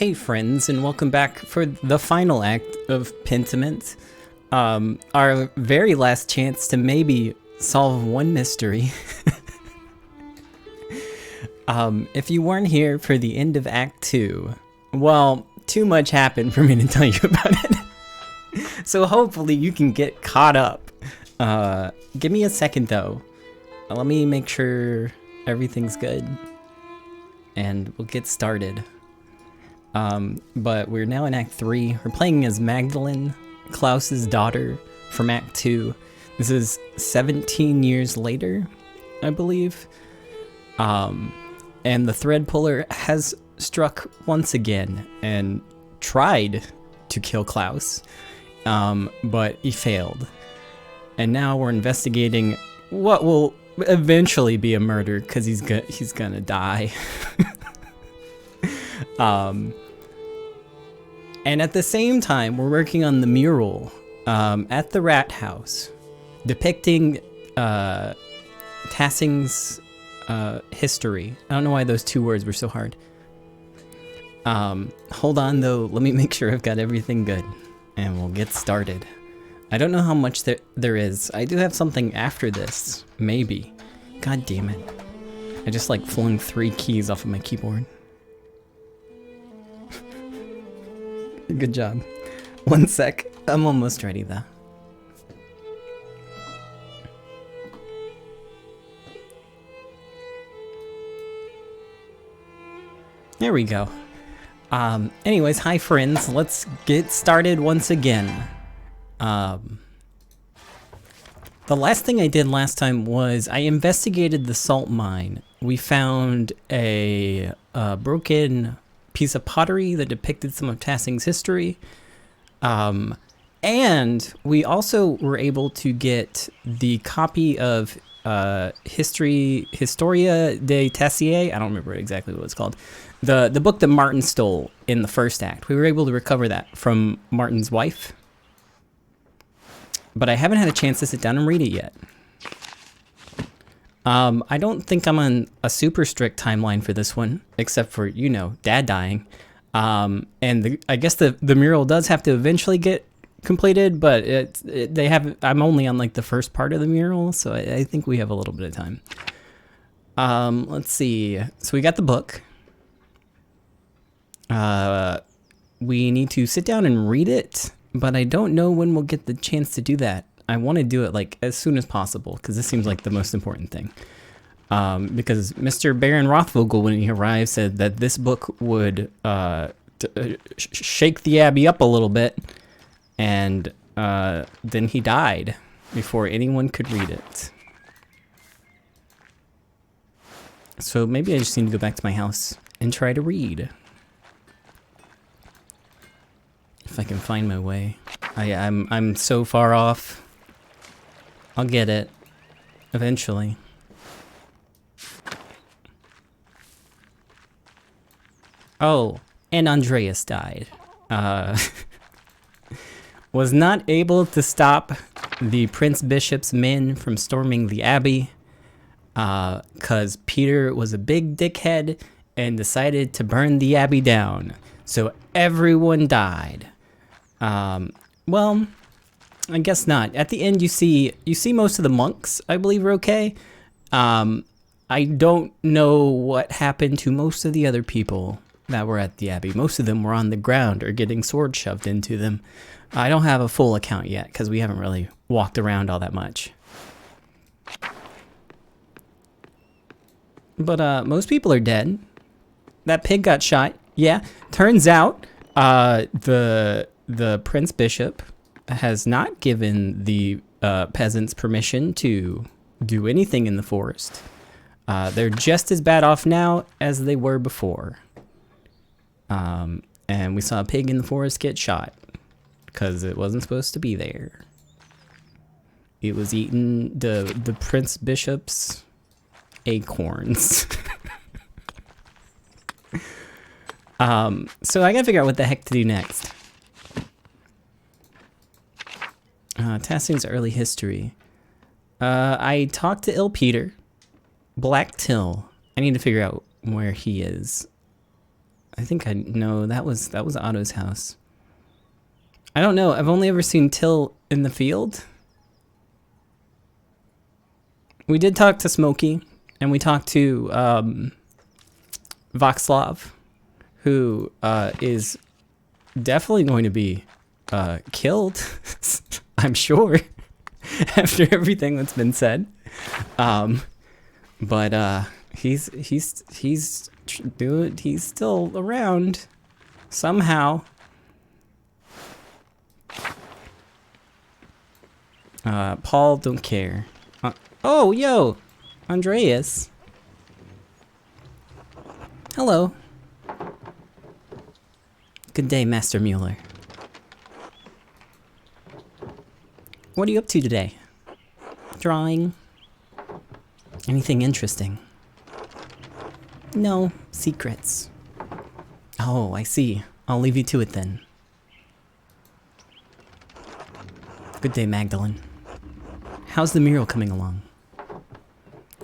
Hey friends, and welcome back for the final act of Pentiment. Our very last chance to maybe solve one mystery. If you weren't here for the end of Act 2, well, too much happened for me to tell you about it. So hopefully you can get caught up. Give me a second though. Let me make sure everything's good. And we'll get started. But we're now in Act 3. We're playing as Magdalene, Klaus's daughter from Act 2. This is 17 years later, I believe. And the thread puller has struck once again and tried to kill Klaus, but he failed. And now we're investigating what will eventually be a murder because he's gonna die. And at the same time, we're working on the mural at the rat house, depicting Tassing's history. I don't know why those two words were so hard. Hold on though, let me make sure I've got everything good, and we'll get started. I don't know how much there is. I do have something after this, maybe. God damn it. I just like flung 3 keys off of my keyboard. Good job. One sec. I'm almost ready though. There we go. Anyways, hi friends. Let's get started once again. The last thing I did last time was I investigated the salt mine. We found a broken piece of pottery that depicted some of Tassing's history. And we also were able to get the copy of Historia de Tassier. I don't remember exactly what it's called. The book that Martin stole in the first act. We were able to recover that from Martin's wife. But I haven't had a chance to sit down and read it yet. I don't think I'm on a super strict timeline for this one, except for, you know, Dad dying. And I guess the mural does have to eventually get completed, but I'm only on like the first part of the mural, so I think we have a little bit of time. Let's see. So we got the book. We need to sit down and read it, but I don't know when we'll get the chance to do that. I want to do it like as soon as possible because this seems like the most important thing. Because Mr. Baron Rothvogel, when he arrived, said that this book would shake the Abbey up a little bit, and then he died before anyone could read it. So maybe I just need to go back to my house and try to read. If I can find my way. I'm so far off. I'll get it eventually. Oh, and Andreas died. Was not able to stop the Prince Bishop's men from storming the Abbey, cause Peter was a big dickhead and decided to burn the Abbey down. So everyone died. Well, I guess not. At the end, you see most of the monks, I believe, are okay. I don't know what happened to most of the other people that were at the Abbey. Most of them were on the ground or getting swords shoved into them. I don't have a full account yet because we haven't really walked around all that much. But most people are dead. That pig got shot. Yeah, turns out the Prince Bishop has not given the peasants permission to do anything in the forest. They're just as bad off now as they were before. And we saw a pig in the forest get shot because it wasn't supposed to be there. It was eating the Prince Bishop's acorns. So I gotta figure out what the heck to do next. Tassing's early history. I talked to Il Peter. Black Till. I need to figure out where he is. I think I know that was Otto's house. I don't know. I've only ever seen Till in the field. We did talk to Smokey, and we talked to Voxlov, who is definitely going to be killed, I'm sure, after everything that's been said. But he's still around somehow. Paul don't care. Oh, yo, Andreas. Hello. Good day, Master Mueller. What are you up to today? Drawing? Anything interesting? No, secrets. Oh, I see. I'll leave you to it then. Good day, Magdalene. How's the mural coming along?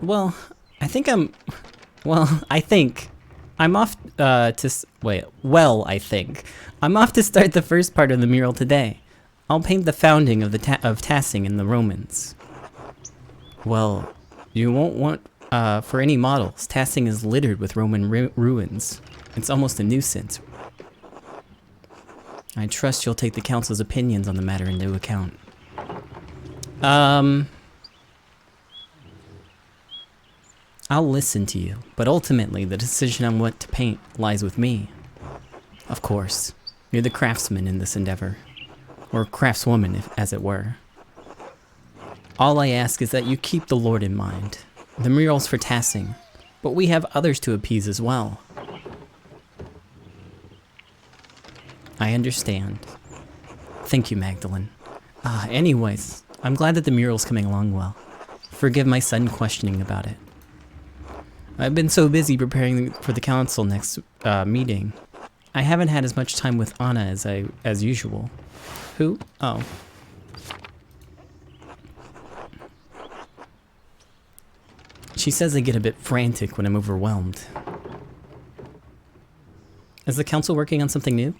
Well, I think I'm off I'm off to start the first part of the mural today. I'll paint the founding of Tassing in the Romans. Well, you won't want for any models. Tassing is littered with Roman ruins. It's almost a nuisance. I trust you'll take the council's opinions on the matter into account. I'll listen to you, but ultimately the decision on what to paint lies with me. Of course, you're the craftsman in this endeavor. Or craftswoman, as it were. All I ask is that you keep the Lord in mind. The mural's for Tassing, but we have others to appease as well. I understand. Thank you, Magdalene. Anyways, I'm glad that the mural's coming along well. Forgive my sudden questioning about it. I've been so busy preparing for the council next meeting. I haven't had as much time with Anna as usual. Who? Oh. She says I get a bit frantic when I'm overwhelmed. Is the council working on something new?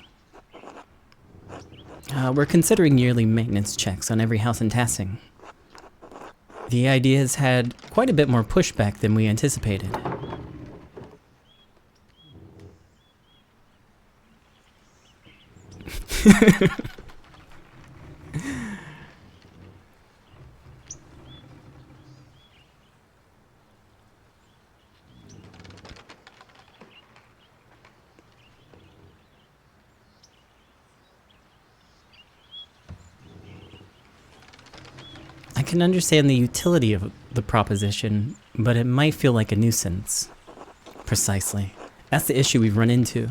We're considering yearly maintenance checks on every house in Tassing. The idea has had quite a bit more pushback than we anticipated. I can understand the utility of the proposition, but it might feel like a nuisance. Precisely. That's the issue we've run into.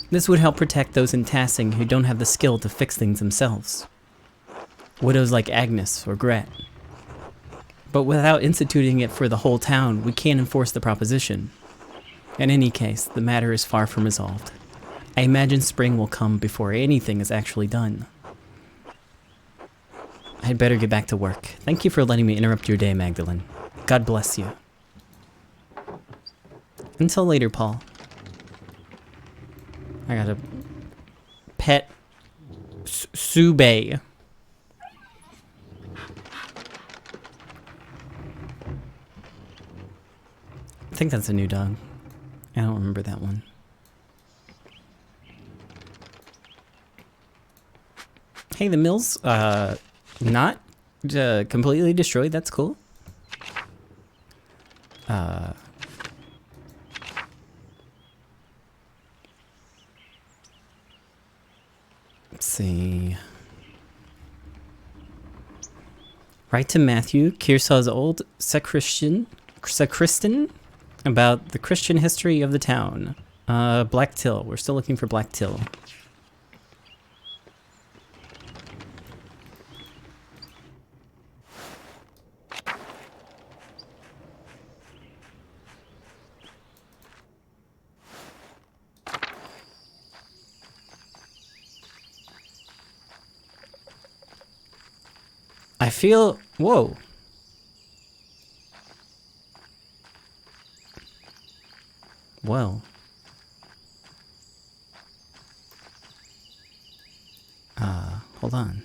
This would help protect those in Tassing who don't have the skill to fix things themselves. Widows like Agnes or Gret. But without instituting it for the whole town, we can't enforce the proposition. In any case, the matter is far from resolved. I imagine spring will come before anything is actually done. I'd better get back to work. Thank you for letting me interrupt your day, Magdalene. God bless you. Until later, Paul. I got a pet Sube. I think that's a new dog. I don't remember that one. Hey, the mill's not completely destroyed. That's cool. Let's see. Write to Matthew, Kearsaw's old sacristan, about the Christian history of the town. Black Till. We're still looking for Black Till. I feel... Whoa. Well. hold on.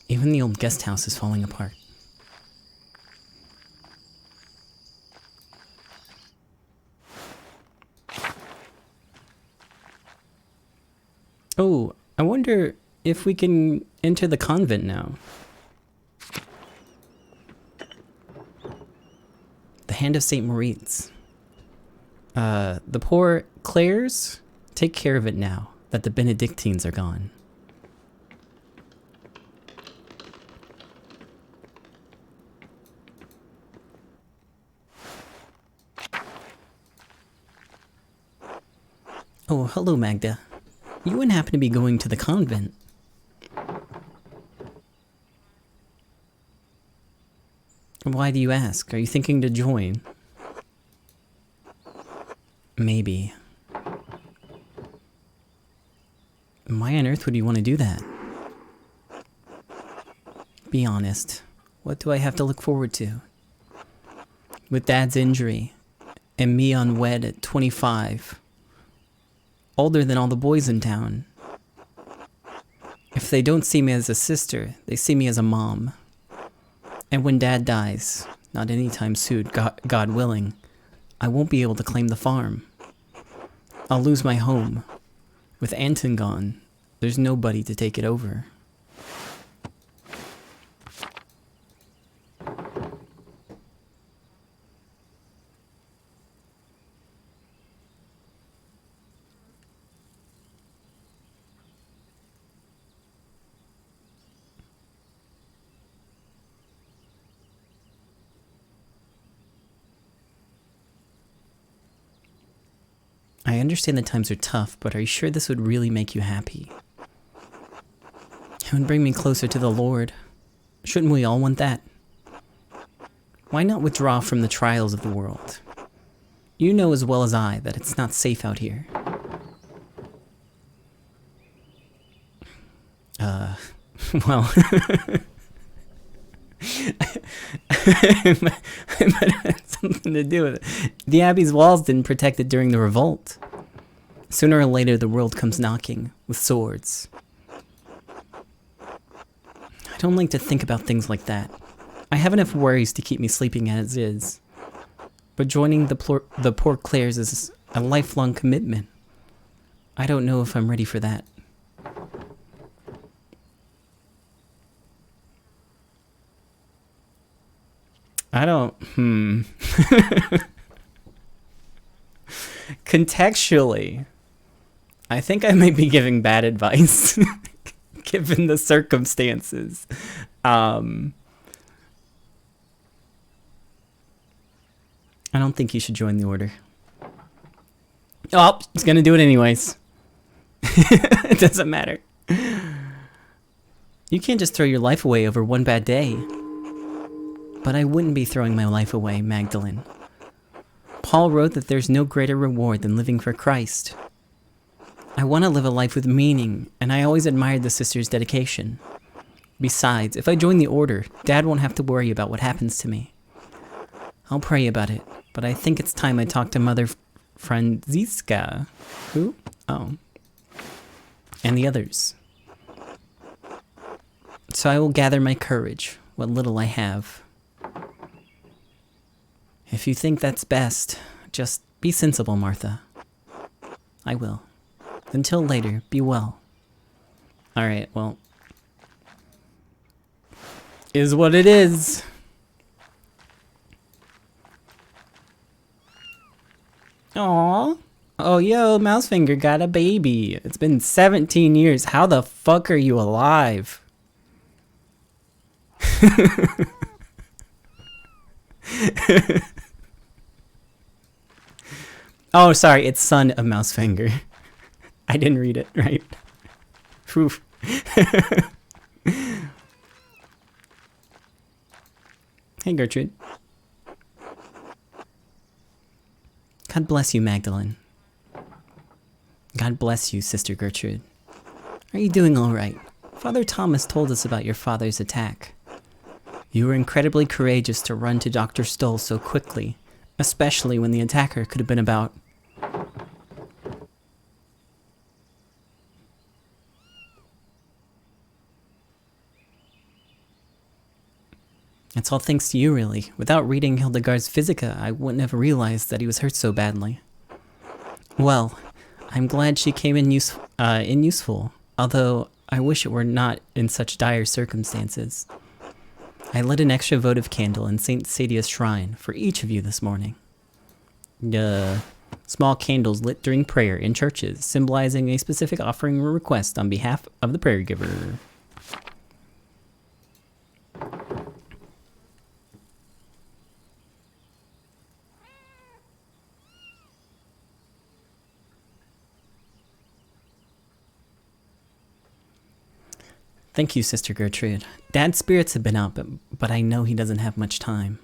Even the old guest house is falling apart. Oh, I wonder if we can enter the convent now. The Hand of St. Moritz. The poor Clares, take care of it now that the Benedictines are gone. Oh, hello, Magda. You wouldn't happen to be going to the convent? Why do you ask? Are you thinking to join? Maybe. Why on earth would you want to do that? Be honest. What do I have to look forward to? With Dad's injury, and me unwed at 25, older than all the boys in town. If they don't see me as a sister, they see me as a mom. And when Dad dies, not anytime soon, God willing, I won't be able to claim the farm. I'll lose my home. With Anton gone, there's nobody to take it over. I understand the times are tough, but are you sure this would really make you happy? It would bring me closer to the Lord. Shouldn't we all want that? Why not withdraw from the trials of the world? You know as well as I that it's not safe out here. Well... it might have something to do with it. The Abbey's walls didn't protect it during the revolt. Sooner or later, the world comes knocking with swords. I don't like to think about things like that. I have enough worries to keep me sleeping as is. But joining the poor Clares is a lifelong commitment. I don't know if I'm ready for that. I don't, Contextually, I think I might be giving bad advice, given the circumstances. I don't think you should join the order. Oh, he's gonna do it anyways. It doesn't matter. You can't just throw your life away over one bad day. But I wouldn't be throwing my life away, Magdalene. Paul wrote that there's no greater reward than living for Christ. I want to live a life with meaning, and I always admired the sister's dedication. Besides, if I join the order, Dad won't have to worry about what happens to me. I'll pray about it, but I think it's time I talk to Mother Franziska. Who? Oh. And the others. So I will gather my courage, what little I have. If you think that's best, just be sensible, Martha. I will. Until later, be well. Alright, well. Is what it is. Aww. Oh, yo, Mousefinger got a baby. It's been 17 years. How the fuck are you alive? Oh, sorry, it's son of Mousefinger. I didn't read it right. Oof. Hey, Gertrude. God bless you, Magdalene. God bless you, Sister Gertrude. Are you doing all right? Father Thomas told us about your father's attack. You were incredibly courageous to run to Dr. Stoll so quickly, especially when the attacker could have been about... It's all thanks to you, really. Without reading Hildegard's Physica, I wouldn't have realized that he was hurt so badly. Well, I'm glad she came in useful, although I wish it were not in such dire circumstances. I lit an extra votive candle in St. Sadia's shrine for each of you this morning. Small candles lit during prayer in churches, symbolizing a specific offering or request on behalf of the prayer giver. Thank you, Sister Gertrude. Dad's spirits have been out, but I know he doesn't have much time.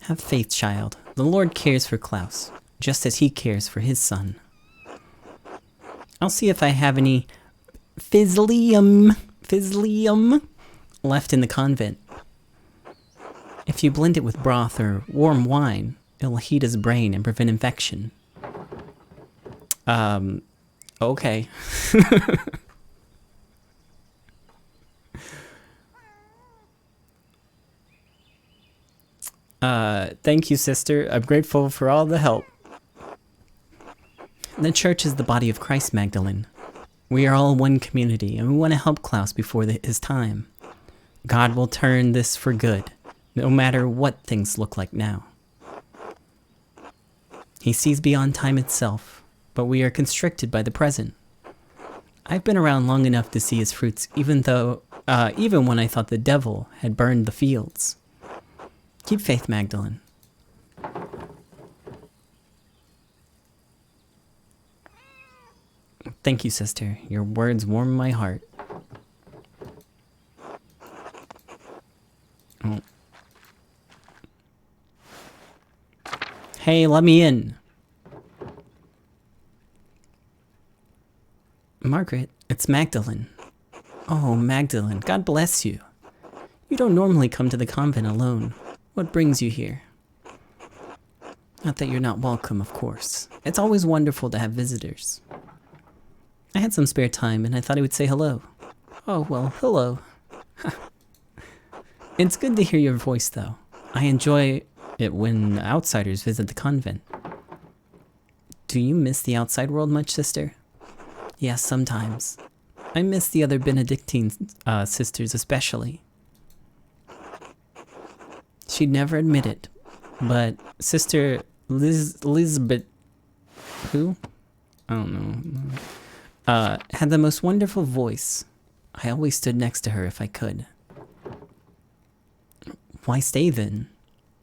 Have faith, child. The Lord cares for Klaus, just as he cares for his son. I'll see if I have any Fizzlium left in the convent. If you blend it with broth or warm wine, it'll heat his brain and prevent infection. Okay. Thank you, sister. I'm grateful for all the help. The church is the body of Christ, Magdalene. We are all one community, and we want to help Klaus before his time. God will turn this for good, no matter what things look like now. He sees beyond time itself, but we are constricted by the present. I've been around long enough to see his fruits, even when I thought the devil had burned the fields. Keep faith, Magdalene. Thank you, sister. Your words warm my heart. Oh. Hey, let me in. Margaret, it's Magdalene. Oh, Magdalene, God bless you. You don't normally come to the convent alone. What brings you here? Not that you're not welcome, of course. It's always wonderful to have visitors. I had some spare time and I thought I would say hello. Oh, well, hello. It's good to hear your voice, though. I enjoy it when outsiders visit the convent. Do you miss the outside world much, sister? Yes, sometimes. I miss the other Benedictine sisters especially. She'd never admit it, but Sister Elizabeth, who? I don't know. Had the most wonderful voice. I always stood next to her if I could. Why stay then?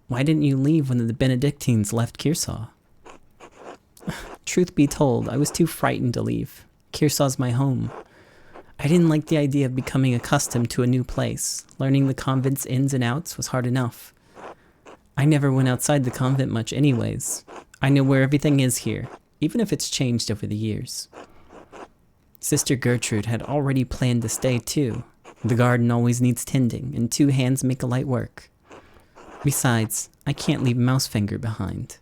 Why didn't you leave when the Benedictines left Kearsau? Truth be told, I was too frightened to leave. Kearsau's my home. I didn't like the idea of becoming accustomed to a new place. Learning the convent's ins and outs was hard enough. I never went outside the convent much anyways. I know where everything is here, even if it's changed over the years. Sister Gertrude had already planned to stay too. The garden always needs tending, and 2 hands make a light work. Besides, I can't leave Mousefinger behind.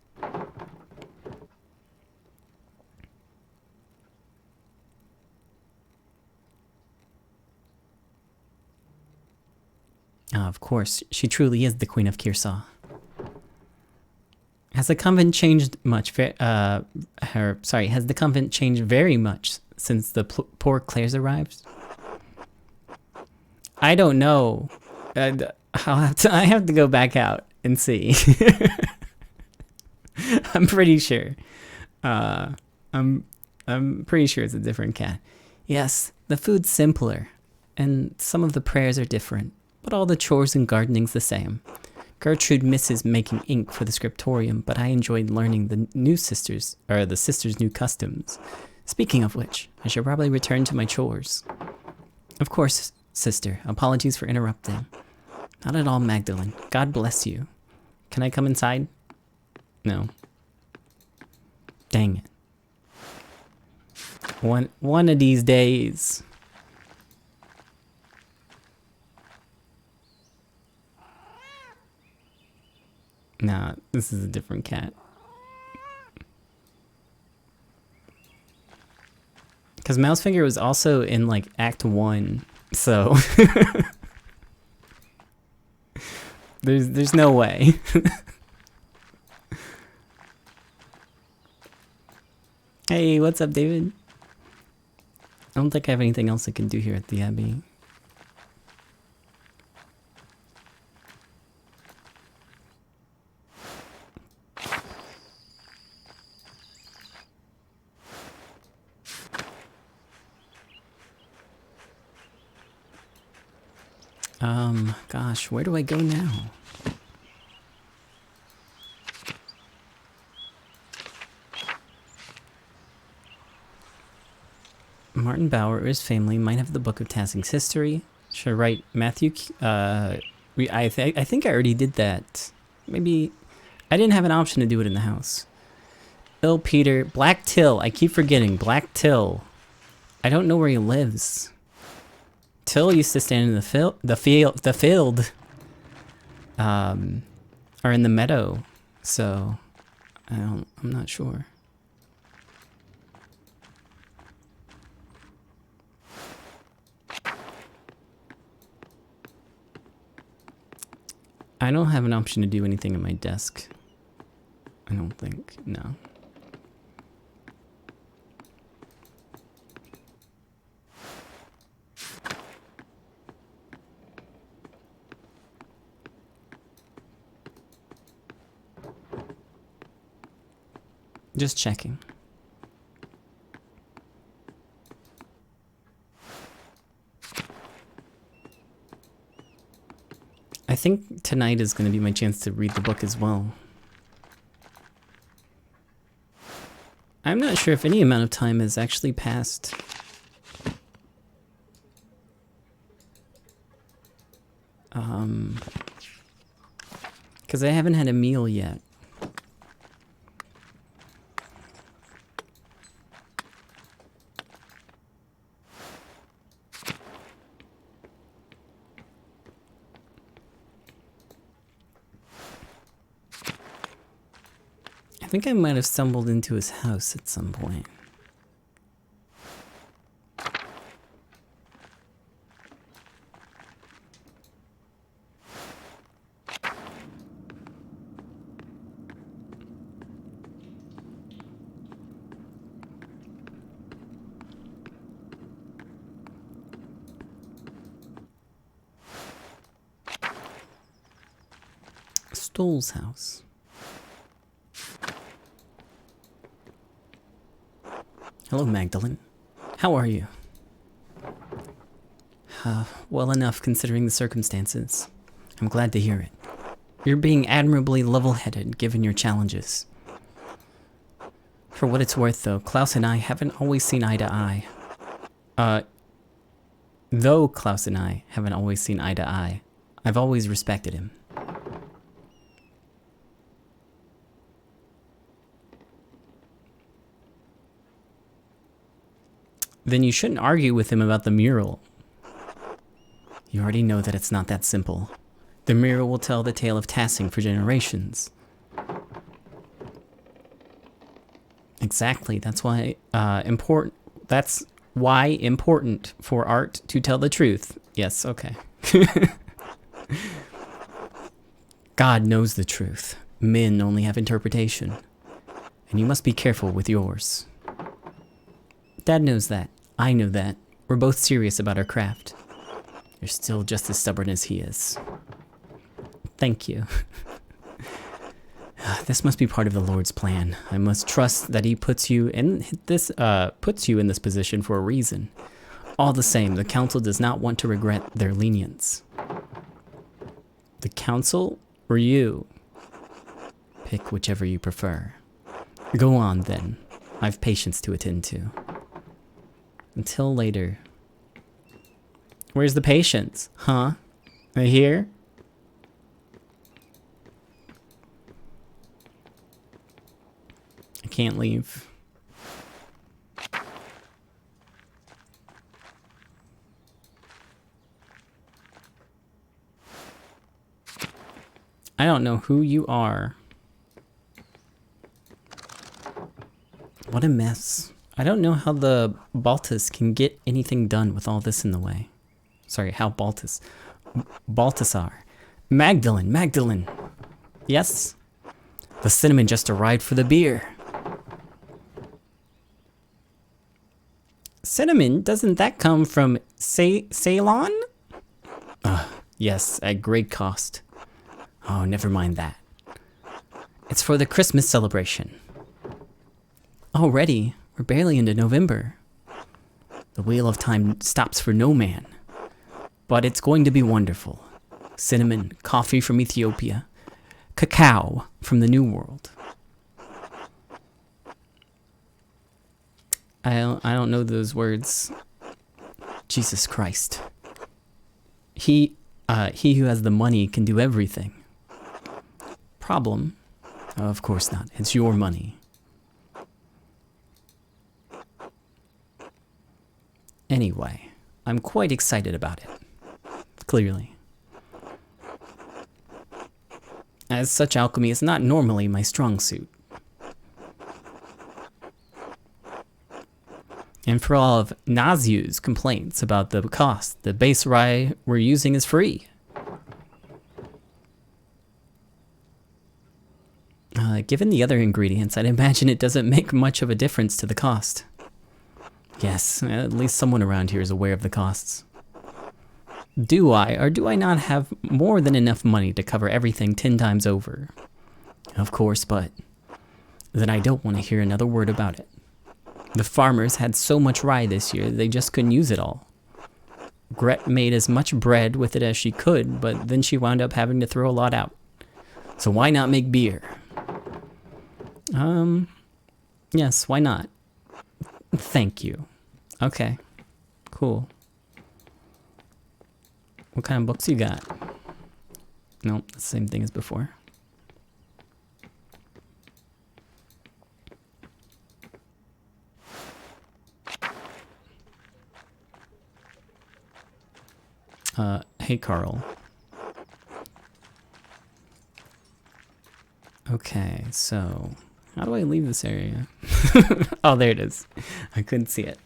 Of course, she truly is the Queen of Kearsau. Has the convent changed much? Has the convent changed very much since the poor Claire's arrived? I don't know. I have to go back out and see. I'm pretty sure. I'm pretty sure it's a different cat. Yes, the food's simpler, and some of the prayers are different, but all the chores and gardening's the same. Gertrude misses making ink for the scriptorium, but I enjoyed learning the sisters' new customs. Speaking of which, I should probably return to my chores. Of course, sister, apologies for interrupting. Not at all, Magdalene. God bless you. Can I come inside? No. Dang it. One of these days. Nah, this is a different cat. Because Mousefinger was also in, like, Act 1, so... There's no way. Hey, what's up, David? I don't think I have anything else I can do here at the Abbey. Gosh, where do I go now? Martin Bauer or his family might have the Book of Tassing's history. Should I write Matthew? I think I already did that. Maybe I didn't have an option to do it in the house. Bill Peter, Black Till. I keep forgetting Black Till. I don't know where he lives. Till used to stand in the field, or in the meadow. So I'm not sure. I don't have an option to do anything at my desk. I don't think, no. Just checking. I think tonight is going to be my chance to read the book as well. I'm not sure if any amount of time has actually passed. Because I haven't had a meal yet. I think I might have stumbled into his house at some point. Stoll's house. Hello, Magdalene. How are you? Well enough, considering the circumstances. I'm glad to hear it. You're being admirably level-headed, given your challenges. For what it's worth, though, Klaus and I haven't always seen eye to eye. Though Klaus and I haven't always seen eye to eye, I've always respected him. Then you shouldn't argue with him about the mural. You already know that it's not that simple. The mural will tell the tale of Tassing for generations. Exactly, that's why important for art to tell the truth. Yes, okay. God knows the truth. Men only have interpretation. And you must be careful with yours. Dad knows that. I know that. We're both serious about our craft. You're still just as stubborn as he is. Thank you. This must be part of the Lord's plan. I must trust that he puts you in this position for a reason. All the same, the council does not want to regret their lenience. The council or you? Pick whichever you prefer. Go on then. I've patience to attend to. Until later. Where's the patience? Huh? Are they here? I can't leave. I don't know who you are. What a mess. I don't know how the Baltus can get anything done with all this in the way. Sorry, how Balthasar Magdalene, Magdalene. Yes? The cinnamon just arrived for the beer. Cinnamon? Doesn't that come from Ceylon? Yes, at great cost. Oh, never mind that. It's for the Christmas celebration. Already? We're barely into November. The wheel of time stops for no man. But it's going to be wonderful. Cinnamon, coffee from Ethiopia, cacao from the New World. I don't know those words. Jesus Christ. He who has the money can do everything. Problem? Of course not. It's your money. Anyway, I'm quite excited about it. Clearly. As such, alchemy is not normally my strong suit. And for all of Nazu's complaints about the cost, the base rye we're using is free. Given the other ingredients, I'd imagine it doesn't make much of a difference to the cost. Yes, at least someone around here is aware of the costs. Do I, or do I not have more than enough money to cover everything 10 times over? Of course, but then I don't want to hear another word about it. The farmers had so much rye this year, they just couldn't use it all. Gret made as much bread with it as she could, but then she wound up having to throw a lot out. So why not make beer? Yes, why not? Thank you. Okay, cool. What kind of books you got? Nope, the same thing as before. Hey Carl. Okay, so how do I leave this area? Oh, there it is. I couldn't see it.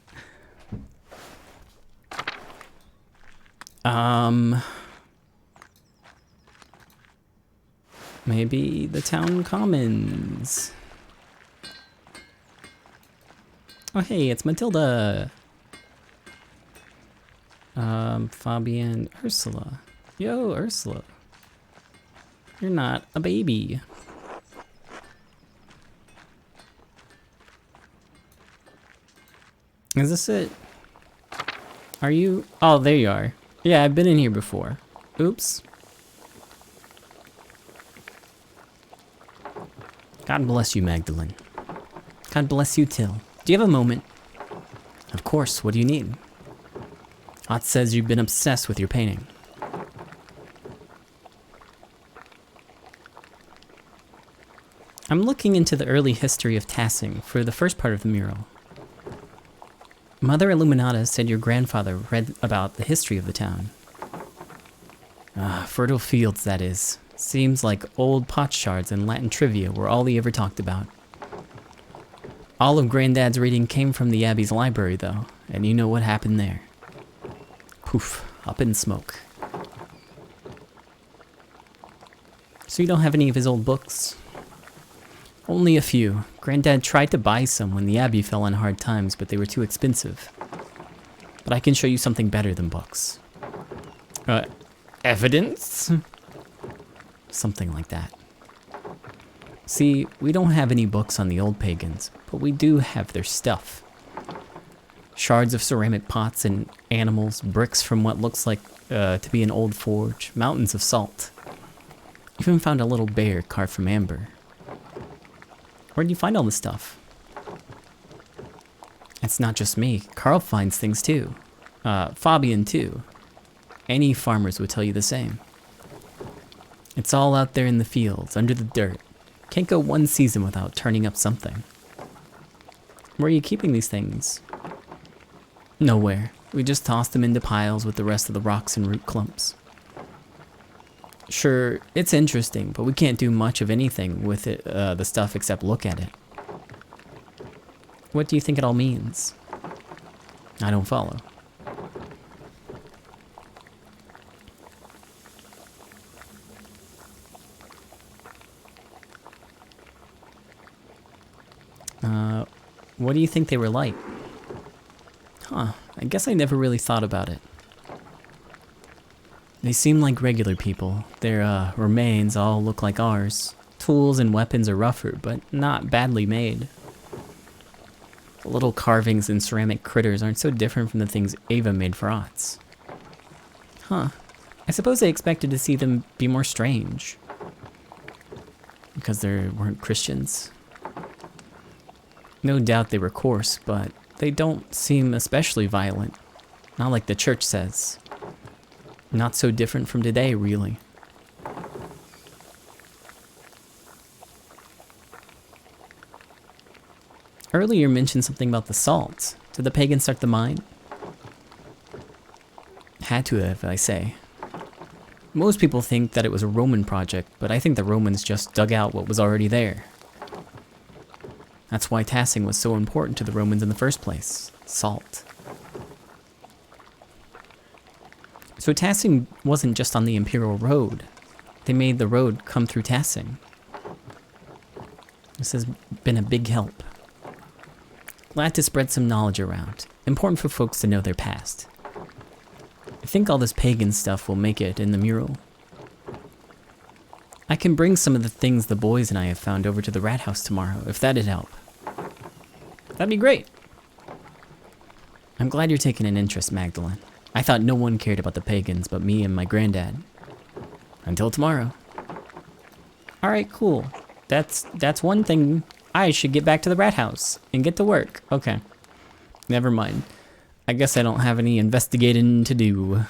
Maybe the town commons. Oh, hey, it's Matilda. Fabian, Ursula. Yo, Ursula. You're not a baby. Is this it? Are you? Oh, there you are. Yeah, I've been in here before. Oops. God bless you, Magdalene. God bless you, Till. Do you have a moment? Of course, what do you need? Ott says you've been obsessed with your painting. I'm looking into the early history of Tassing for the first part of the mural. Mother Illuminata said your grandfather read about the history of the town. Fertile fields, that is. Seems like old potsherds and Latin trivia were all he ever talked about. All of Granddad's reading came from the Abbey's library, though, and you know what happened there. Poof, up in smoke. So you don't have any of his old books? Only a few. Granddad tried to buy some when the Abbey fell on hard times, but they were too expensive. But I can show you something better than books. Evidence? Something like that. See, we don't have any books on the old pagans, but we do have their stuff. Shards of ceramic pots and animals, bricks from what looks like to be an old forge, mountains of salt. Even found a little bear carved from amber. Where'd you find all this stuff? It's not just me. Carl finds things too. Fabian too. Any farmers would tell you the same. It's all out there in the fields, under the dirt. Can't go one season without turning up something. Where are you keeping these things? Nowhere. We just tossed them into piles with the rest of the rocks and root clumps. Sure, it's interesting, but we can't do much of anything with it, the stuff except look at it. What do you think it all means? I don't follow. What do you think they were like? Huh, I guess I never really thought about it. They seem like regular people. Their remains all look like ours. Tools and weapons are rougher, but not badly made. The little carvings and ceramic critters aren't so different from the things Ava made for Otts. Huh. I suppose I expected to see them be more strange. Because they weren't Christians. No doubt they were coarse, but they don't seem especially violent. Not like the church says. Not so different from today, really. Earlier you mentioned something about the salt. Did the pagans start the mine? Had to have, I say. Most people think that it was a Roman project, but I think the Romans just dug out what was already there. That's why tassing was so important to the Romans in the first place. Salt. So tassing wasn't just on the Imperial Road. They made the road come through tassing. This has been a big help. Glad to spread some knowledge around. Important for folks to know their past. I think all this pagan stuff will make it in the mural. I can bring some of the things the boys and I have found over to the rat house tomorrow, if that'd help. That'd be great. I'm glad you're taking an interest, Magdalene. I thought no one cared about the pagans but me and my granddad. Until tomorrow. Alright, cool. That's one thing. I should get back to the rat house and get to work. Okay. Never mind. I guess I don't have any investigating to do.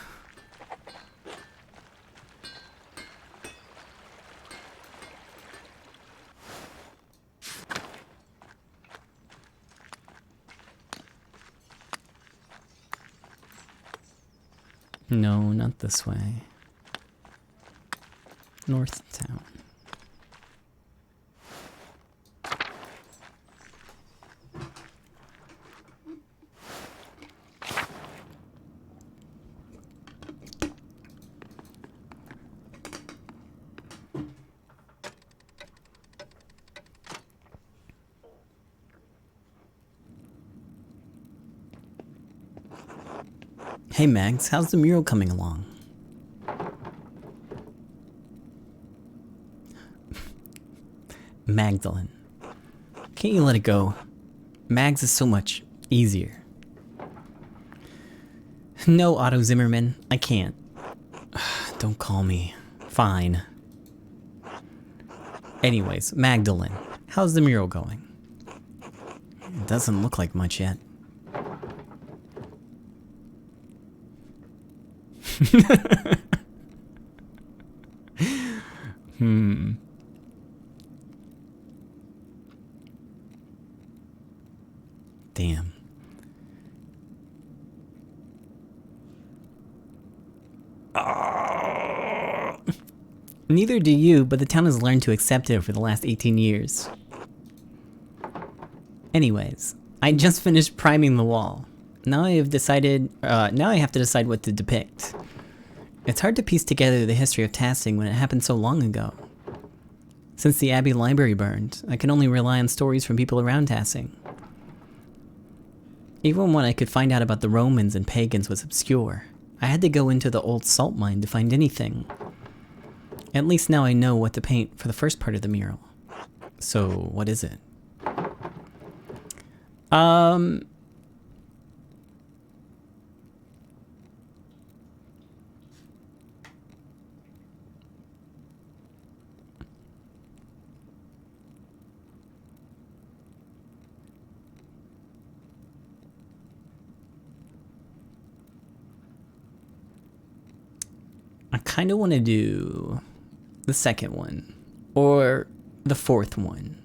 No, not this way. North Town. Hey Mags, how's the mural coming along? Magdalene. Can't you let it go? Mags is so much easier. No, Otto Zimmerman, I can't. Don't call me. Fine. Anyways, Magdalene, how's the mural going? It doesn't look like much yet. Damn. Oh. Neither do you, but the town has learned to accept it for the last 18 years. Anyways, I just finished priming the wall. Now I have to decide what to depict. It's hard to piece together the history of tassing when it happened so long ago. Since the Abbey Library burned, I can only rely on stories from people around tassing. Even when I could find out about the Romans and pagans was obscure, I had to go into the old salt mine to find anything. At least now I know what to paint for the first part of the mural. So, what is it? I kind of want to do the second one, or the fourth one.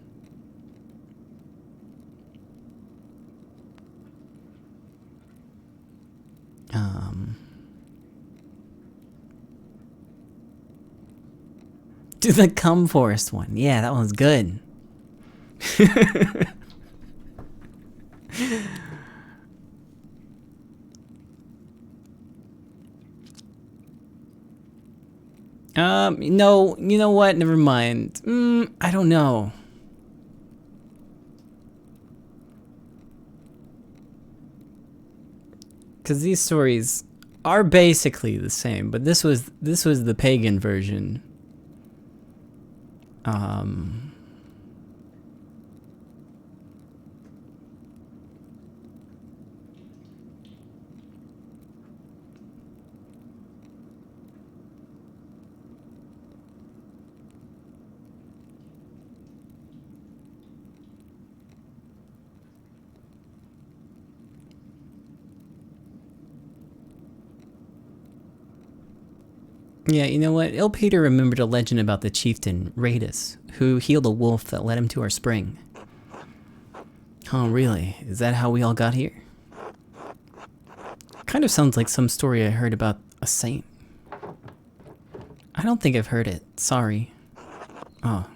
Do the Cum Forest one. Yeah, that one's good. No, you know what? Never mind. I don't know. Because these stories are basically the same, but this was the pagan version. Yeah, you know what? Il Peter remembered a legend about the chieftain, Raidus, who healed a wolf that led him to our spring. Oh, really? Is that how we all got here? Kind of sounds like some story I heard about a saint. I don't think I've heard it. Sorry. Oh.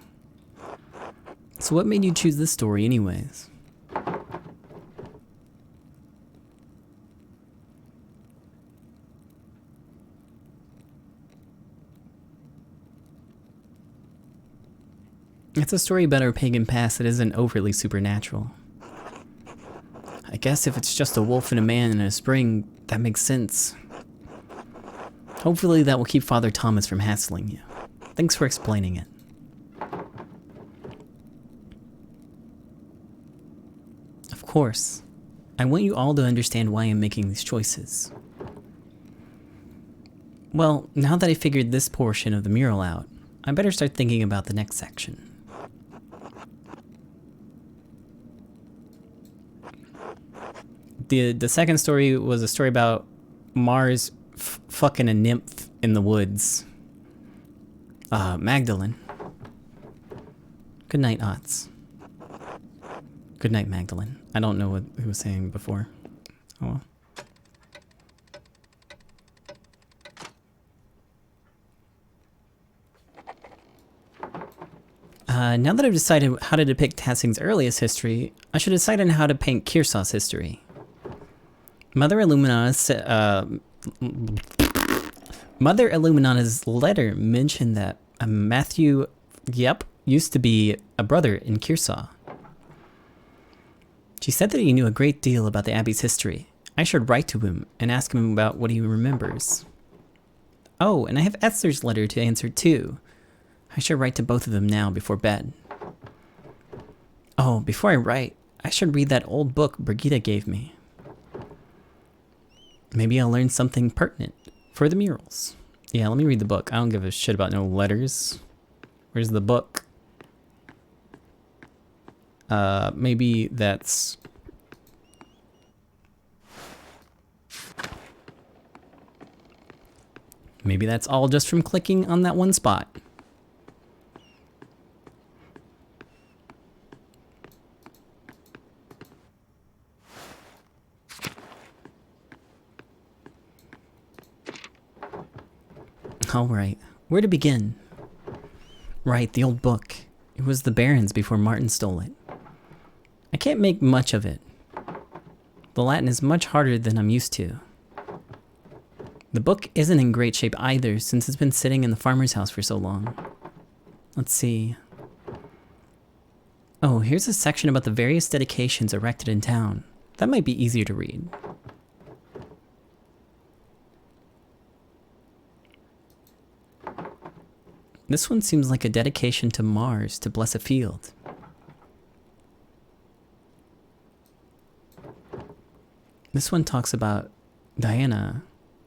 So what made you choose this story anyways? It's a story about our pagan past that isn't overly supernatural. I guess if it's just a wolf and a man in a spring, that makes sense. Hopefully that will keep Father Thomas from hassling you. Thanks for explaining it. Of course. I want you all to understand why I'm making these choices. Well, now that I figured this portion of the mural out, I better start thinking about the next section. The second story was a story about Mars fucking a nymph in the woods. Magdalene. Good night, Otts. Good night, Magdalene. I don't know what he was saying before. Oh well. Now that I've decided how to depict Tassing's earliest history, I should decide on how to paint Kearsaw's history. Mother Illuminata's letter mentioned that Matthew, used to be a brother in Kearsau. She said that he knew a great deal about the Abbey's history. I should write to him and ask him about what he remembers. Oh, and I have Esther's letter to answer too. I should write to both of them now before bed. Oh, before I write, I should read that old book Brigitte gave me. Maybe I'll learn something pertinent for the murals. Yeah, let me read the book. I don't give a shit about no letters. Where's the book? Maybe that's... Maybe that's all just from clicking on that one spot. Alright, where to begin? Right, the old book. It was the Baron's before Martin stole it. I can't make much of it. The Latin is much harder than I'm used to. The book isn't in great shape either, since it's been sitting in the farmer's house for so long. Let's see. Oh, here's a section about the various dedications erected in town. That might be easier to read. This one seems like a dedication to Mars to bless a field. This one talks about Diana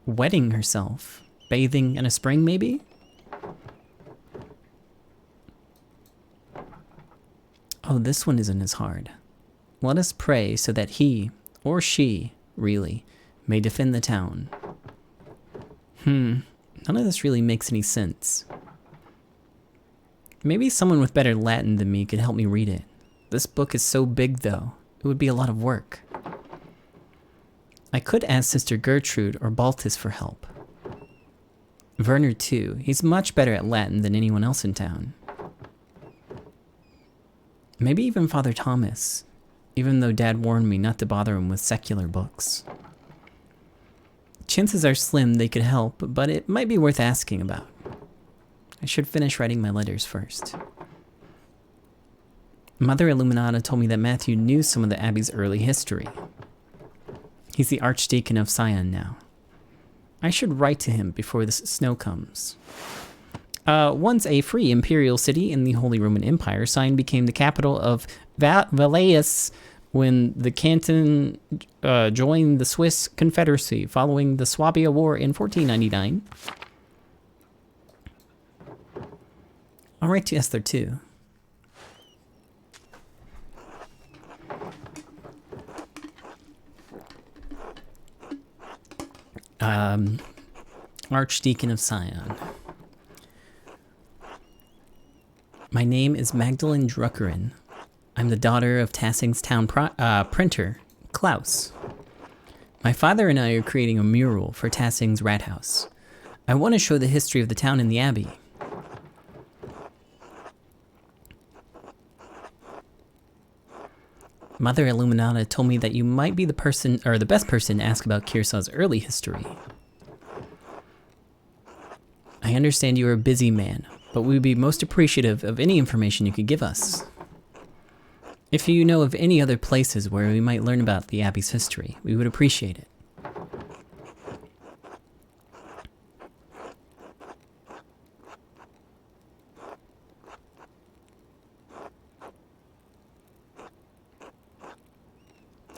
wetting herself, bathing in a spring maybe? Oh, this one isn't as hard. Let us pray so that he, or she, really, may defend the town. None of this really makes any sense. Maybe someone with better Latin than me could help me read it. This book is so big, though. It would be a lot of work. I could ask Sister Gertrude or Baltus for help. Werner, too. He's much better at Latin than anyone else in town. Maybe even Father Thomas, even though Dad warned me not to bother him with secular books. Chances are slim they could help, but it might be worth asking about. I should finish writing my letters first. Mother Illuminata told me that Matthew knew some of the Abbey's early history. He's the Archdeacon of Sion now. I should write to him before the snow comes. Once a free imperial city in the Holy Roman Empire, Sion became the capital of Valais when the canton joined the Swiss Confederacy following the Swabia War in 1499. I'll write to Esther too. Archdeacon of Sion. My name is Magdalene Druckerin. I'm the daughter of Tassing's town printer, Klaus. My father and I are creating a mural for Tassing's rat house. I want to show the history of the town and the abbey. Mother Illuminata told me that you might be the person, or the best person to ask about Kirsaw's early history. I understand you are a busy man, but we would be most appreciative of any information you could give us. If you know of any other places where we might learn about the Abbey's history, we would appreciate it.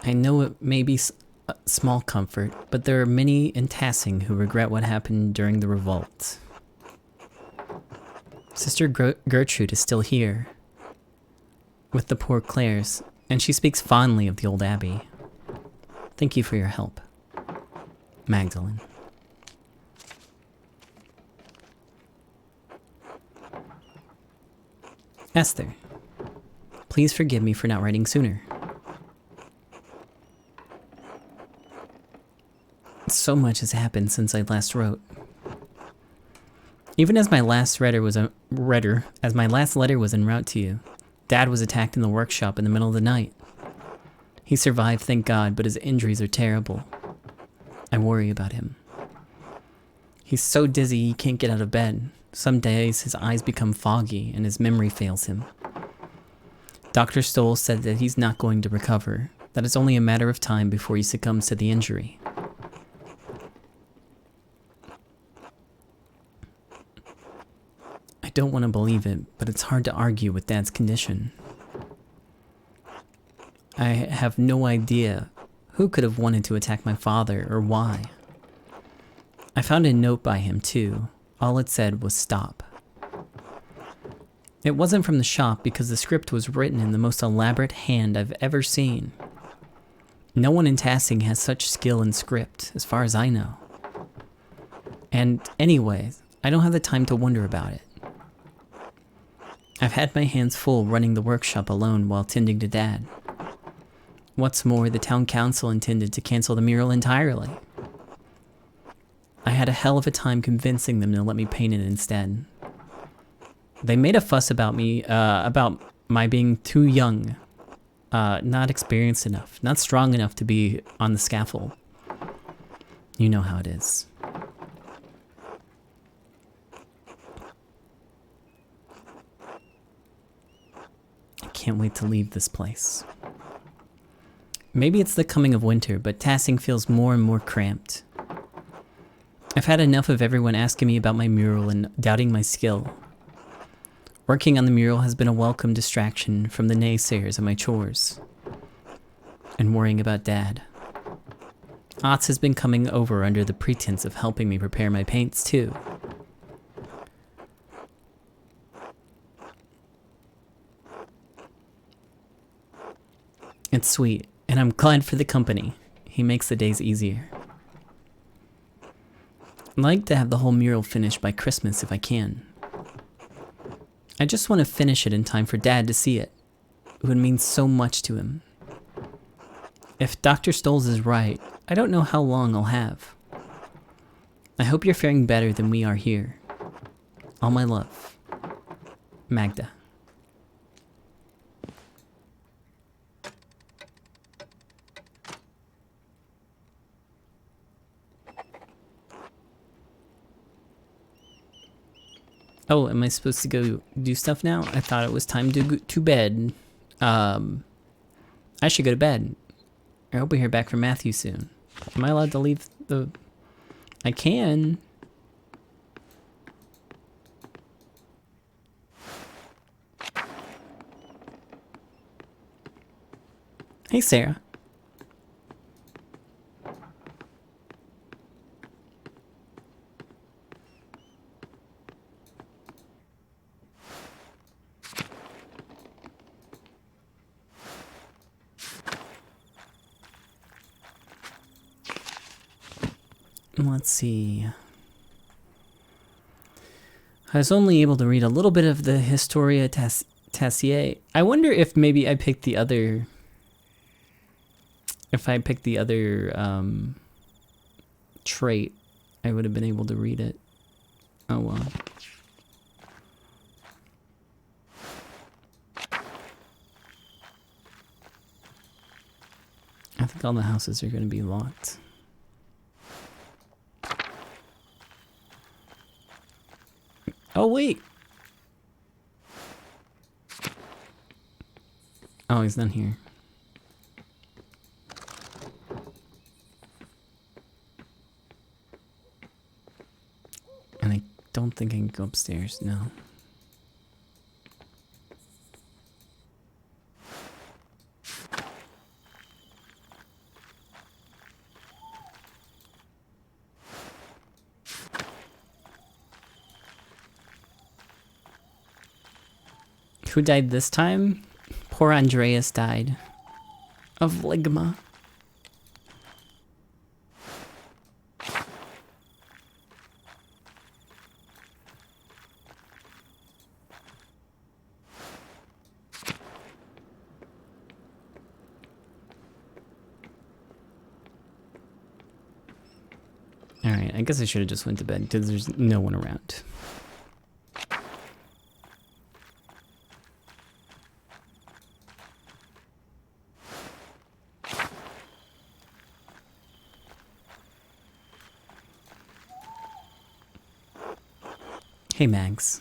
I know it may be a small comfort, but there are many in Tassing who regret what happened during the revolt. Sister Gertrude is still here with the poor Clares, and she speaks fondly of the old abbey. Thank you for your help, Magdalene. Esther, please forgive me for not writing sooner. So much has happened since I last wrote. Even as my last letter was en route to you, Dad was attacked in the workshop in the middle of the night. He survived, thank God, but his injuries are terrible. I worry about him. He's so dizzy he can't get out of bed. Some days his eyes become foggy and his memory fails him. Dr. Stoll said that he's not going to recover, that it's only a matter of time before he succumbs to the injury. I don't want to believe it, but it's hard to argue with Dad's condition. I have no idea who could have wanted to attack my father or why. I found a note by him too. All it said was stop. It wasn't from the shop because the script was written in the most elaborate hand I've ever seen. No one in Tassing has such skill in script, as far as I know. And anyway, I don't have the time to wonder about it. I've had my hands full running the workshop alone while tending to Dad. What's more, the town council intended to cancel the mural entirely. I had a hell of a time convincing them to let me paint it instead. They made a fuss about me, about my being too young, not experienced enough, not strong enough to be on the scaffold. You know how it is. I can't wait to leave this place. Maybe it's the coming of winter, but Tassing feels more and more cramped. I've had enough of everyone asking me about my mural and doubting my skill. Working on the mural has been a welcome distraction from the naysayers of my chores. And worrying about Dad. Otz has been coming over under the pretense of helping me prepare my paints too. It's sweet, and I'm glad for the company. He makes the days easier. I'd like to have the whole mural finished by Christmas if I can. I just want to finish it in time for Dad to see it. It would mean so much to him. If Dr. Stolz is right, I don't know how long I'll have. I hope you're faring better than we are here. All my love. Magda. Oh, am I supposed to go do stuff now? I thought it was time to go to bed. I should go to bed. I hope we hear back from Matthew soon. Am I allowed to leave the... I can. Hey, Sarah. Let's see. I was only able to read a little bit of the Historia Tassier. I wonder if maybe I picked the other... If I picked the other trait, I would have been able to read it. Oh well. I think all the houses are going to be locked. Oh, wait. Oh, he's not here. And I don't think I can go upstairs, no. Who died this time? Poor Andreas died of ligma. Alright, I guess I should have just went to bed because there's no one around. Hey, Mags.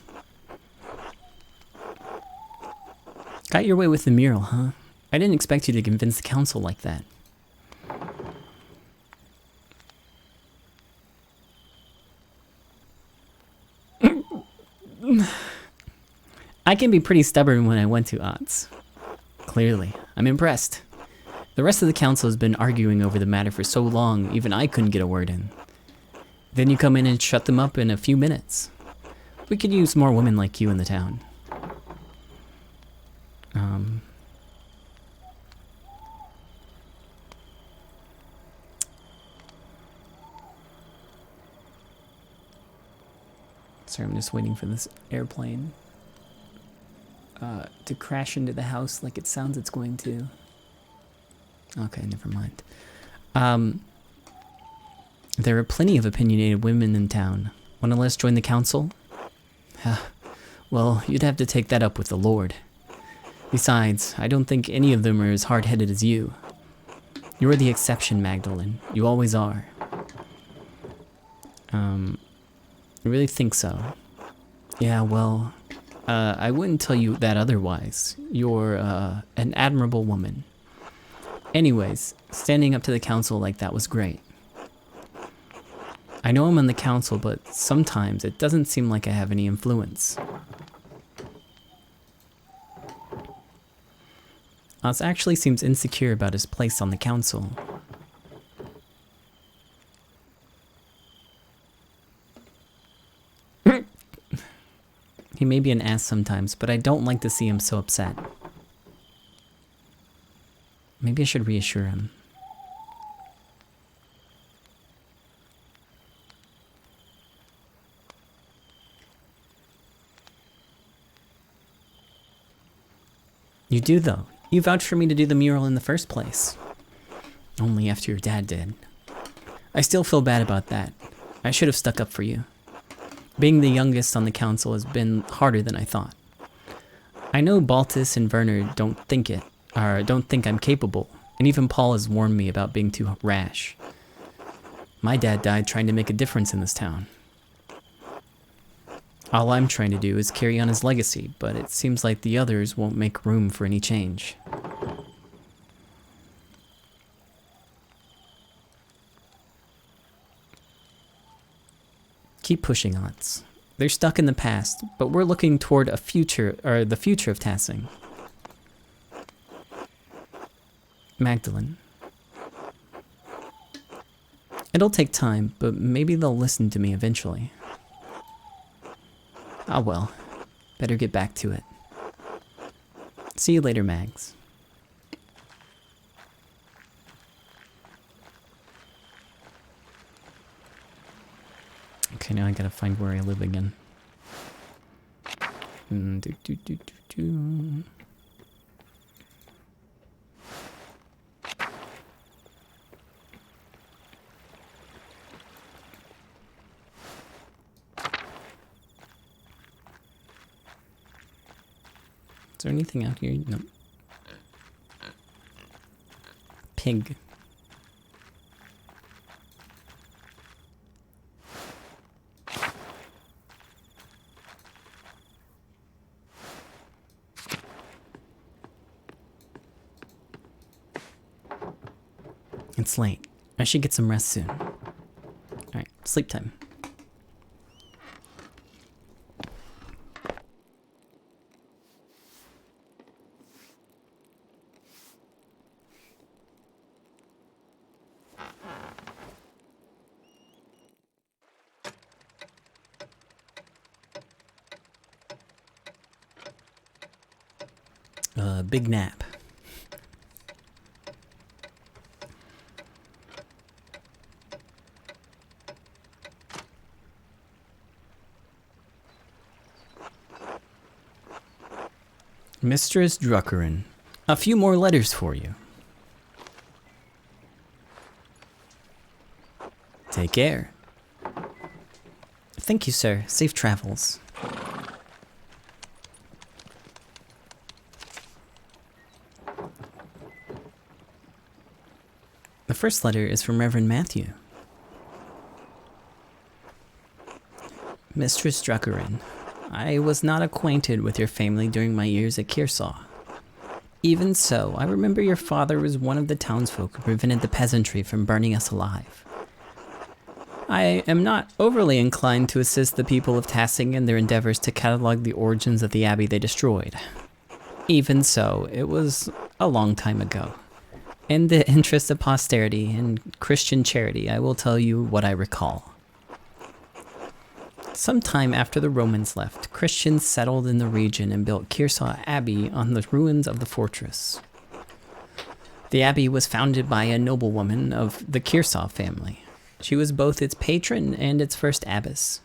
Got your way with the mural, huh? I didn't expect you to convince the council like that. I can be pretty stubborn when I went to odds. Clearly, I'm impressed. The rest of the council has been arguing over the matter for so long, even I couldn't get a word in. Then you come in and shut them up in a few minutes. We could use more women like you in the town. Sorry, I'm just waiting for this airplane to crash into the house like it sounds it's going to. Okay, never mind. There are plenty of opinionated women in town. Want to let us join the council? Well, you'd have to take that up with the Lord. Besides, I don't think any of them are as hard-headed as you. You're the exception, Magdalene. You always are. I really think so. Yeah, well, I wouldn't tell you that otherwise. You're an admirable woman. Anyways, standing up to the council like that was great. I know I'm on the council, but sometimes it doesn't seem like I have any influence. Oz actually seems insecure about his place on the council. He may be an ass sometimes, but I don't like to see him so upset. Maybe I should reassure him. You do, though. You vouched for me to do the mural in the first place. Only after your dad did. I still feel bad about that. I should have stuck up for you. Being the youngest on the council has been harder than I thought. I know Baltus and Werner don't think I'm capable, and even Paul has warned me about being too rash. My dad died trying to make a difference in this town. All I'm trying to do is carry on his legacy, but it seems like the others won't make room for any change. Keep pushing, odds. They're stuck in the past, but we're looking toward a future, or the future of Tassing. Magdalene. It'll take time, but maybe they'll listen to me eventually. Ah well, better get back to it. See you later, Mags. Okay, now I gotta find where I live again. Is there anything out here? No. Pig. It's late. I should get some rest soon. Alright, sleep time. Big nap. Mistress Druckerin, a few more letters for you. Take care. Thank you, sir. Safe travels. The first letter is from Reverend Matthew. Mistress Druckerin, I was not acquainted with your family during my years at Kearsaw. Even so, I remember your father was one of the townsfolk who prevented the peasantry from burning us alive. I am not overly inclined to assist the people of Tassing in their endeavors to catalog the origins of the abbey they destroyed. Even so, it was a long time ago. In the interest of posterity and Christian charity, I will tell you what I recall. Sometime after the Romans left, Christians settled in the region and built Kearsaw Abbey on the ruins of the fortress. The abbey was founded by a noblewoman of the Kearsaw family. She was both its patron and its first abbess.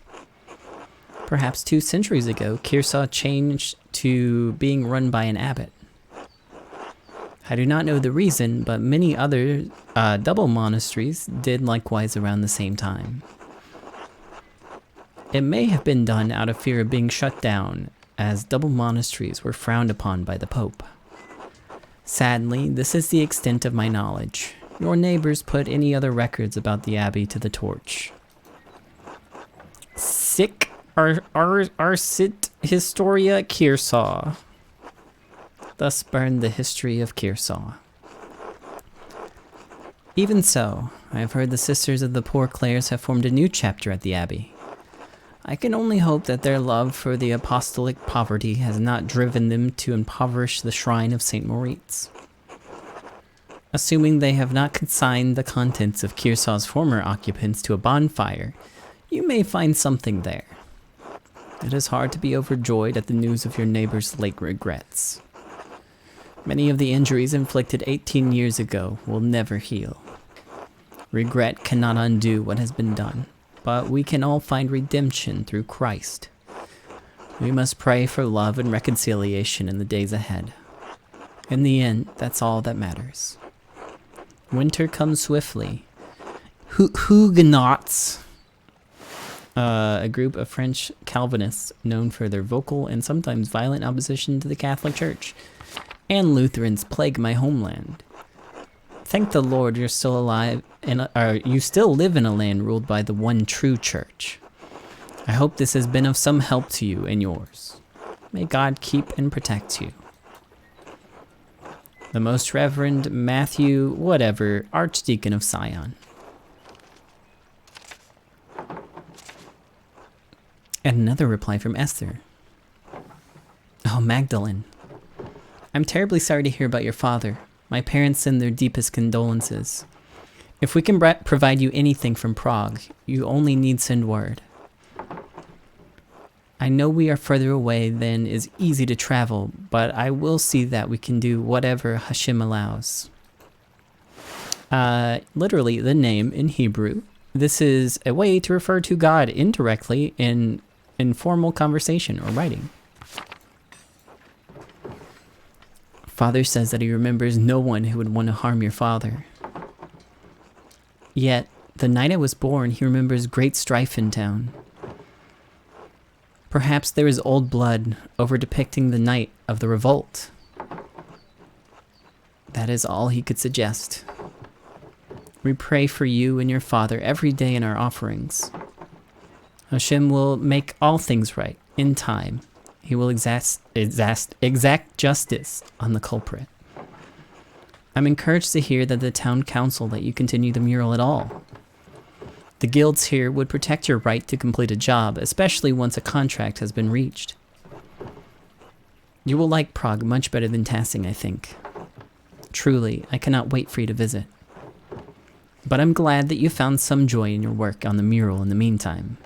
Perhaps 2 centuries ago, Kearsaw changed to being run by an abbot. I do not know the reason, but many other double monasteries did likewise around the same time. It may have been done out of fear of being shut down, as double monasteries were frowned upon by the Pope. Sadly, this is the extent of my knowledge. Your neighbors put any other records about the abbey to the torch. Sic Arsit Historia Kearsaw. Thus burned the history of Kearsaw. Even so, I have heard the Sisters of the Poor Clares have formed a new chapter at the abbey. I can only hope that their love for the apostolic poverty has not driven them to impoverish the shrine of St. Moritz. Assuming they have not consigned the contents of Kearsaw's former occupants to a bonfire, you may find something there. It is hard to be overjoyed at the news of your neighbor's late regrets. Many of the injuries inflicted 18 years ago will never heal. Regret cannot undo what has been done, but we can all find redemption through Christ. We must pray for love and reconciliation in the days ahead. In the end, that's all that matters. Winter comes swiftly. Huguenots, a group of French Calvinists known for their vocal and sometimes violent opposition to the Catholic Church, and Lutherans plague my homeland. Thank the Lord you're still alive, and you still live in a land ruled by the one true church. I hope this has been of some help to you and yours. May God keep and protect you. The Most Reverend Matthew whatever, Archdeacon of Sion. And another reply from Esther. Oh, Magdalene. I'm terribly sorry to hear about your father. My parents send their deepest condolences. If we can provide you anything from Prague, you only need send word. I know we are further away than is easy to travel, but I will see that we can do whatever Hashem allows. Literally, the name in Hebrew. This is a way to refer to God indirectly in informal conversation or writing. Father says that he remembers no one who would want to harm your father. Yet, the night I was born, he remembers great strife in town. Perhaps there is old blood over depicting the night of the revolt. That is all he could suggest. We pray for you and your father every day in our offerings. Hashem will make all things right in time. He will exact justice on the culprit. I'm encouraged to hear that the town council let you continue the mural at all. The guilds here would protect your right to complete a job, especially once a contract has been reached. You will like Prague much better than Tassing, I think. Truly, I cannot wait for you to visit. But I'm glad that you found some joy in your work on the mural in the meantime.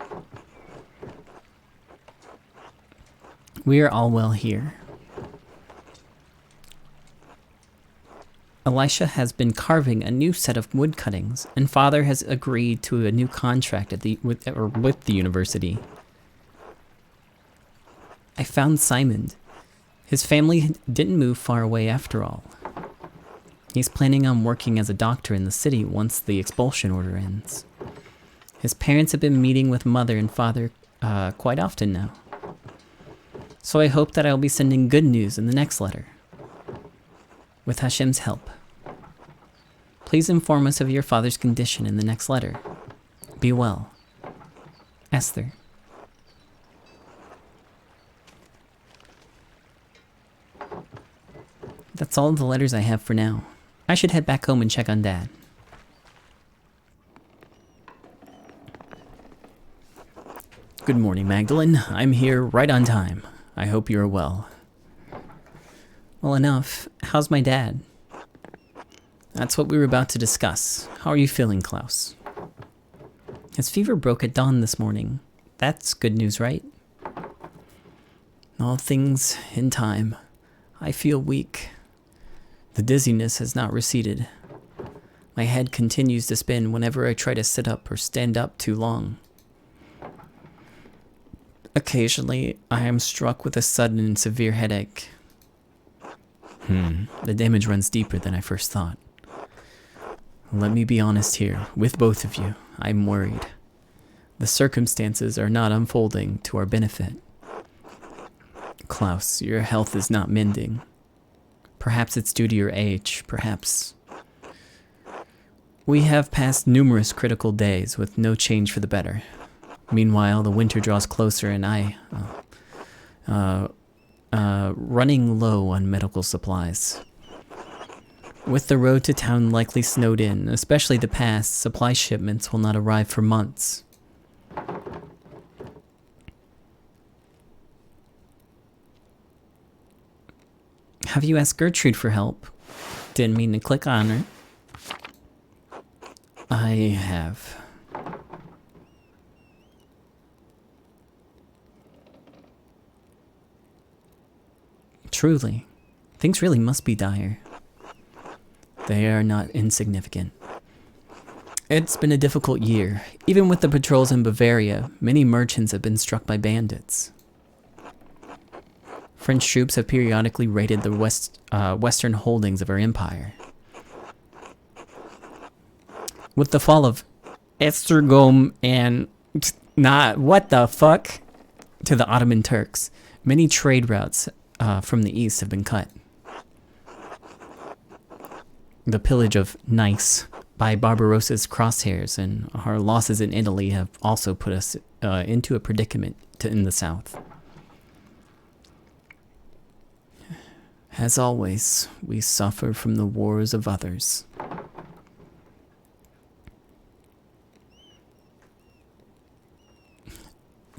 We are all well here. Elisha has been carving a new set of wood cuttings, and Father has agreed to a new contract with the university. I found Simon. His family didn't move far away after all. He's planning on working as a doctor in the city once the expulsion order ends. His parents have been meeting with Mother and Father quite often now. So I hope that I'll be sending good news in the next letter. With Hashem's help. Please inform us of your father's condition in the next letter. Be well. Esther. That's all the letters I have for now. I should head back home and check on Dad. Good morning, Magdalene. I'm here right on time. I hope you're well. Well enough. How's my dad? That's what we were about to discuss. How are you feeling, Klaus? His fever broke at dawn this morning. That's good news, right? All things in time. I feel weak. The dizziness has not receded. My head continues to spin whenever I try to sit up or stand up too long. Occasionally, I am struck with a sudden and severe headache. The damage runs deeper than I first thought. Let me be honest here, with both of you, I'm worried. The circumstances are not unfolding to our benefit. Klaus, your health is not mending. Perhaps it's due to your age, perhaps. We have passed numerous critical days with no change for the better. Meanwhile, the winter draws closer and I, running low on medical supplies. With the road to town likely snowed in, especially the pass, supply shipments will not arrive for months. Have you asked Gertrude for help? Didn't mean to click on her. I have. Truly, things really must be dire. They are not insignificant. It's been a difficult year. Even with the patrols in Bavaria, many merchants have been struck by bandits. French troops have periodically raided the western holdings of our empire. With the fall of Esztergom and what the fuck to the Ottoman Turks, many trade routes from the east have been cut. The pillage of Nice by Barbarossa's crosshairs and our losses in Italy have also put us into a predicament in the south. As always, we suffer from the wars of others.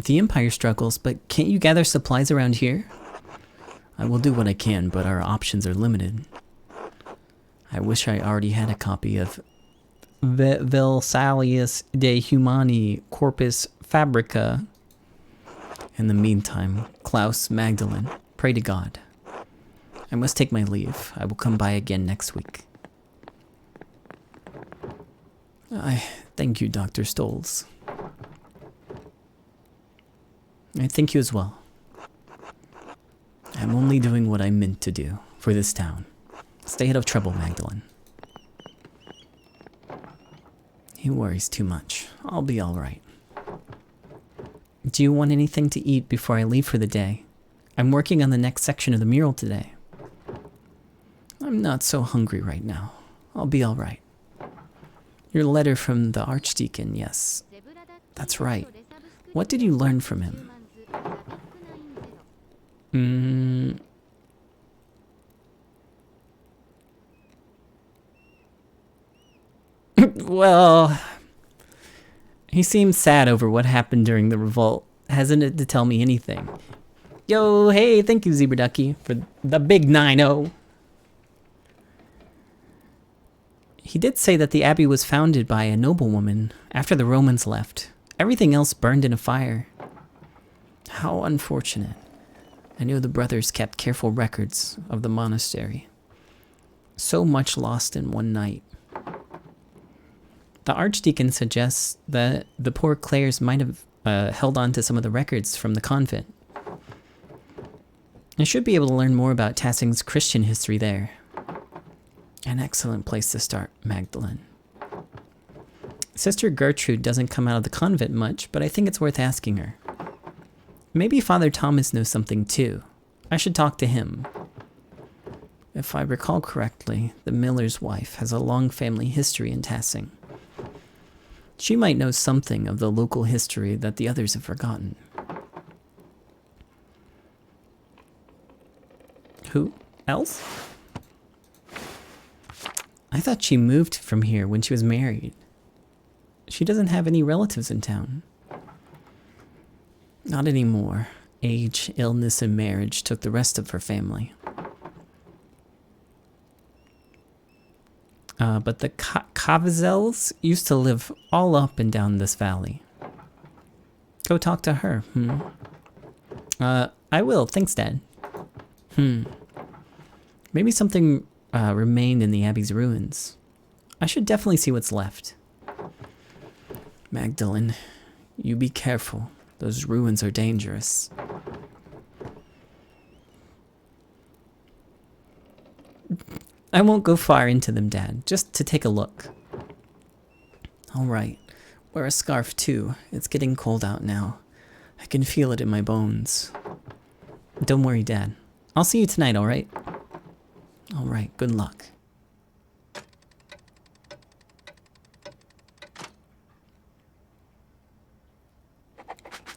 The Empire struggles, but can't you gather supplies around here? I will do what I can, but our options are limited. I wish I already had a copy of VINESAUCE de Humani Corpus Fabrica. In the meantime, Klaus Magdalene, pray to God. I must take my leave. I will come by again next week. I thank you, Dr. Stolz. I thank you as well. I'm only doing what I'm meant to do for this town. Stay out of trouble, Magdalene. He worries too much. I'll be all right. Do you want anything to eat before I leave for the day? I'm working on the next section of the mural today. I'm not so hungry right now. I'll be all right. Your letter from the Archdeacon, yes. That's right. What did you learn from him? Well, he seems sad over what happened during the revolt. Hasn't it to tell me anything? Yo, hey, thank you, Zebra Ducky, for the big 9-0. He did say that the abbey was founded by a noblewoman after the Romans left. Everything else burned in a fire. How unfortunate. I knew the brothers kept careful records of the monastery. So much lost in one night. The Archdeacon suggests that the poor Clares might have held on to some of the records from the convent. I should be able to learn more about Tassing's Christian history there. An excellent place to start, Magdalene. Sister Gertrude doesn't come out of the convent much, but I think it's worth asking her. Maybe Father Thomas knows something too. I should talk to him. If I recall correctly, the miller's wife has a long family history in Tassing. She might know something of the local history that the others have forgotten. Who else? I thought she moved from here when she was married. She doesn't have any relatives in town. Not anymore. Age, illness, and marriage took the rest of her family. But the Cavazels used to live all up and down this valley. Go talk to her, I will, thanks, Dad. Maybe something remained in the Abbey's ruins. I should definitely see what's left. Magdalene, you be careful. Those ruins are dangerous. I won't go far into them, Dad, just to take a look. All right, wear a scarf too. It's getting cold out now. I can feel it in my bones. Don't worry, Dad. I'll see you tonight, all right? All right, good luck.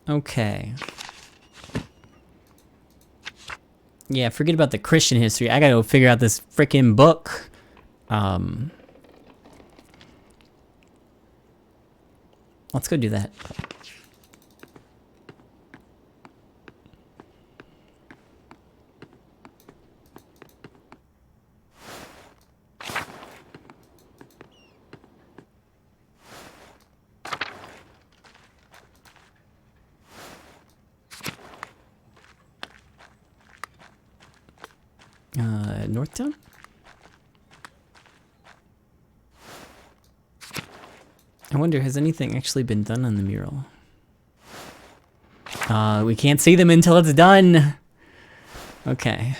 Okay. Yeah, forget about the Christian history. I gotta go figure out this freaking book. Let's go do that. Northtown? I wonder, has anything actually been done on the mural? We can't see them until it's done. Okay.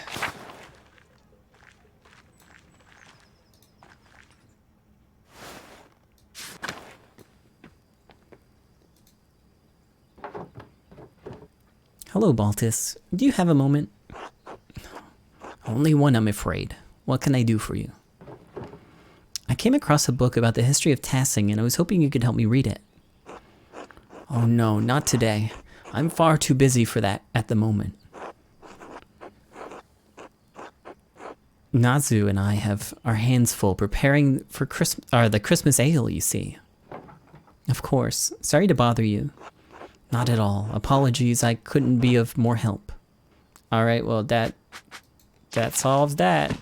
Hello, Baltus. Do you have a moment? Only one, I'm afraid. What can I do for you? I came across a book about the history of Tassing, and I was hoping you could help me read it. Oh no, not today. I'm far too busy for that at the moment. Nazu and I have our hands full preparing for the Christmas ale, you see. Of course. Sorry to bother you. Not at all. Apologies, I couldn't be of more help. Alright, well that solves that.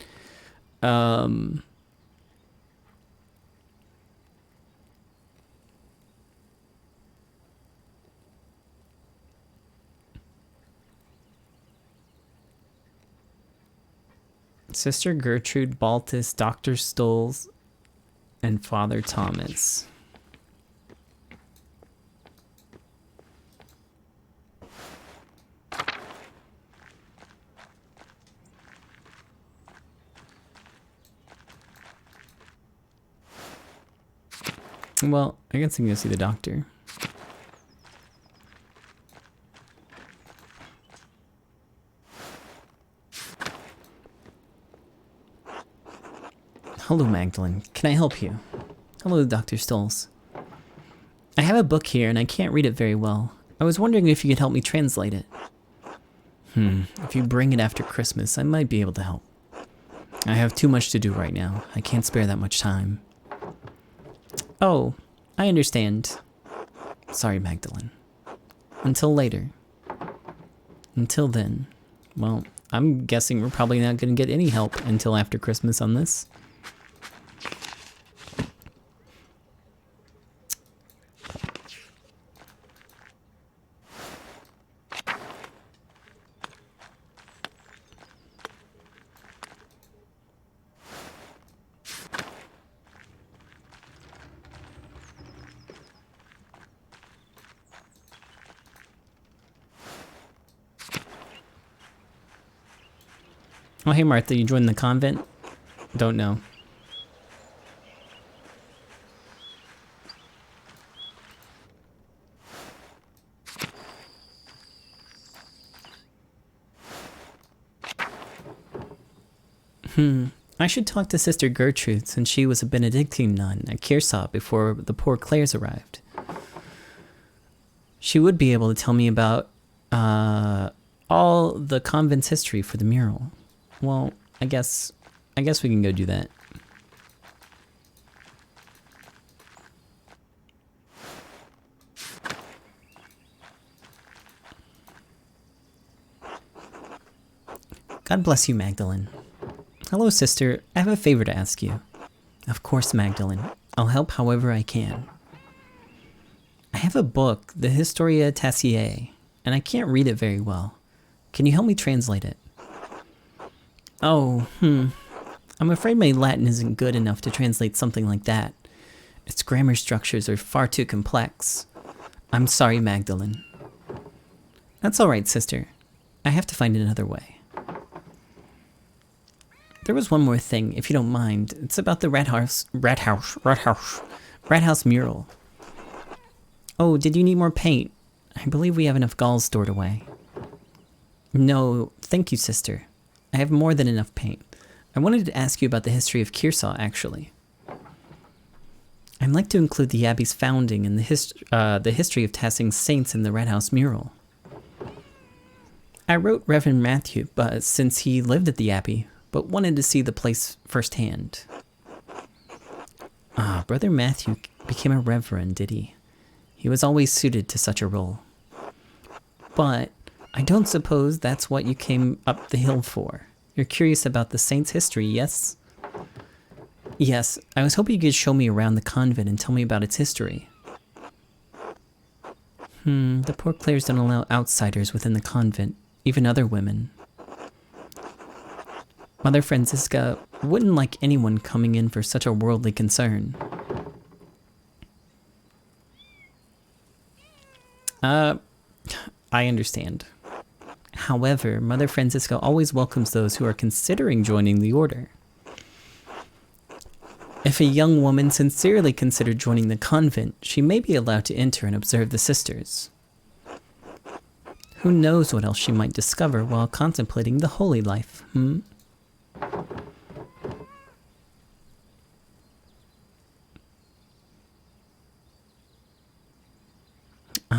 Sister Gertrude, Baltus, Dr. Stolz, and Father Thomas. Well, I guess I can go see the doctor. Hello, Magdalene. Can I help you? Hello, Dr. Stolz. I have a book here and I can't read it very well. I was wondering if you could help me translate it. If you bring it after Christmas, I might be able to help. I have too much to do right now. I can't spare that much time. Oh, I understand. Sorry, Magdalene. Until later. Until then. Well, I'm guessing we're probably not going to get any help until after Christmas on this. Oh, hey, Martha, you joined the convent? Don't know. I should talk to Sister Gertrude since she was a Benedictine nun at Kearsau before the poor Clares arrived. She would be able to tell me about all the convent's history for the mural. Well, I guess we can go do that. God bless you, Magdalene. Hello, sister. I have a favor to ask you. Of course, Magdalene. I'll help however I can. I have a book, the Historia Taciae, and I can't read it very well. Can you help me translate it? Oh, I'm afraid my Latin isn't good enough to translate something like that. Its grammar structures are far too complex. I'm sorry, Magdalene. That's all right, sister. I have to find another way. There was one more thing, if you don't mind. It's about the Rat House mural. Oh, did you need more paint? I believe we have enough galls stored away. No, thank you, sister. I have more than enough paint. I wanted to ask you about the history of Kearsau, actually. I'd like to include the Abbey's founding and the history of Tassing saints in the Red House mural. I wrote Reverend Matthew, but since he lived at the Abbey, but wanted to see the place firsthand. Brother Matthew became a reverend, did he? He was always suited to such a role. But I don't suppose that's what you came up the hill for. You're curious about the saint's history, yes? Yes, I was hoping you could show me around the convent and tell me about its history. The poor Clares don't allow outsiders within the convent, even other women. Mother Francisca wouldn't like anyone coming in for such a worldly concern. I understand. However, Mother Francisca always welcomes those who are considering joining the order. If a young woman sincerely considered joining the convent, she may be allowed to enter and observe the sisters. Who knows what else she might discover while contemplating the holy life,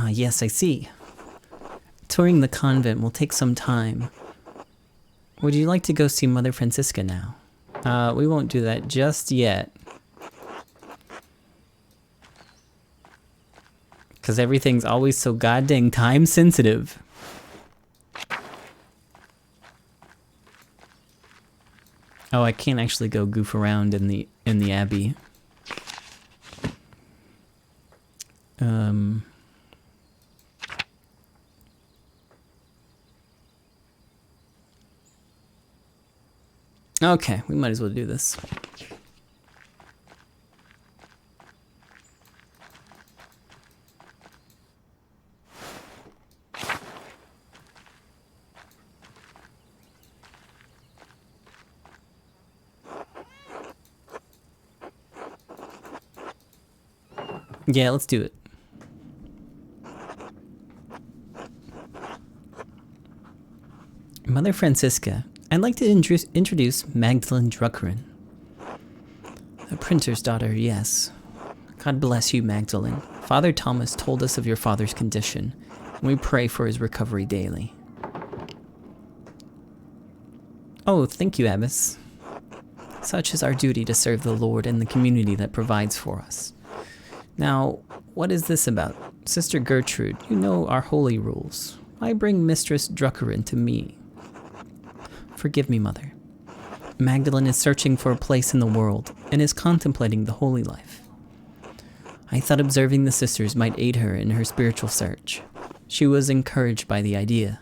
Yes, I see. Touring the convent will take some time. Would you like to go see Mother Francisca now? We won't do that just yet. Because everything's always so goddamn time sensitive. Oh, I can't actually go goof around in the abbey. Okay, we might as well do this. Yeah, let's do it. Mother Francisca, I'd like to introduce Magdalene Druckeren. A printer's daughter, yes. God bless you, Magdalene. Father Thomas told us of your father's condition, and we pray for his recovery daily. Oh, thank you, Abbess. Such is our duty to serve the Lord and the community that provides for us. Now, what is this about? Sister Gertrude, you know our holy rules. Why bring Mistress Druckeren to me? Forgive me, Mother. Magdalene is searching for a place in the world and is contemplating the holy life. I thought observing the sisters might aid her in her spiritual search. She was encouraged by the idea.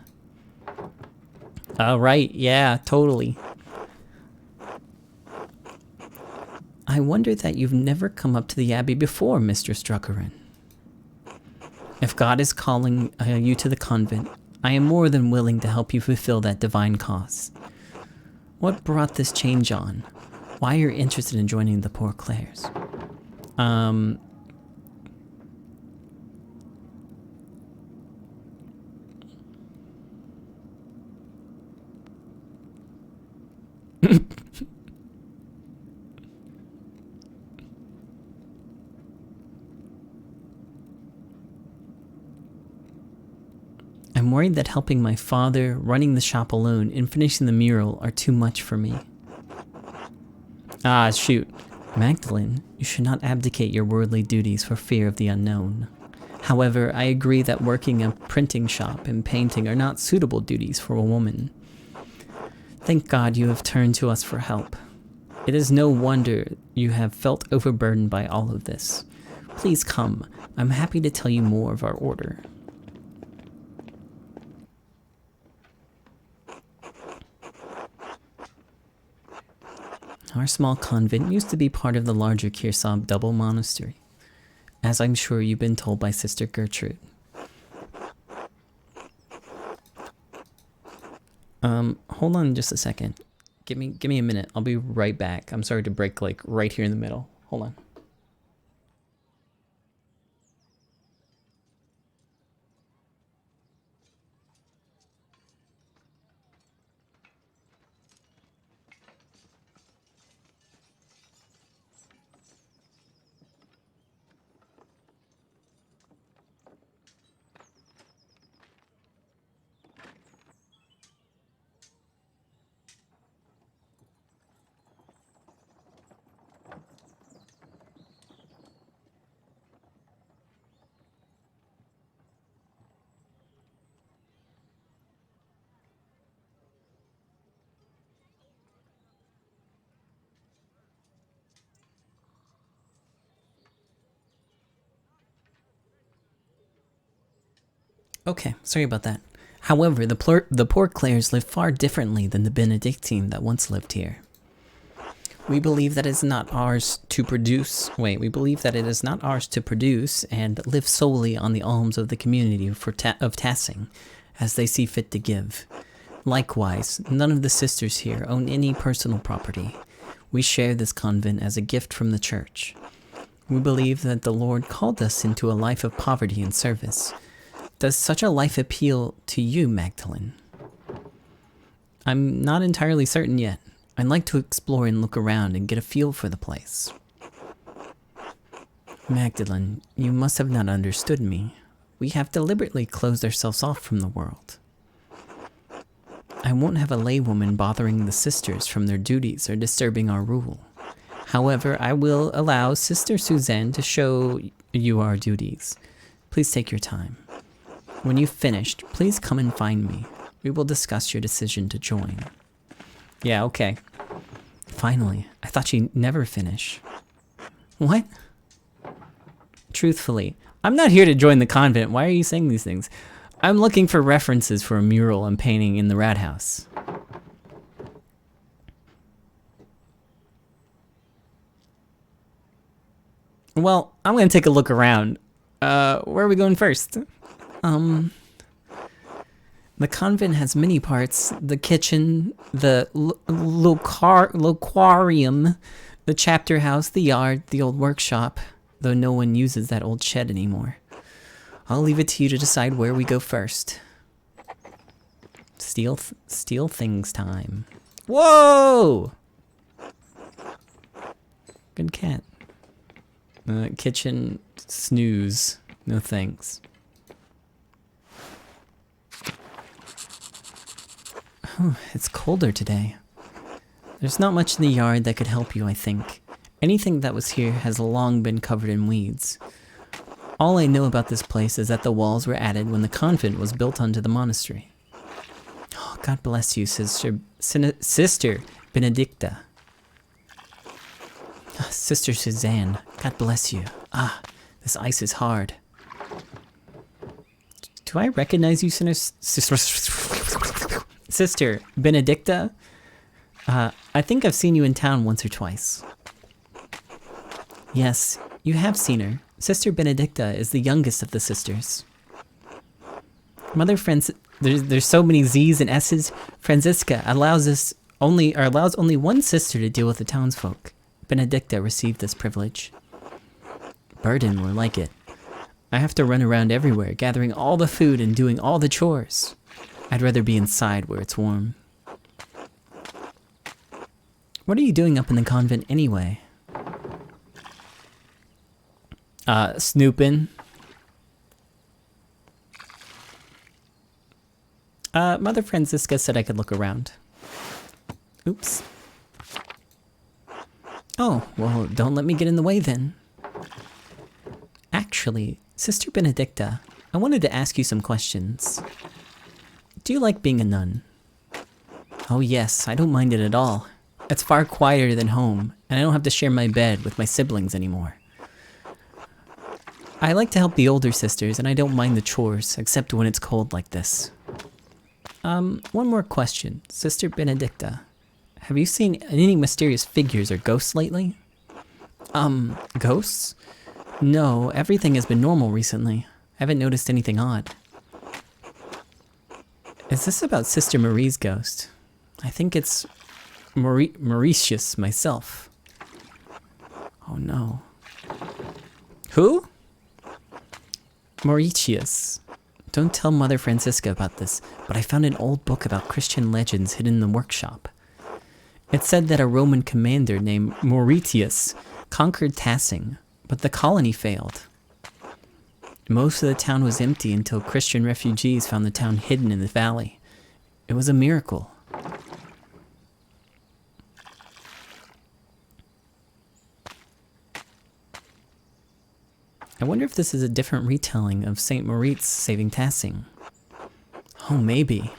Right, yeah, totally. I wonder that you've never come up to the Abbey before, Mistress Druckeren. If God is calling you to the convent, I am more than willing to help you fulfill that divine cause. What brought this change on? Why you're interested in joining the Poor Clares? I'm worried that helping my father, running the shop alone, and finishing the mural are too much for me. Ah, shoot. Magdalene, you should not abdicate your worldly duties for fear of the unknown. However, I agree that working a printing shop and painting are not suitable duties for a woman. Thank God you have turned to us for help. It is no wonder you have felt overburdened by all of this. Please come. I'm happy to tell you more of our order. Our small convent used to be part of the larger Kirsab double monastery, as I'm sure you've been told by Sister Gertrude. Hold on just a second. Give me a minute. I'll be right back. I'm sorry to break like right here in the middle. Hold on. Okay, sorry about that. However, the Poor Clares live far differently than the Benedictine that once lived here. We believe that it is not ours to produce. We believe that it is not ours to produce and live solely on the alms of the community of Tassing, as they see fit to give. Likewise, none of the sisters here own any personal property. We share this convent as a gift from the church. We believe that the Lord called us into a life of poverty and service. Does such a life appeal to you, Magdalene? I'm not entirely certain yet. I'd like to explore and look around and get a feel for the place. Magdalene, you must have not understood me. We have deliberately closed ourselves off from the world. I won't have a laywoman bothering the sisters from their duties or disturbing our rule. However, I will allow Sister Suzanne to show you our duties. Please take your time. When you've finished, please come and find me. We will discuss your decision to join. Yeah, okay. Finally, I thought you'd never finish. What? Truthfully, I'm not here to join the convent. Why are you saying these things? I'm looking for references for a mural I'm painting in the rat house. Well, I'm gonna take a look around. Where are we going first? The convent has many parts. The kitchen, the loquarium, the chapter house, the yard, the old workshop, though no one uses that old shed anymore. I'll leave it to you to decide where we go first. Steal things time. Whoa! Good cat. Kitchen snooze. No thanks. Oh, it's colder today. There's not much in the yard that could help you, I think. Anything that was here has long been covered in weeds. All I know about this place is that the walls were added when the convent was built onto the monastery. Oh, God bless you, Sister Benedicta. Sister Suzanne, God bless you. Ah, this ice is hard. Do I recognize you, Sister Benedicta? I think I've seen you in town once or twice. Yes, you have seen her. Sister Benedicta is the youngest of the sisters. Mother there's so many Z's and S's. Franziska allows only one sister to deal with the townsfolk. Benedicta received this privilege. Burden, more like it. I have to run around everywhere, gathering all the food and doing all the chores. I'd rather be inside where it's warm. What are you doing up in the convent anyway? Snooping. Mother Franziska said I could look around. Oops. Oh, well, don't let me get in the way then. Actually, Sister Benedicta, I wanted to ask you some questions. Do you like being a nun? Oh yes, I don't mind it at all. It's far quieter than home, and I don't have to share my bed with my siblings anymore. I like to help the older sisters, and I don't mind the chores, except when it's cold like this. One more question. Sister Benedicta, have you seen any mysterious figures or ghosts lately? Ghosts? No, everything has been normal recently. I haven't noticed anything odd. Is this about Sister Marie's ghost? I think it's Mauritius myself. Oh no. Who? Mauritius. Don't tell Mother Franziska about this, but I found an old book about Christian legends hidden in the workshop. It said that a Roman commander named Mauritius conquered Tassing, but the colony failed. Most of the town was empty until Christian refugees found the town hidden in the valley. It was a miracle. I wonder if this is a different retelling of St. Moritz saving Tassing. Oh, maybe.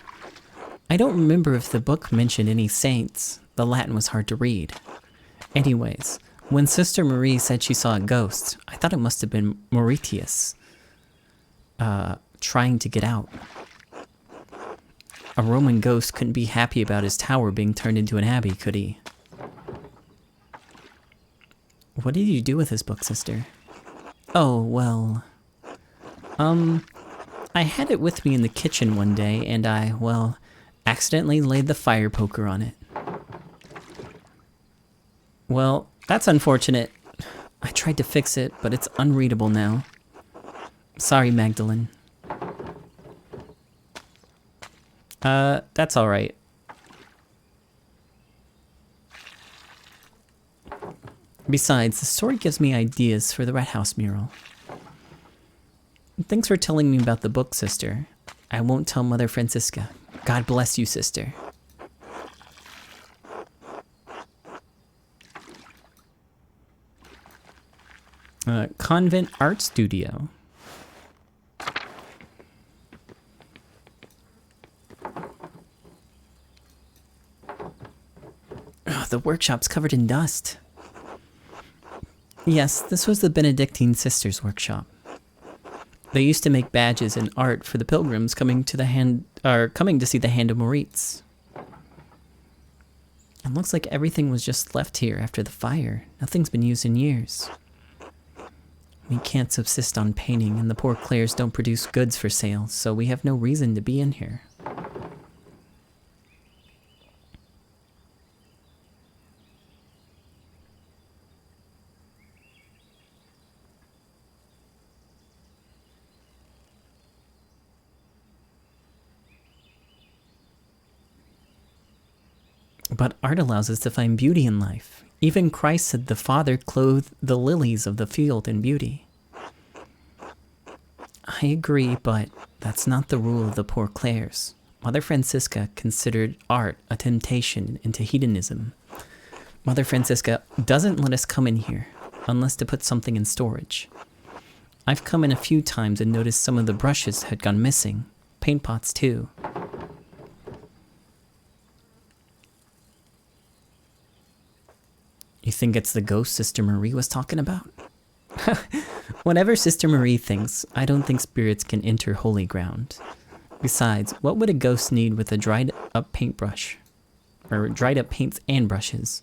I don't remember if the book mentioned any saints. The Latin was hard to read. Anyways, when Sister Marie said she saw a ghost, I thought it must have been Mauritius. Trying to get out. A Roman ghost couldn't be happy about his tower being turned into an abbey, could he? What did you do with this book, sister? Oh, well... I had it with me in the kitchen one day, and I, well, accidentally laid the fire poker on it. Well, that's unfortunate. I tried to fix it, but it's unreadable now. Sorry, Magdalene. That's alright. Besides, the story gives me ideas for the Rat House mural. Thanks for telling me about the book, sister. I won't tell Mother Franziska. God bless you, sister. Convent Art Studio. Ugh, the workshop's covered in dust. Yes, this was the Benedictine sisters' workshop. They used to make badges and art for the pilgrims coming to see the Hand of Moritz. It looks like everything was just left here after the fire. Nothing's been used in years. We can't subsist on painting, and the poor Clares don't produce goods for sale, so we have no reason to be in here. But art allows us to find beauty in life. Even Christ said the Father clothed the lilies of the field in beauty. I agree, but that's not the rule of the poor Clares. Mother Francisca considered art a temptation into hedonism. Mother Francisca doesn't let us come in here unless to put something in storage. I've come in a few times and noticed some of the brushes had gone missing. Paint pots too. You think it's the ghost Sister Marie was talking about? Whatever Sister Marie thinks, I don't think spirits can enter holy ground. Besides, what would a ghost need with a dried up paintbrush? Or dried up paints and brushes?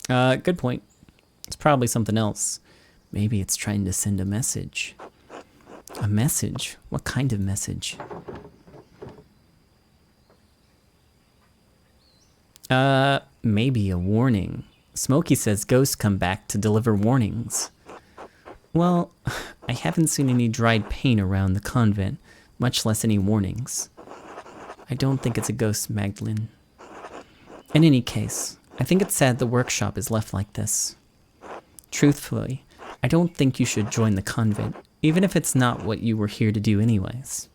Good point. It's probably something else. Maybe it's trying to send a message. A message? What kind of message? Maybe a warning. Smokey says ghosts come back to deliver warnings. Well, I haven't seen any dried paint around the convent, much less any warnings. I don't think it's a ghost, Magdalene. In any case, I think it's sad the workshop is left like this. Truthfully, I don't think you should join the convent, even if it's not what you were here to do anyways.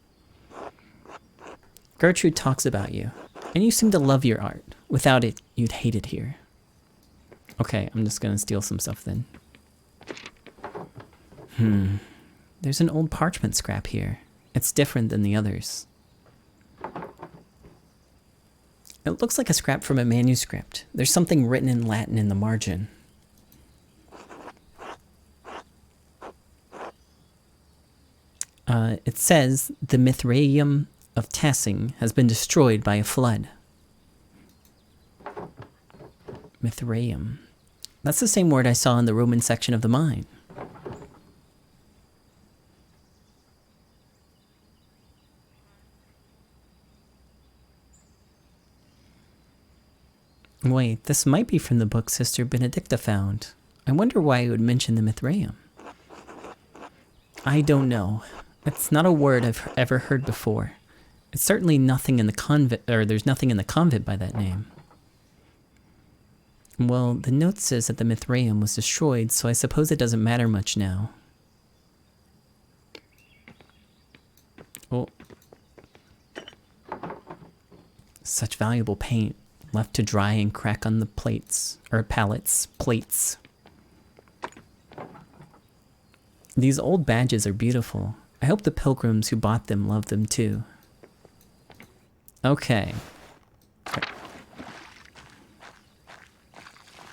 Gertrude talks about you, and you seem to love your art. Without it, you'd hate it here. Okay, I'm just gonna steal some stuff then. There's an old parchment scrap here. It's different than the others. It looks like a scrap from a manuscript. There's something written in Latin in the margin. It says the Mithraeum of Tassing has been destroyed by a flood. Mithraeum. That's the same word I saw in the Roman section of the mine. Wait, this might be from the book Sister Benedicta found. I wonder why it would mention the Mithraeum. I don't know. It's not a word I've ever heard before. It's certainly nothing in the convent, or there's nothing in the convent by that name. Well, the note says that the Mithraeum was destroyed, so I suppose it doesn't matter much now. Oh. Such valuable paint, left to dry and crack on the plates. These old badges are beautiful. I hope the pilgrims who bought them love them too. Okay.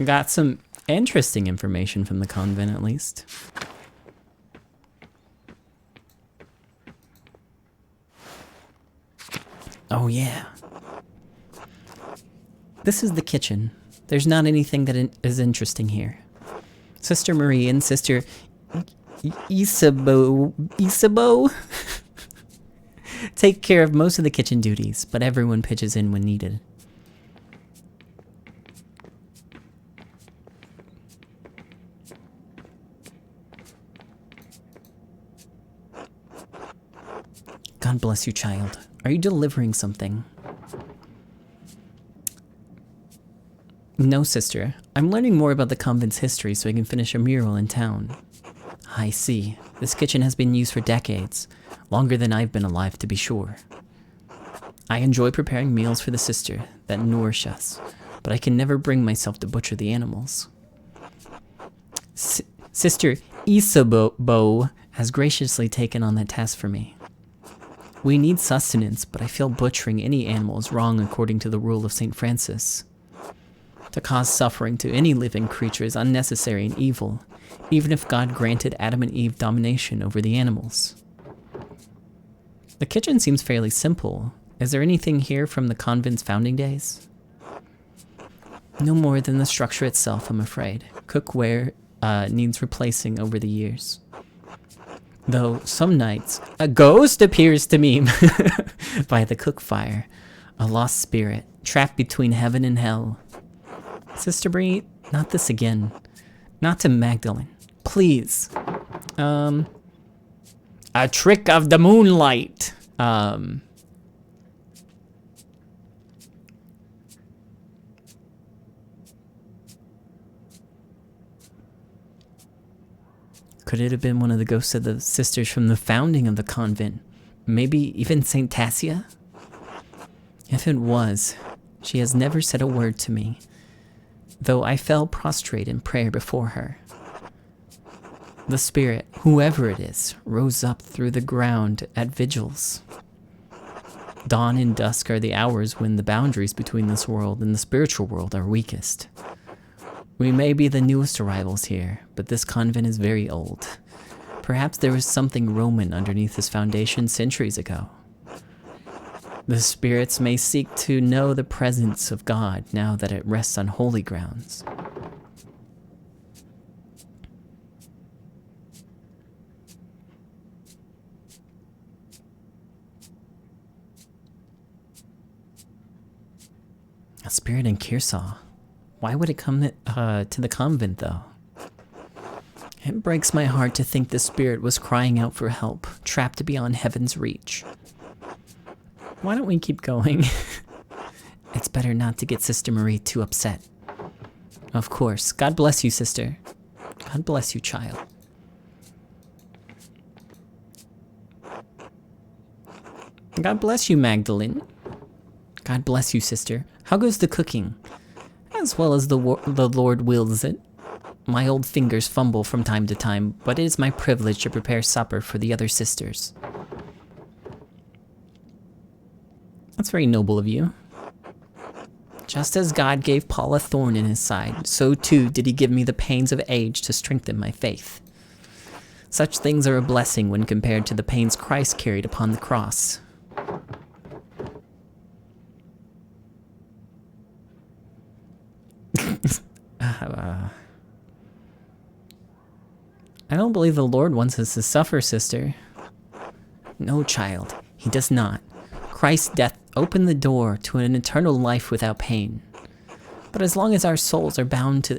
Got some interesting information from the convent, at least. Oh, yeah. This is the kitchen. There's not anything that is interesting here. Sister Marie and Sister Isabeau take care of most of the kitchen duties, but everyone pitches in when needed. God bless you, child. Are you delivering something? No, sister. I'm learning more about the convent's history so I can finish a mural in town. I see. This kitchen has been used for decades. Longer than I've been alive, to be sure. I enjoy preparing meals for the sister that nourish us, but I can never bring myself to butcher the animals. Sister Isabeau has graciously taken on that task for me. We need sustenance, but I feel butchering any animal is wrong according to the rule of St. Francis. To cause suffering to any living creature is unnecessary and evil, even if God granted Adam and Eve domination over the animals. The kitchen seems fairly simple. Is there anything here from the convent's founding days? No more than the structure itself, I'm afraid. Cookware needs replacing over the years. Though some nights, a ghost appears to me by the cook fire. A lost spirit, trapped between heaven and hell. Sister Bree, not this again. Not to Magdalene. Please. A trick of the moonlight. Could it have been one of the ghosts of the sisters from the founding of the convent? Maybe even Saint Tassia? If it was, she has never said a word to me, though I fell prostrate in prayer before her. The spirit, whoever it is, rose up through the ground at vigils. Dawn and dusk are the hours when the boundaries between this world and the spiritual world are weakest. We may be the newest arrivals here, but this convent is very old. Perhaps there was something Roman underneath this foundation centuries ago. The spirits may seek to know the presence of God now that it rests on holy grounds. A spirit in Kearsarge. Why would it come to the convent, though? It breaks my heart to think the spirit was crying out for help, trapped beyond heaven's reach. Why don't we keep going? It's better not to get Sister Marie too upset. Of course. God bless you, sister. God bless you, child. God bless you, Magdalene. God bless you, sister. How goes the cooking? As well as the Lord wills it. My old fingers fumble from time to time, but it is my privilege to prepare supper for the other sisters. That's very noble of you. Just as God gave Paul a thorn in his side, so too did he give me the pains of age to strengthen my faith. Such things are a blessing when compared to the pains Christ carried upon the cross. I don't believe the Lord wants us to suffer, sister. No, child, he does not. Christ's death opened the door to an eternal life without pain. But as long as our souls are bound to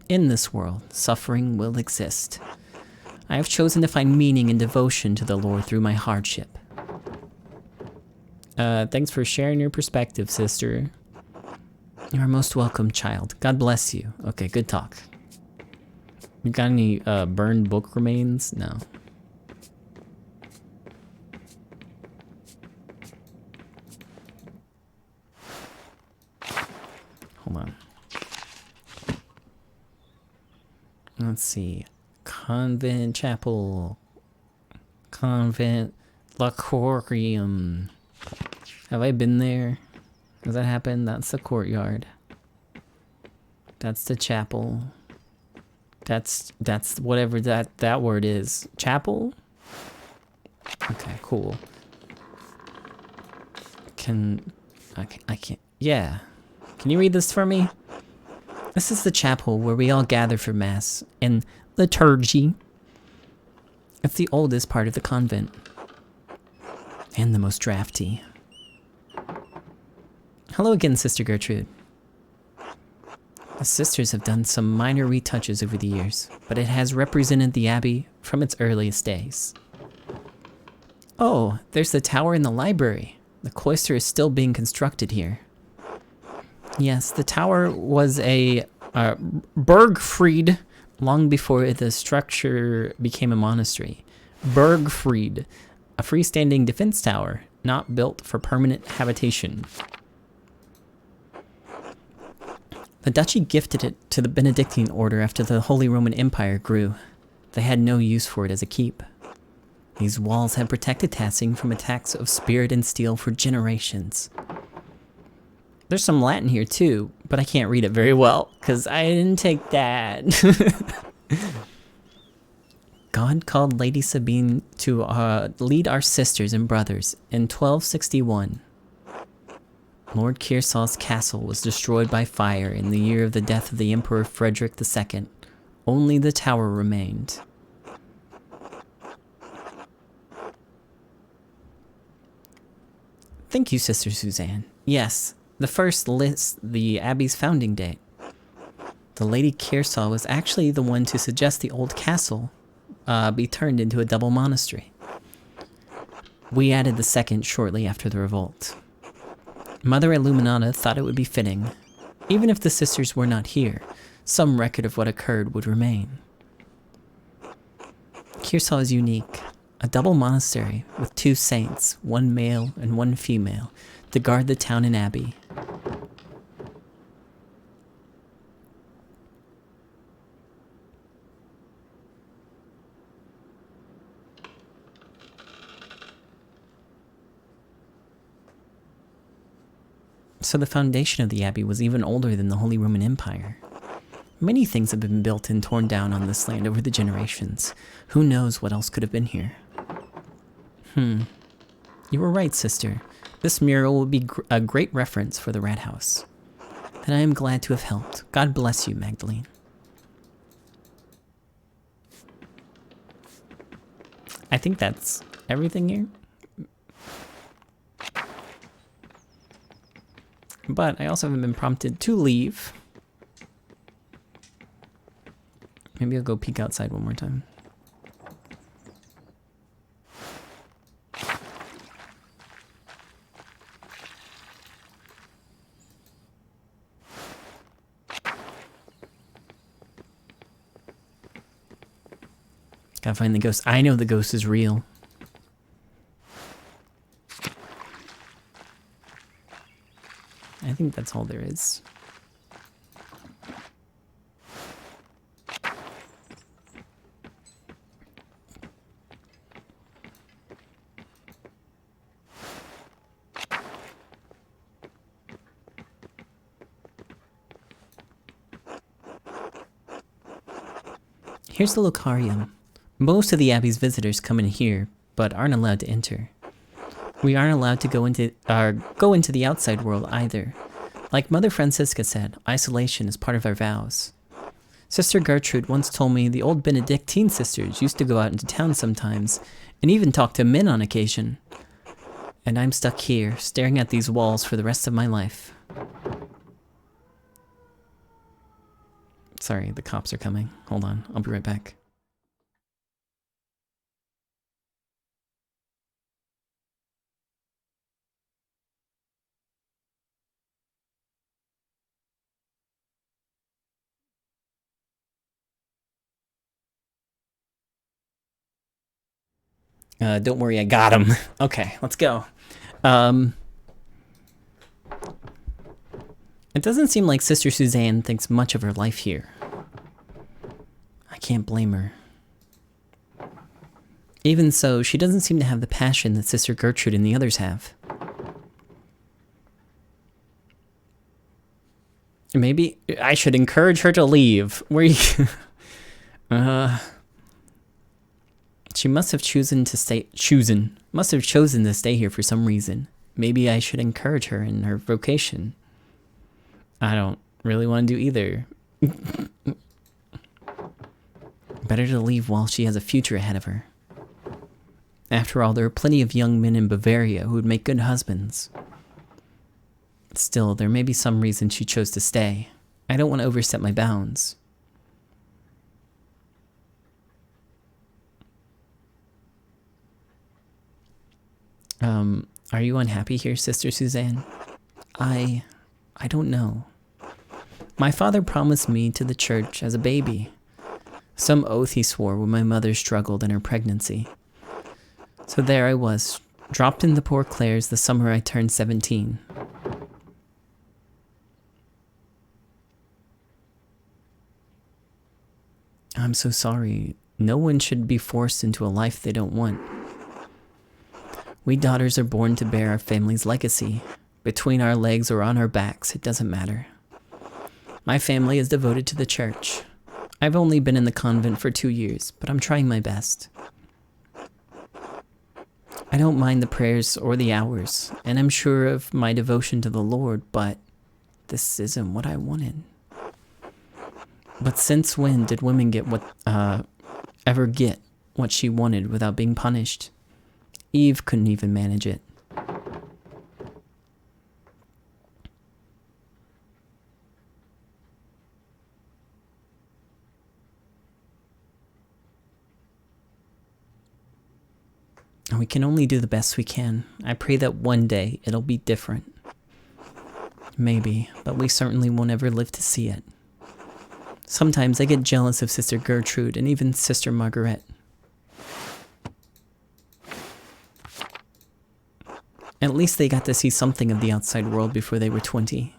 in this world, suffering will exist. I have chosen to find meaning and devotion to the Lord through my hardship. Thanks for sharing your perspective, sister. You are most welcome, child. God bless you. Okay, good talk. You got any burned book remains? No. Hold on. Let's see. Convent Chapel. Convent Lacorium. Have I been there? Does that happen? That's the courtyard. That's the chapel. That's whatever that word is. Chapel? Okay, cool. I can't. Yeah. Can you read this for me? This is the chapel where we all gather for mass and liturgy. It's the oldest part of the convent. And the most drafty. Hello again, Sister Gertrude. The sisters have done some minor retouches over the years, but it has represented the abbey from its earliest days. Oh, there's the tower in the library. The cloister is still being constructed here. Yes, the tower was a Burgfried long before the structure became a monastery. Burgfried, a freestanding defense tower, not built for permanent habitation. The duchy gifted it to the Benedictine order after the Holy Roman Empire grew. They had no use for it as a keep. These walls had protected Tassing from attacks of spirit and steel for generations. There's some Latin here too, but I can't read it very well because I didn't take that. God called Lady Sabine to lead our sisters and brothers in 1261. Lord Kearsaw's castle was destroyed by fire in the year of the death of the Emperor Frederick II. Only the tower remained. Thank you, Sister Suzanne. Yes, the first lists the Abbey's founding date. The Lady Kearsaw was actually the one to suggest the old castle be turned into a double monastery. We added the second shortly after the revolt. Mother Illuminata thought it would be fitting. Even if the sisters were not here, some record of what occurred would remain. Kearsaw is unique. A double monastery with 2 saints, 1 male and 1 female, to guard the town and abbey. So the foundation of the abbey was even older than the Holy Roman Empire. Many things have been built and torn down on this land over the generations. Who knows what else could have been here? You were right, sister. This mural will be a great reference for the Rat House. Then I am glad to have helped. God bless you, Magdalene. I think that's everything here. But I also haven't been prompted to leave. Maybe I'll go peek outside one more time. Gotta find the ghost. I know the ghost is real. I think that's all there is. Here's the Locarium. Most of the Abbey's visitors come in here, but aren't allowed to enter. We aren't allowed to go into the outside world either. Like Mother Francisca said, isolation is part of our vows. Sister Gertrude once told me the old Benedictine sisters used to go out into town sometimes, and even talk to men on occasion. And I'm stuck here, staring at these walls for the rest of my life. Sorry, the cops are coming. Hold on, I'll be right back. Don't worry, I got him. Okay, let's go. It doesn't seem like Sister Suzanne thinks much of her life here. I can't blame her. Even so, she doesn't seem to have the passion that Sister Gertrude and the others have. Maybe I should encourage her to leave. Where you... She must have chosen to stay here for some reason. Maybe I should encourage her in her vocation. I don't really want to do either. Better to leave while she has a future ahead of her. After all, there are plenty of young men in Bavaria who would make good husbands. Still, there may be some reason she chose to stay. I don't want to overstep my bounds. Are you unhappy here, Sister Suzanne? I don't know. My father promised me to the church as a baby. Some oath he swore when my mother struggled in her pregnancy. So there I was, dropped into Poor Clare's the summer I turned 17. I'm so sorry. No one should be forced into a life they don't want. We daughters are born to bear our family's legacy. Between our legs or on our backs, it doesn't matter. My family is devoted to the church. I've only been in the convent for 2 years, but I'm trying my best. I don't mind the prayers or the hours, and I'm sure of my devotion to the Lord, but this isn't what I wanted. But since when did women ever get what she wanted without being punished? Eve couldn't even manage it. We can only do the best we can. I pray that one day it'll be different. Maybe, but we certainly won't ever live to see it. Sometimes I get jealous of Sister Gertrude and even Sister Margaret. At least they got to see something of the outside world before they were 20.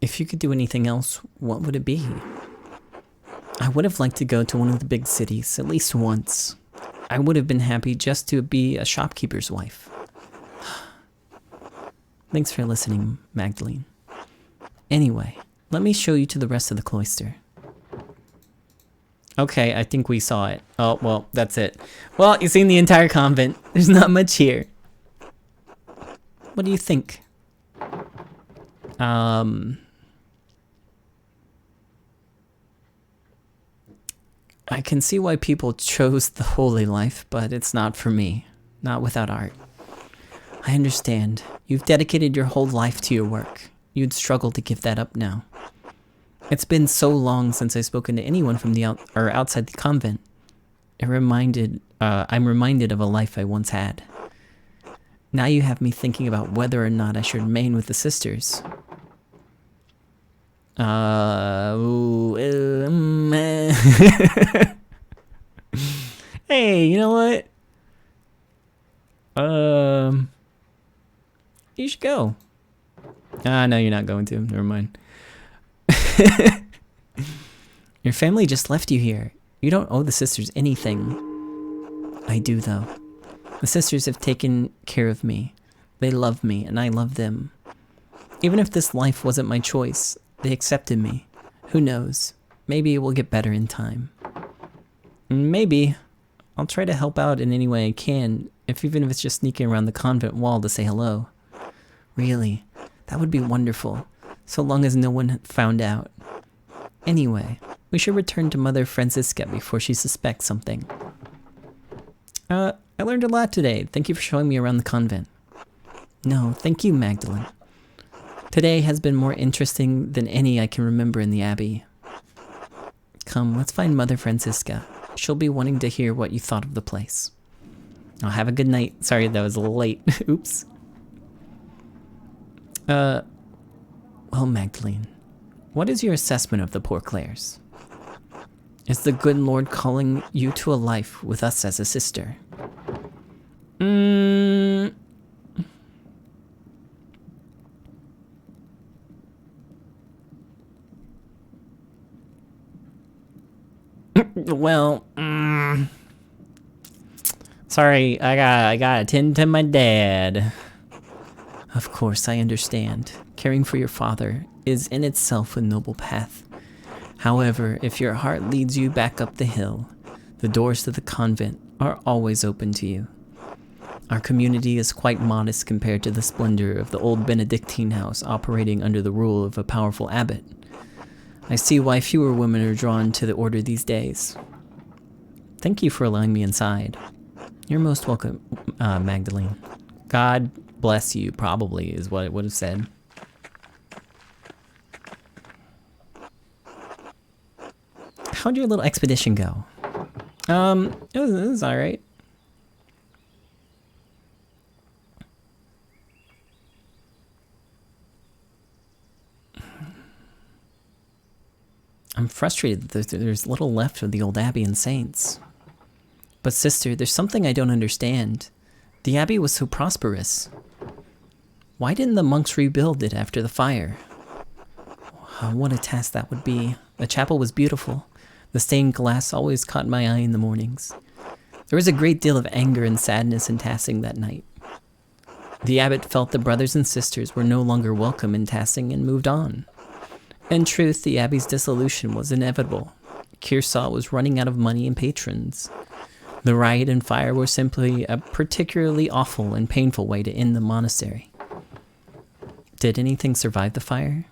If you could do anything else, what would it be? I would have liked to go to one of the big cities, at least once. I would have been happy just to be a shopkeeper's wife. Thanks for listening, Magdalene. Anyway, let me show you to the rest of the cloister. Okay, I think we saw it. Oh, well, that's it. Well, you've seen the entire convent. There's not much here. What do you think? I can see why people chose the holy life, but it's not for me. Not without art. I understand. You've dedicated your whole life to your work. You'd struggle to give that up now. It's been so long since I've spoken to anyone from the outside the convent. I'm reminded of a life I once had. Now you have me thinking about whether or not I should remain with the sisters. Hey, you know what? You should go. No, you're not going to. Never mind. Your family just left you here. You don't owe the sisters anything. I do, though. The sisters have taken care of me. They love me, and I love them. Even if this life wasn't my choice, they accepted me. Who knows? Maybe it will get better in time. Maybe. I'll try to help out in any way I can, even if it's just sneaking around the convent wall to say hello. Really, that would be wonderful, so long as no one found out. Anyway, we should return to Mother Francisca before she suspects something. I learned a lot today. Thank you for showing me around the convent. No, thank you, Magdalene. Today has been more interesting than any I can remember in the Abbey. Come, let's find Mother Francisca. She'll be wanting to hear what you thought of the place. Oh, have a good night. Sorry, that was a little late. Oops. Well, Magdalene, what is your assessment of the poor Clares? Is the good Lord calling you to a life with us as a sister? Well, sorry, I gotta attend to my dad. Of course, I understand. Caring for your father is in itself a noble path. However, if your heart leads you back up the hill, the doors to the convent are always open to you. Our community is quite modest compared to the splendor of the old Benedictine house operating under the rule of a powerful abbot. I see why fewer women are drawn to the order these days. Thank you for allowing me inside. You're most welcome, Magdalene. God bless you, probably, is what it would have said. How'd your little expedition go? It was alright. I'm frustrated that there's little left of the old Abbey and Saints. But sister, there's something I don't understand. The abbey was so prosperous. Why didn't the monks rebuild it after the fire? What a task that would be. The chapel was beautiful. The stained glass always caught my eye in the mornings. There was a great deal of anger and sadness in Tassing that night. The abbot felt the brothers and sisters were no longer welcome in Tassing and moved on. In truth, the abbey's dissolution was inevitable. Kearsarge was running out of money and patrons. The riot and fire were simply a particularly awful and painful way to end the monastery. Did anything survive the fire?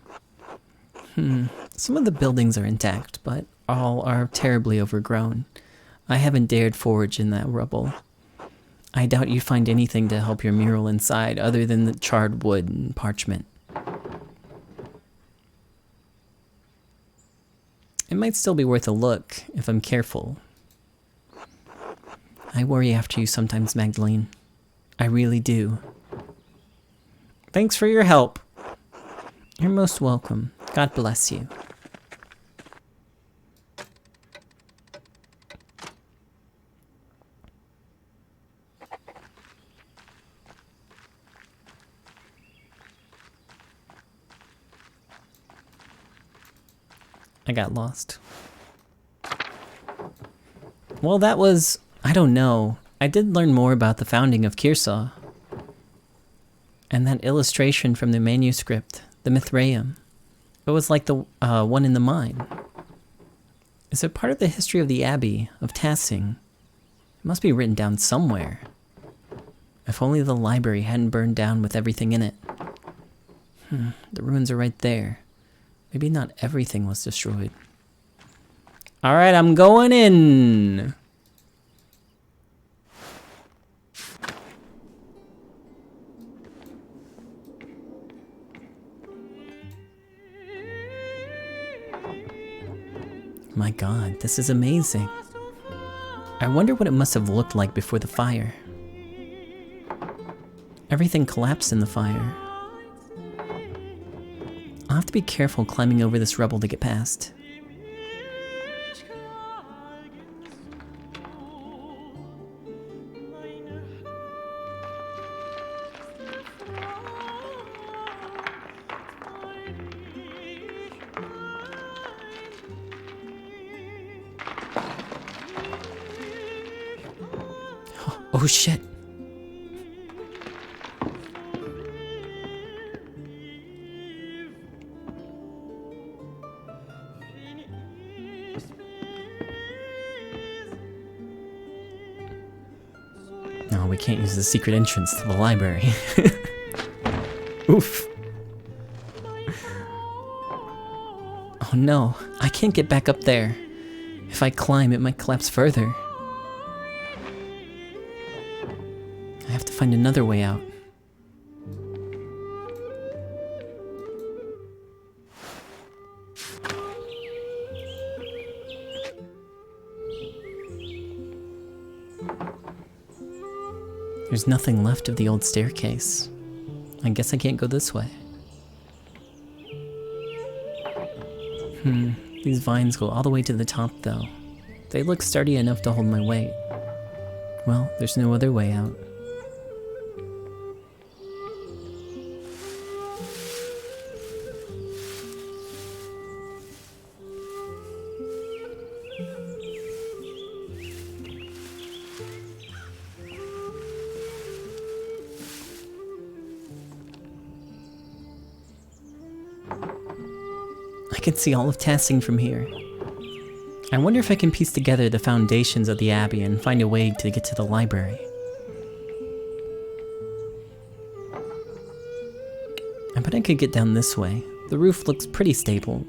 Some of the buildings are intact, but all are terribly overgrown. I haven't dared forage in that rubble. I doubt you find anything to help your mural inside other than the charred wood and parchment. It might still be worth a look if I'm careful. I worry after you sometimes, Magdalene. I really do. Thanks for your help. You're most welcome. God bless you. I got lost. Well, that was... I don't know. I did learn more about the founding of Kearsarge. And that illustration from the manuscript, the Mithraeum. It was like the one in the mine. Is it part of the history of the Abbey of Tassing? It must be written down somewhere. If only the library hadn't burned down with everything in it. The ruins are right there. Maybe not everything was destroyed. Alright, I'm going in! My god, this is amazing. I wonder what it must have looked like before the fire. Everything collapsed in the fire. I'll have to be careful climbing over this rubble to get past. Oh shit. No, we can't use the secret entrance to the library. Oof. Oh no, I can't get back up there. If I climb, it might collapse further. I have to find another way out. There's nothing left of the old staircase. I guess I can't go this way. These vines go all the way to the top though. They look sturdy enough to hold my weight. Well, there's no other way out. I can see all of Tassing from here. I wonder if I can piece together the foundations of the Abbey and find a way to get to the library. I bet I could get down this way. The roof looks pretty stable.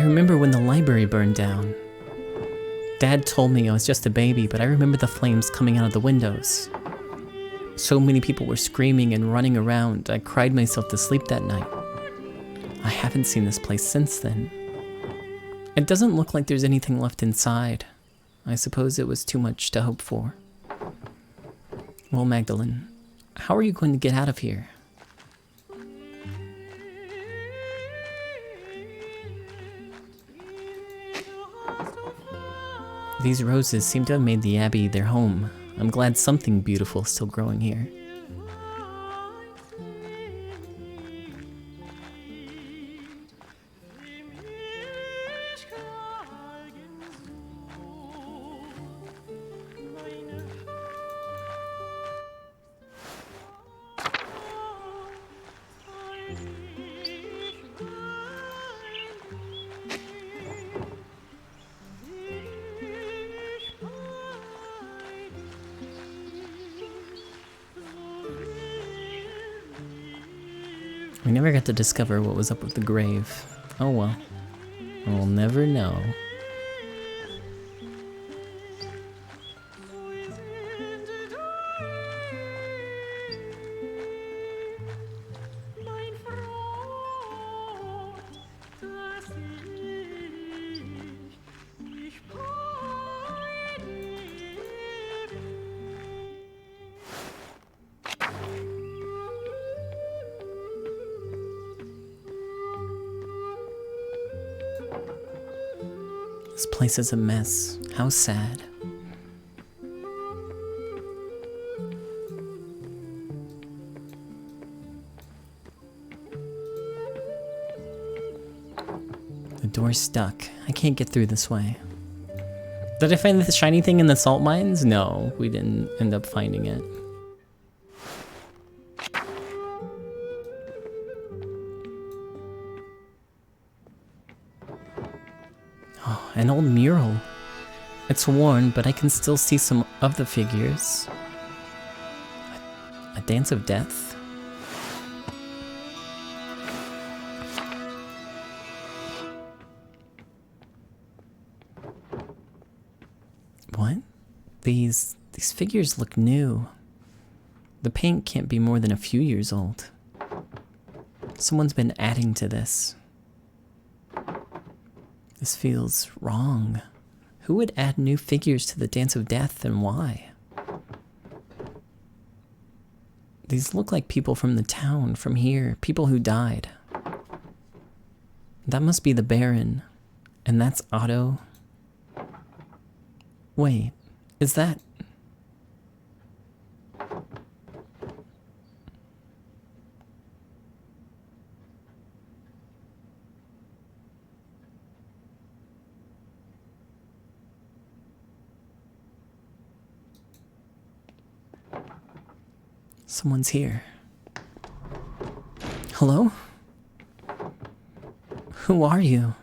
remember when the library burned down. Dad told me I was just a baby, but I remember the flames coming out of the windows. So many people were screaming and running around, I cried myself to sleep that night. I haven't seen this place since then. It doesn't look like there's anything left inside. I suppose it was too much to hope for. Well, Magdalene, how are you going to get out of here? These roses seem to have made the Abbey their home. I'm glad something beautiful is still growing here. We never got to discover what was up with the grave. Oh well. We'll never know. This place is a mess. How sad. The door's stuck. I can't get through this way. Did I find the shiny thing in the salt mines? No, we didn't end up finding it. Oh, an old mural. It's worn, but I can still see some of the figures. A dance of death? What? These figures look new. The paint can't be more than a few years old. Someone's been adding to this. This feels wrong. Who would add new figures to the Dance of Death and why? These look like people from the town, from here, people who died. That must be the Baron, and that's Otto. Wait, is that... Someone's here. Hello? Who are you?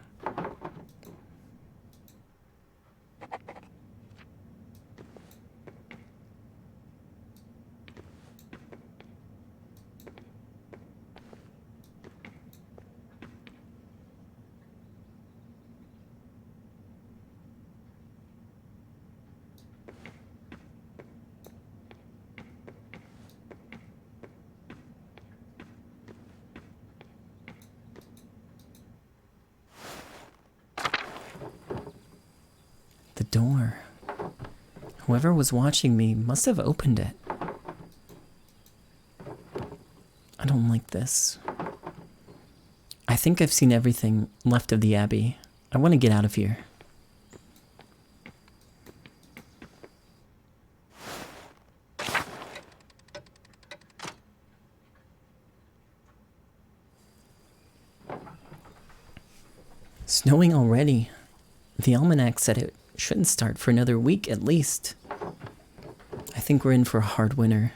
The door. Whoever was watching me must have opened it. I don't like this. I think I've seen everything left of the Abbey. I want to get out of here. Snowing already. The almanac said it shouldn't start for another week at least. I think we're in for a hard winter.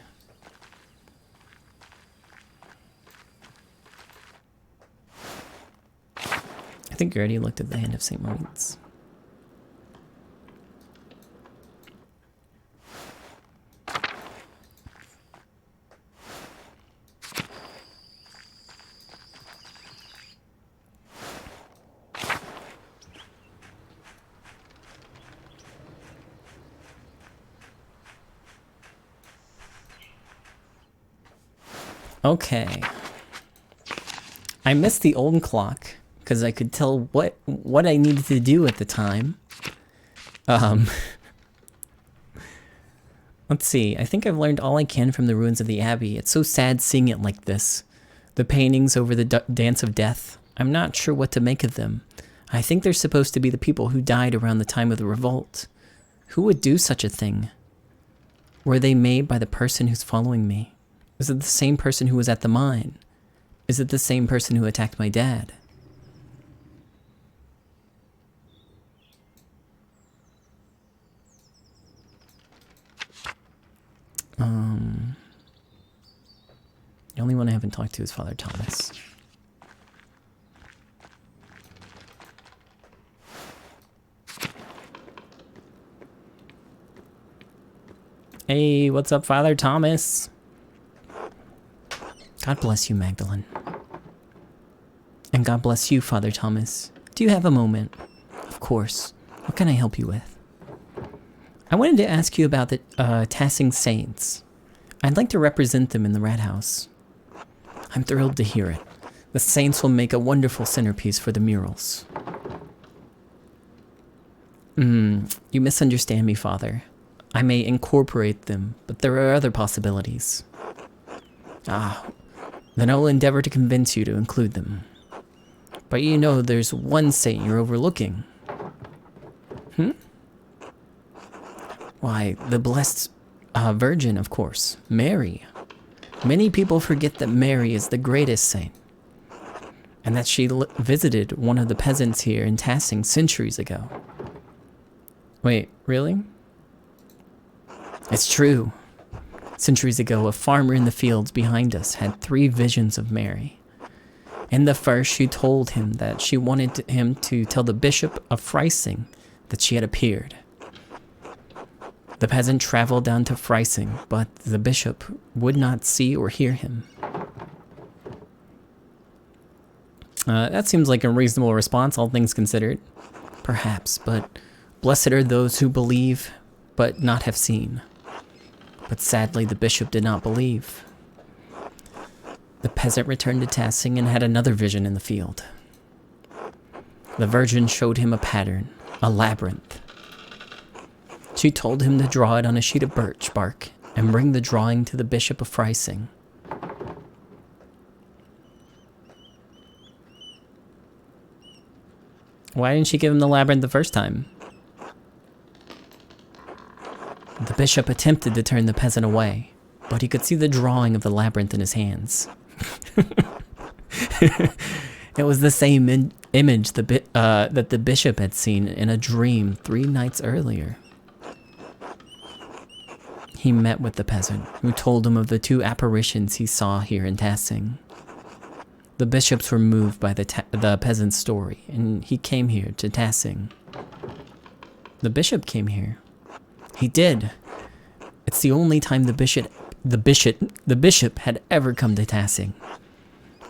I think you already looked at the Hand of St. Moritz. Okay. I missed the old clock because I could tell what I needed to do at the time. Let's see. I think I've learned all I can from the ruins of the Abbey. It's so sad seeing it like this. The paintings over the Dance of Death. I'm not sure what to make of them. I think they're supposed to be the people who died around the time of the revolt. Who would do such a thing? Were they made by the person who's following me? Is it the same person who was at the mine? Is it the same person who attacked my dad? The only one I haven't talked to is Father Thomas. Hey, what's up, Father Thomas? God bless you, Magdalene. And God bless you, Father Thomas. Do you have a moment? Of course. What can I help you with? I wanted to ask you about the Tassing Saints. I'd like to represent them in the Rat House. I'm thrilled to hear it. The Saints will make a wonderful centerpiece for the murals. You misunderstand me, Father. I may incorporate them, but there are other possibilities. Then I'll endeavor to convince you to include them. But you know there's one saint you're overlooking. Why, the Blessed Virgin, of course. Mary. Many people forget that Mary is the greatest saint. And that she visited one of the peasants here in Tassing centuries ago. Wait, really? It's true. Centuries ago, a farmer in the fields behind us had 3 visions of Mary. In the first, she told him that she wanted him to tell the Bishop of Freising that she had appeared. The peasant traveled down to Freising, but the bishop would not see or hear him. That seems like a reasonable response, all things considered. Perhaps, but blessed are those who believe, but not have seen. But sadly, the bishop did not believe. The peasant returned to Tassing and had another vision in the field. The Virgin showed him a pattern, a labyrinth. She told him to draw it on a sheet of birch bark and bring the drawing to the Bishop of Freising. Why didn't she give him the labyrinth the first time? The bishop attempted to turn the peasant away, but he could see the drawing of the labyrinth in his hands. It was the same image that the bishop had seen in a dream 3 nights earlier. He met with the peasant, who told him of the 2 apparitions he saw here in Tassing. The bishops were moved by the peasant's story, and he came here to Tassing. The bishop came here. He did. It's the only time the bishop had ever come to Tassing.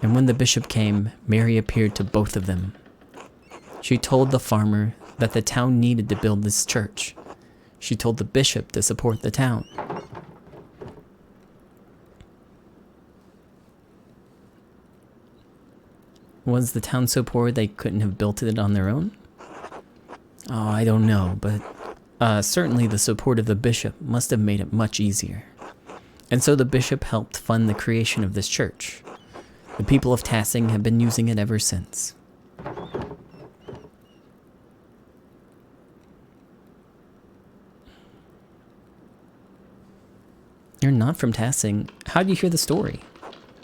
And when the bishop came, Mary appeared to both of them. She told the farmer that the town needed to build this church. She told the bishop to support the town. Was the town so poor they couldn't have built it on their own? Oh, I don't know, but certainly the support of the bishop must have made it much easier. And so the bishop helped fund the creation of this church. The people of Tassing have been using it ever since. You're not from Tassing. How did you hear the story?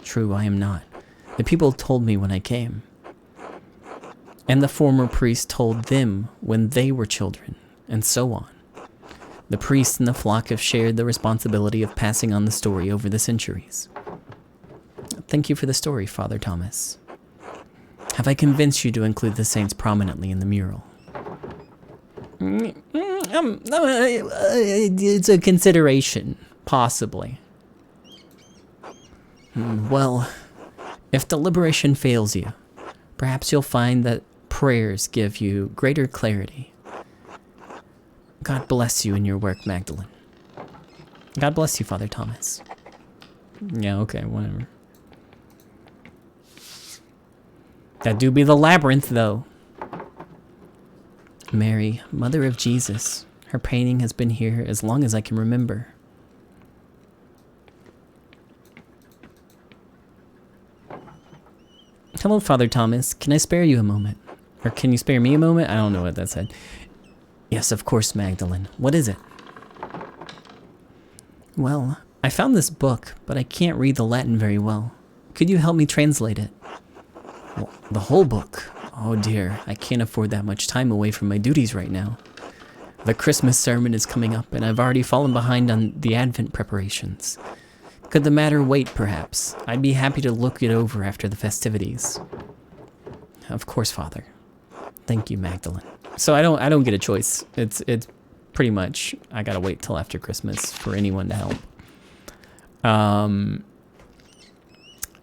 True, I am not. The people told me when I came. And the former priest told them when they were children, and so on. The priest and the flock have shared the responsibility of passing on the story over the centuries. Thank you for the story, Father Thomas. Have I convinced you to include the saints prominently in the mural? It's a consideration, possibly. Well, if deliberation fails you, perhaps you'll find that prayers give you greater clarity. God bless you in your work, Magdalene. God bless you, Father Thomas. Yeah, okay, whatever. That do be the labyrinth, though. Mary, Mother of Jesus. Her painting has been here as long as I can remember. Hello, Father Thomas. Can I spare you a moment? Or can you spare me a moment? I don't know what that said. Yes, of course, Magdalene. What is it? Well, I found this book, but I can't read the Latin very well. Could you help me translate it? Well, the whole book? Oh dear, I can't afford that much time away from my duties right now. The Christmas sermon is coming up, and I've already fallen behind on the Advent preparations. Could the matter wait, perhaps? I'd be happy to look it over after the festivities. Of course, Father. Thank you, Magdalene. So I don't get a choice. It's pretty much I gotta wait till after Christmas for anyone to help.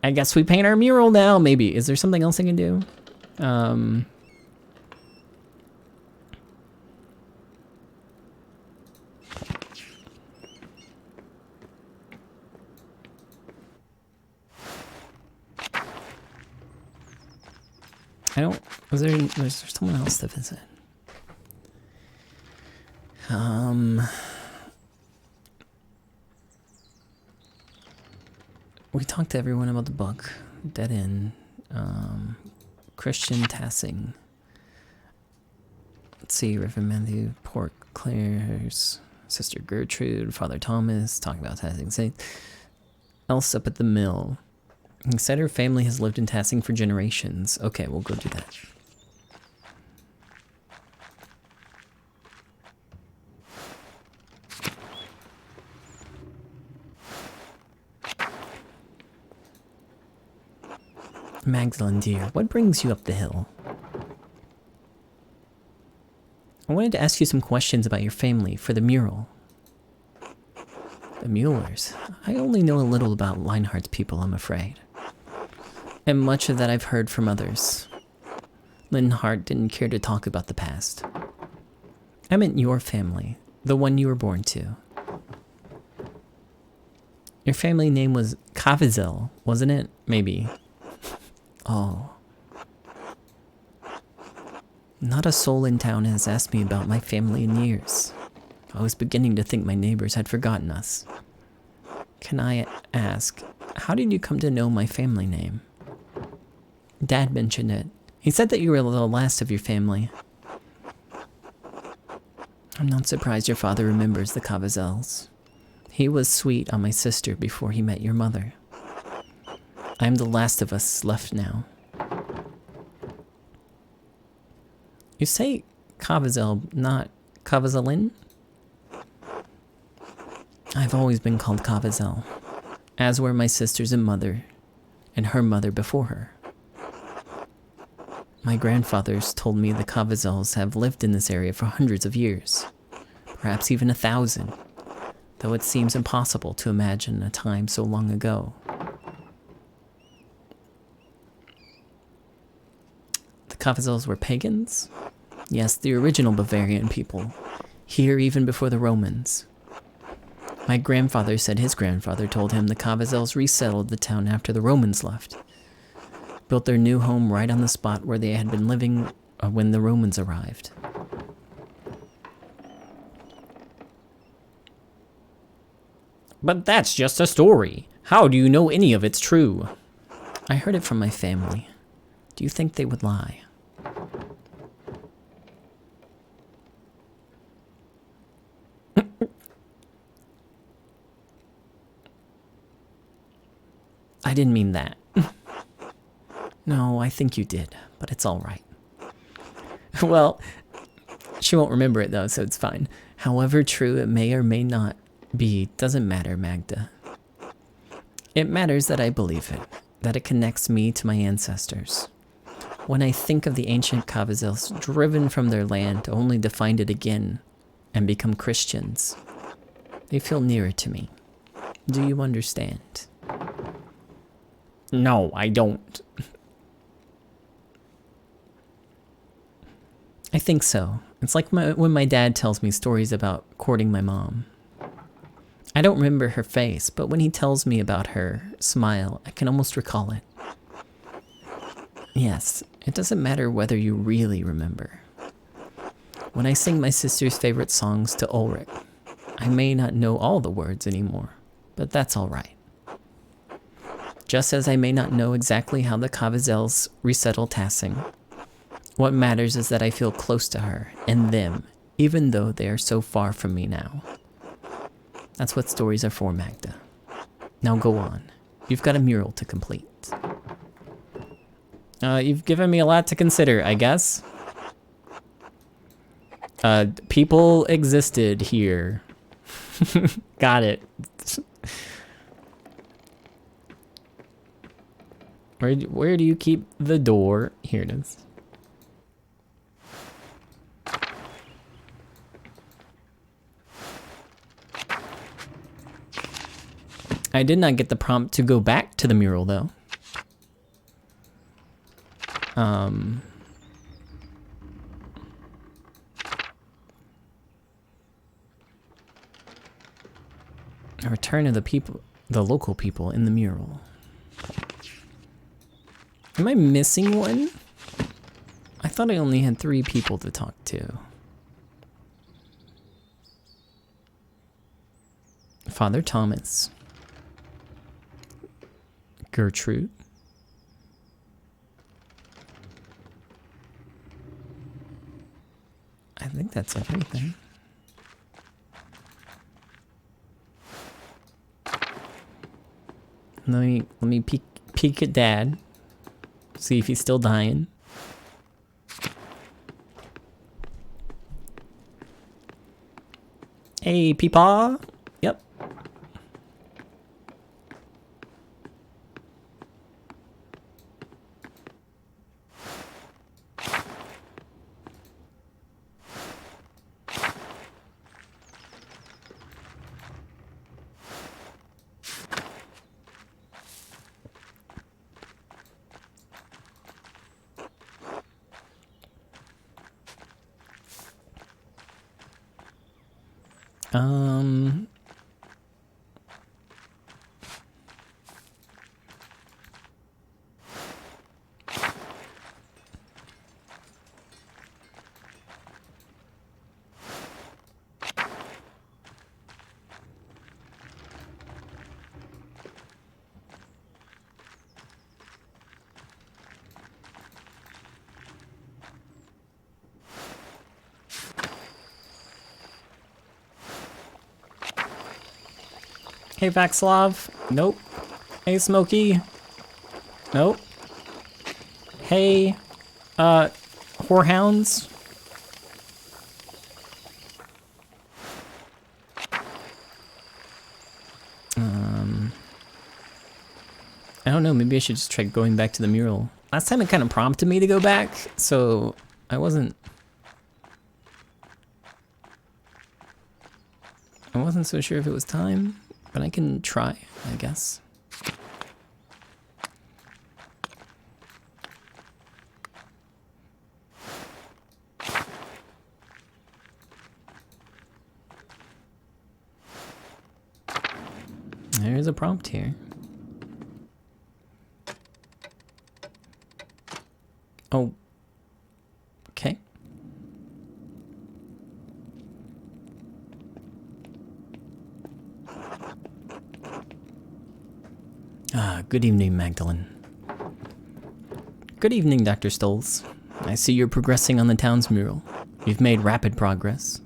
I guess we paint our mural now. Maybe is there something else I can do? Was there someone else to visit? We talked to everyone about the book. Dead End. Christian Tassing. Let's see, Reverend Matthew, Port Claire's Sister Gertrude, Father Thomas, talking about Tassing Saints. Else up at the mill. He said her family has lived in Tassing for generations. Okay, we'll go do that. Magdalene, dear, what brings you up the hill? I wanted to ask you some questions about your family for the mural. The Muellers? I only know a little about Leinhardt's people, I'm afraid. And much of that I've heard from others. Leinhardt didn't care to talk about the past. I meant your family, the one you were born to. Your family name was Cavazel, wasn't it? Maybe. Oh. Not a soul in town has asked me about my family in years. I was beginning to think my neighbors had forgotten us. Can I ask, how did you come to know my family name? Dad mentioned it. He said that you were the last of your family. I'm not surprised your father remembers the Cavazels. He was sweet on my sister before he met your mother. I am the last of us left now. You say Cavazel, not Cavazelin? I've always been called Cavazel, as were my sisters and mother, and her mother before her. My grandfathers told me the Cavazels have lived in this area for hundreds of years, perhaps even 1,000, though it seems impossible to imagine a time so long ago. The Cavazels were pagans? Yes, the original Bavarian people, here even before the Romans. My grandfather said his grandfather told him the Cavazels resettled the town after the Romans left. Built their new home right on the spot where they had been living when the Romans arrived. But that's just a story. How do you know any of it's true? I heard it from my family. Do you think they would lie? I didn't mean that. No, I think you did, but it's all right. Well, she won't remember it though, so it's fine. However true it may or may not be, doesn't matter, Magda. It matters that I believe it, that it connects me to my ancestors. When I think of the ancient Cavazels driven from their land only to find it again and become Christians, they feel nearer to me. Do you understand? No, I don't. I think so. It's like when my dad tells me stories about courting my mom. I don't remember her face, but when he tells me about her smile, I can almost recall it. Yes, it doesn't matter whether you really remember. When I sing my sister's favorite songs to Ulrich, I may not know all the words anymore, but that's alright. Just as I may not know exactly how the Cavazels resettle Tassing, what matters is that I feel close to her and them, even though they are so far from me now. That's what stories are for, Magda. Now go on. You've got a mural to complete. You've given me a lot to consider, I guess. People existed here. Got it. Where do you keep the door? Here it is. I did not get the prompt to go back to the mural, though. A return of the local people in the mural. Am I missing one? I thought I only had 3 people to talk to. Father Thomas. Gertrude. I think that's everything. Let me peek at Dad. See if he's still dying. Hey, Peepaw. Yep. Hey, Vaxlov. Nope. Hey, Smokey. Nope. Hey, whorehounds. I don't know, maybe I should just try going back to the mural. Last time it kind of prompted me to go back, so I wasn't so sure if it was time, but I can try, I guess. There's a prompt here. Oh. Okay. Good evening, Magdalene. Good evening, Dr. Stolz. I see you're progressing on the town's mural. You've made rapid progress.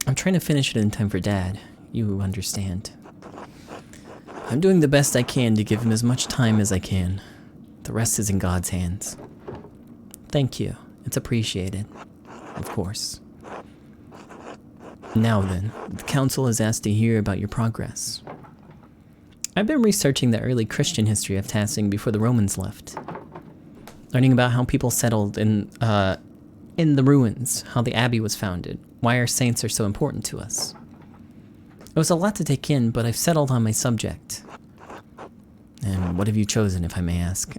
I'm trying to finish it in time for Dad. You understand. I'm doing the best I can to give him as much time as I can. The rest is in God's hands. Thank you. It's appreciated. Of course. Now then, the council has asked to hear about your progress. I've been researching the early Christian history of Tassing before the Romans left. Learning about how people settled in the ruins, how the abbey was founded, why our saints are so important to us. It was a lot to take in, but I've settled on my subject. And what have you chosen, if I may ask?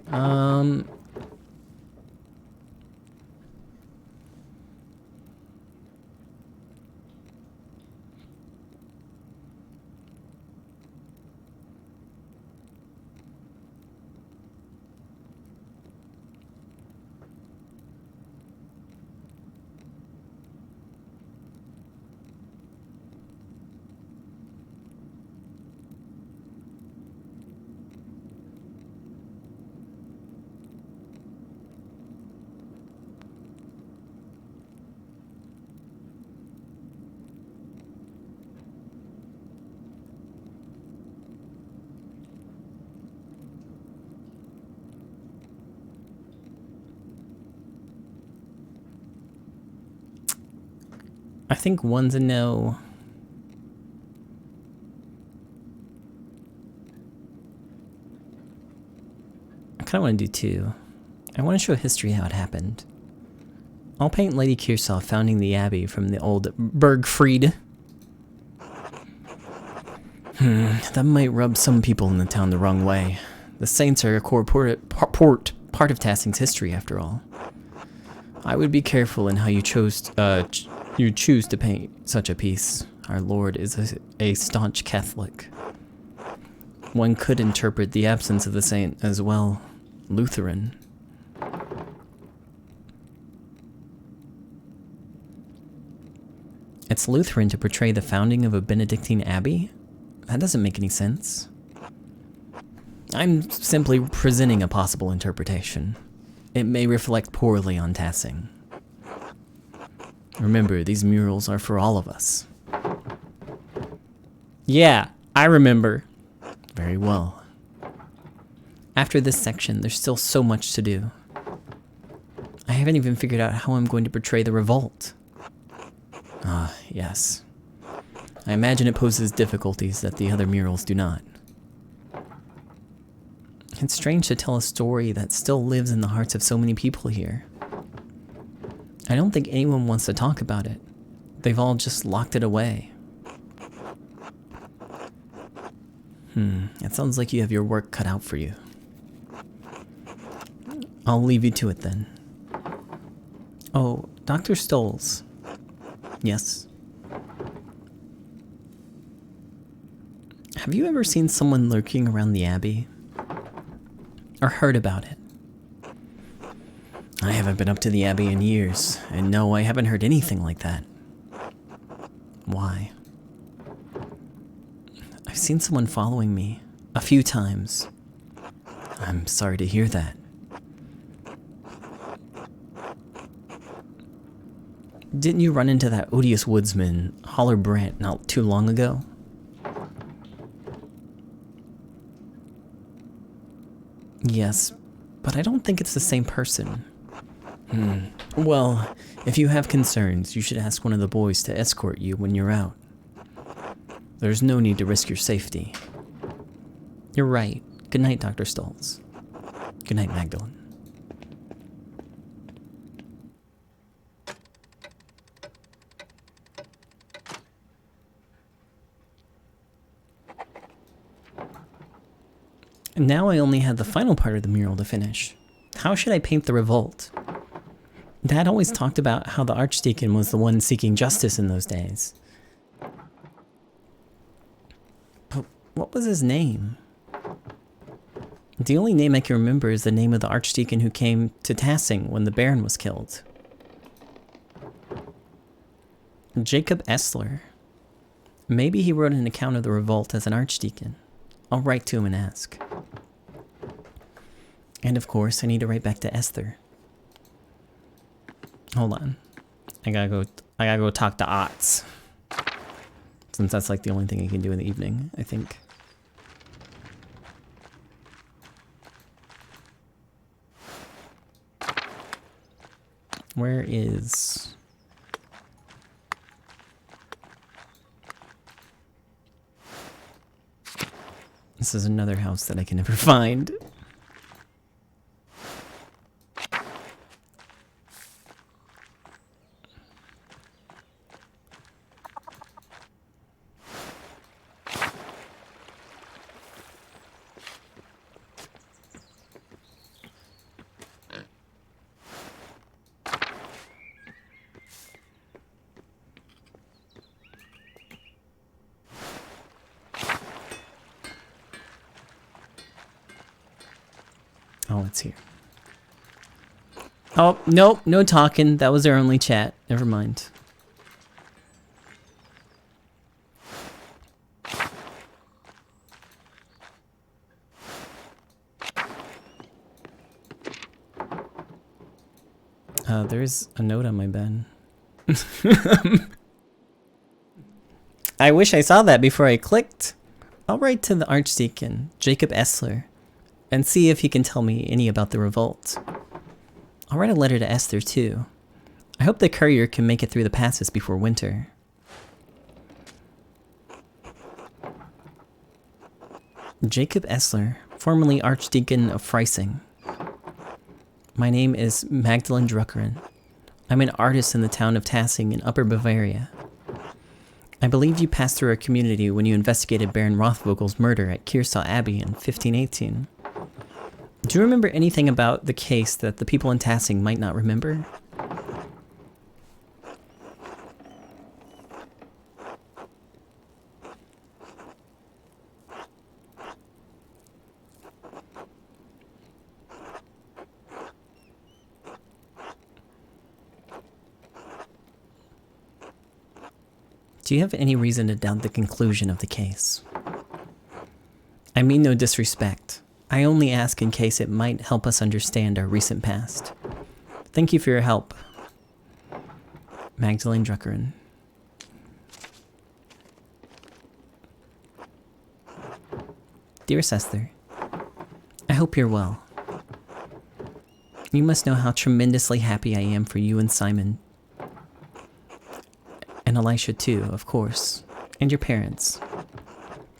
I think one's a no. I kind of want to do two. I want to show history how it happened. I'll paint Lady Kearsarge founding the abbey from the old Bergfried. That might rub some people in the town the wrong way. The saints are a core part of Tassing's history, after all. I would be careful in how you choose to paint such a piece. Our Lord is a staunch Catholic. One could interpret the absence of the saint as well Lutheran. It's Lutheran to portray the founding of a Benedictine abbey? That doesn't make any sense. I'm simply presenting a possible interpretation. It may reflect poorly on Tassing. Remember, these murals are for all of us. Yeah, I remember. Very well. After this section, there's still so much to do. I haven't even figured out how I'm going to portray the revolt. Ah, yes. I imagine it poses difficulties that the other murals do not. It's strange to tell a story that still lives in the hearts of so many people here. I don't think anyone wants to talk about it. They've all just locked it away. It sounds like you have your work cut out for you. I'll leave you to it then. Oh, Dr. Stolz. Yes? Have you ever seen someone lurking around the Abbey? Or heard about it? I haven't been up to the Abbey in years, and no, I haven't heard anything like that. Why? I've seen someone following me a few times. I'm sorry to hear that. Didn't you run into that odious woodsman, Holler Brant, not too long ago? Yes, but I don't think it's the same person. Well, if you have concerns, you should ask one of the boys to escort you when you're out. There's no need to risk your safety. You're right. Good night, Dr. Stolz. Good night, Magdalene. And now I only had the final part of the mural to finish. How should I paint the revolt? Dad always talked about how the Archdeacon was the one seeking justice in those days. But what was his name? The only name I can remember is the name of the Archdeacon who came to Tassing when the Baron was killed. Jacob Essler. Maybe he wrote an account of the revolt as an Archdeacon. I'll write to him and ask. And of course, I need to write back to Esther. Hold on. I gotta go talk to Otts. Since that's like the only thing I can do in the evening, I think. Where is... This is another house that I can never find. Oh, it's here. Oh, nope, no talking. That was their only chat. Never mind. There's a note on my bed. I wish I saw that before I clicked. I'll write to the Archdeacon, Jacob Essler, and see if he can tell me any about the revolt. I'll write a letter to Esther, too. I hope the courier can make it through the passes before winter. Jacob Essler, formerly Archdeacon of Freising. My name is Magdalene Druckeren. I'm an artist in the town of Tassing in Upper Bavaria. I believe you passed through our community when you investigated Baron Rothvogel's murder at Kearsall Abbey in 1518. Do you remember anything about the case that the people in Tassing might not remember? Do you have any reason to doubt the conclusion of the case? I mean no disrespect. I only ask in case it might help us understand our recent past. Thank you for your help. Magdalene Druckeren. Dearest Esther, I hope you're well. You must know how tremendously happy I am for you and Simon. And Elisha too, of course. And your parents.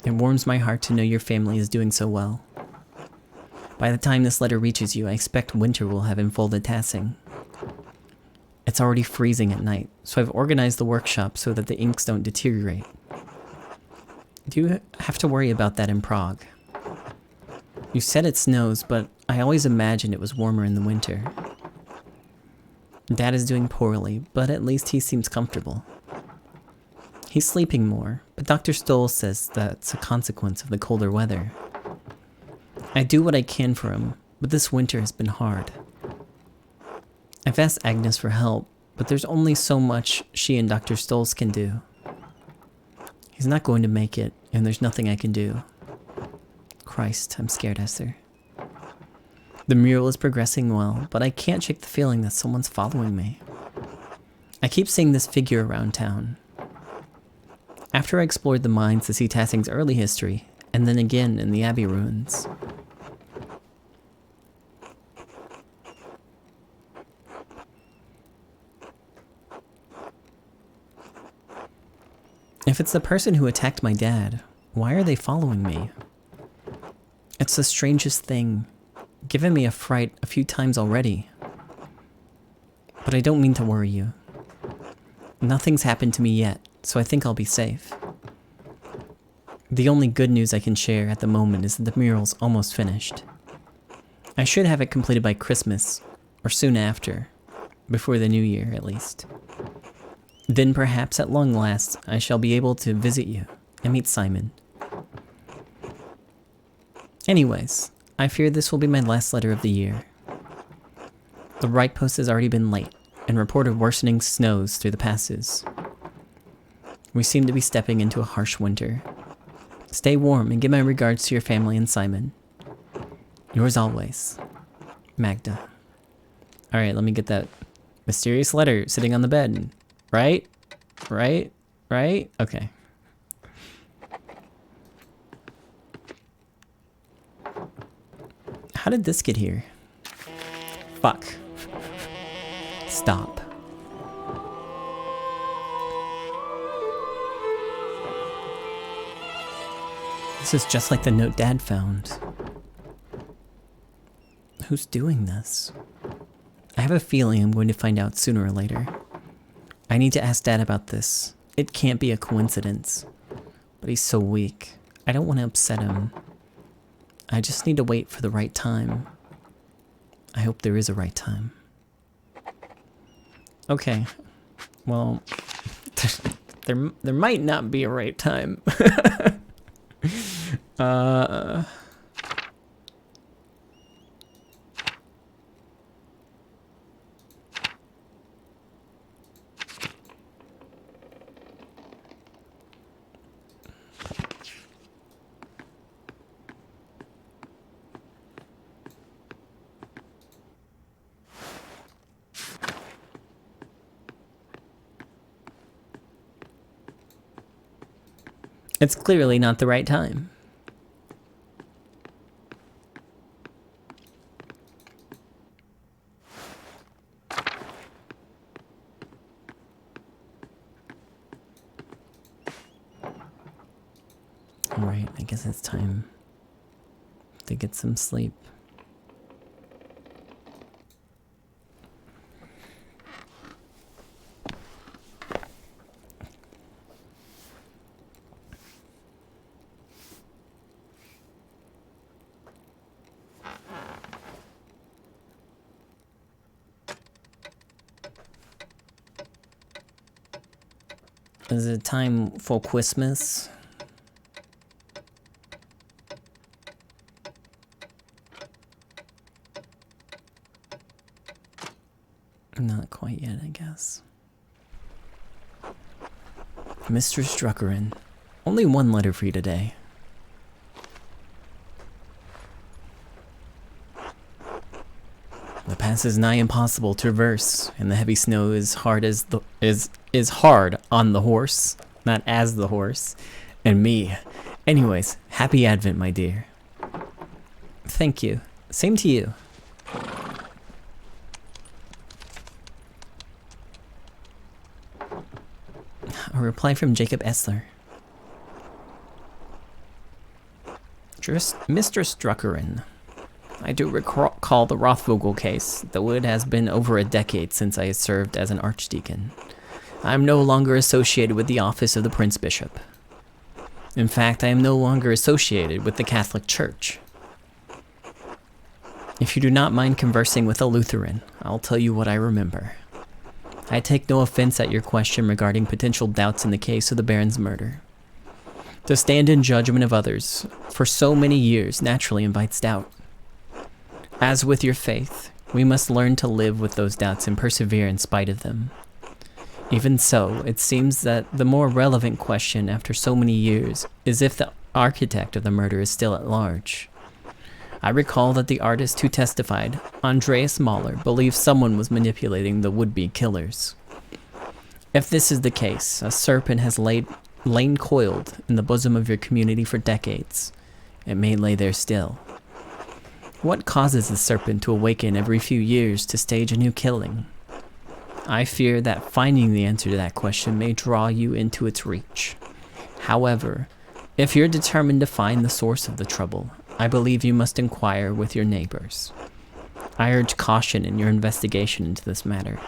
It warms my heart to know your family is doing so well. By the time this letter reaches you, I expect winter will have enfolded Tassing. It's already freezing at night, so I've organized the workshop so that the inks don't deteriorate. Do you have to worry about that in Prague? You said it snows, but I always imagined it was warmer in the winter. Dad is doing poorly, but at least he seems comfortable. He's sleeping more, but Dr. Stoll says that's a consequence of the colder weather. I do what I can for him, but this winter has been hard. I've asked Agnes for help, but there's only so much she and Dr. Stolz can do. He's not going to make it, and there's nothing I can do. Christ, I'm scared, Esther. The mural is progressing well, but I can't shake the feeling that someone's following me. I keep seeing this figure around town. After I explored the mines to see Tassing's early history, and then again in the Abbey ruins. If it's the person who attacked my dad, why are they following me? It's the strangest thing, given me a fright a few times already. But I don't mean to worry you. Nothing's happened to me yet, so I think I'll be safe. The only good news I can share at the moment is that the mural's almost finished. I should have it completed by Christmas, or soon after, before the new year at least. Then perhaps at long last I shall be able to visit you and meet Simon. Anyways, I fear this will be my last letter of the year. The right post has already been late and reported worsening snows through the passes. We seem to be stepping into a harsh winter. Stay warm and give my regards to your family and Simon. Yours always, Magda. Alright, let me get that mysterious letter sitting on the bed. Right? Right? Right? Okay. How did this get here? Fuck. Stop. This is just like the note Dad found. Who's doing this? I have a feeling I'm going to find out sooner or later. I need to ask Dad about this. It can't be a coincidence. But he's so weak. I don't want to upset him. I just need to wait for the right time. I hope there is a right time. Okay. Well, there might not be a right time. It's clearly not the right time. Alright, I guess it's time to get some sleep. Is it time for Christmas? Not quite yet, I guess. Mr. Struckerin, only one letter for you today. The pass is nigh impossible to traverse, and the heavy snow is hard on the horse, not as the horse, and me. Anyways, happy Advent, my dear. Thank you. Same to you. A reply from Jacob Essler. Mr. Struckerin, I do recall the Rothvogel case, though it has been over a decade since I served as an archdeacon. I am no longer associated with the office of the Prince Bishop. In fact, I am no longer associated with the Catholic Church. If you do not mind conversing with a Lutheran, I'll tell you what I remember. I take no offense at your question regarding potential doubts in the case of the Baron's murder. To stand in judgment of others for so many years naturally invites doubt. As with your faith, we must learn to live with those doubts and persevere in spite of them. Even so, it seems that the more relevant question after so many years is if the architect of the murder is still at large. I recall that the artist who testified, Andreas Mahler, believes someone was manipulating the would-be killers. If this is the case, a serpent has lain coiled in the bosom of your community for decades. It may lay there still. What causes the serpent to awaken every few years to stage a new killing? I fear that finding the answer to that question may draw you into its reach. However, if you're determined to find the source of the trouble, I believe you must inquire with your neighbors. I urge caution in your investigation into this matter.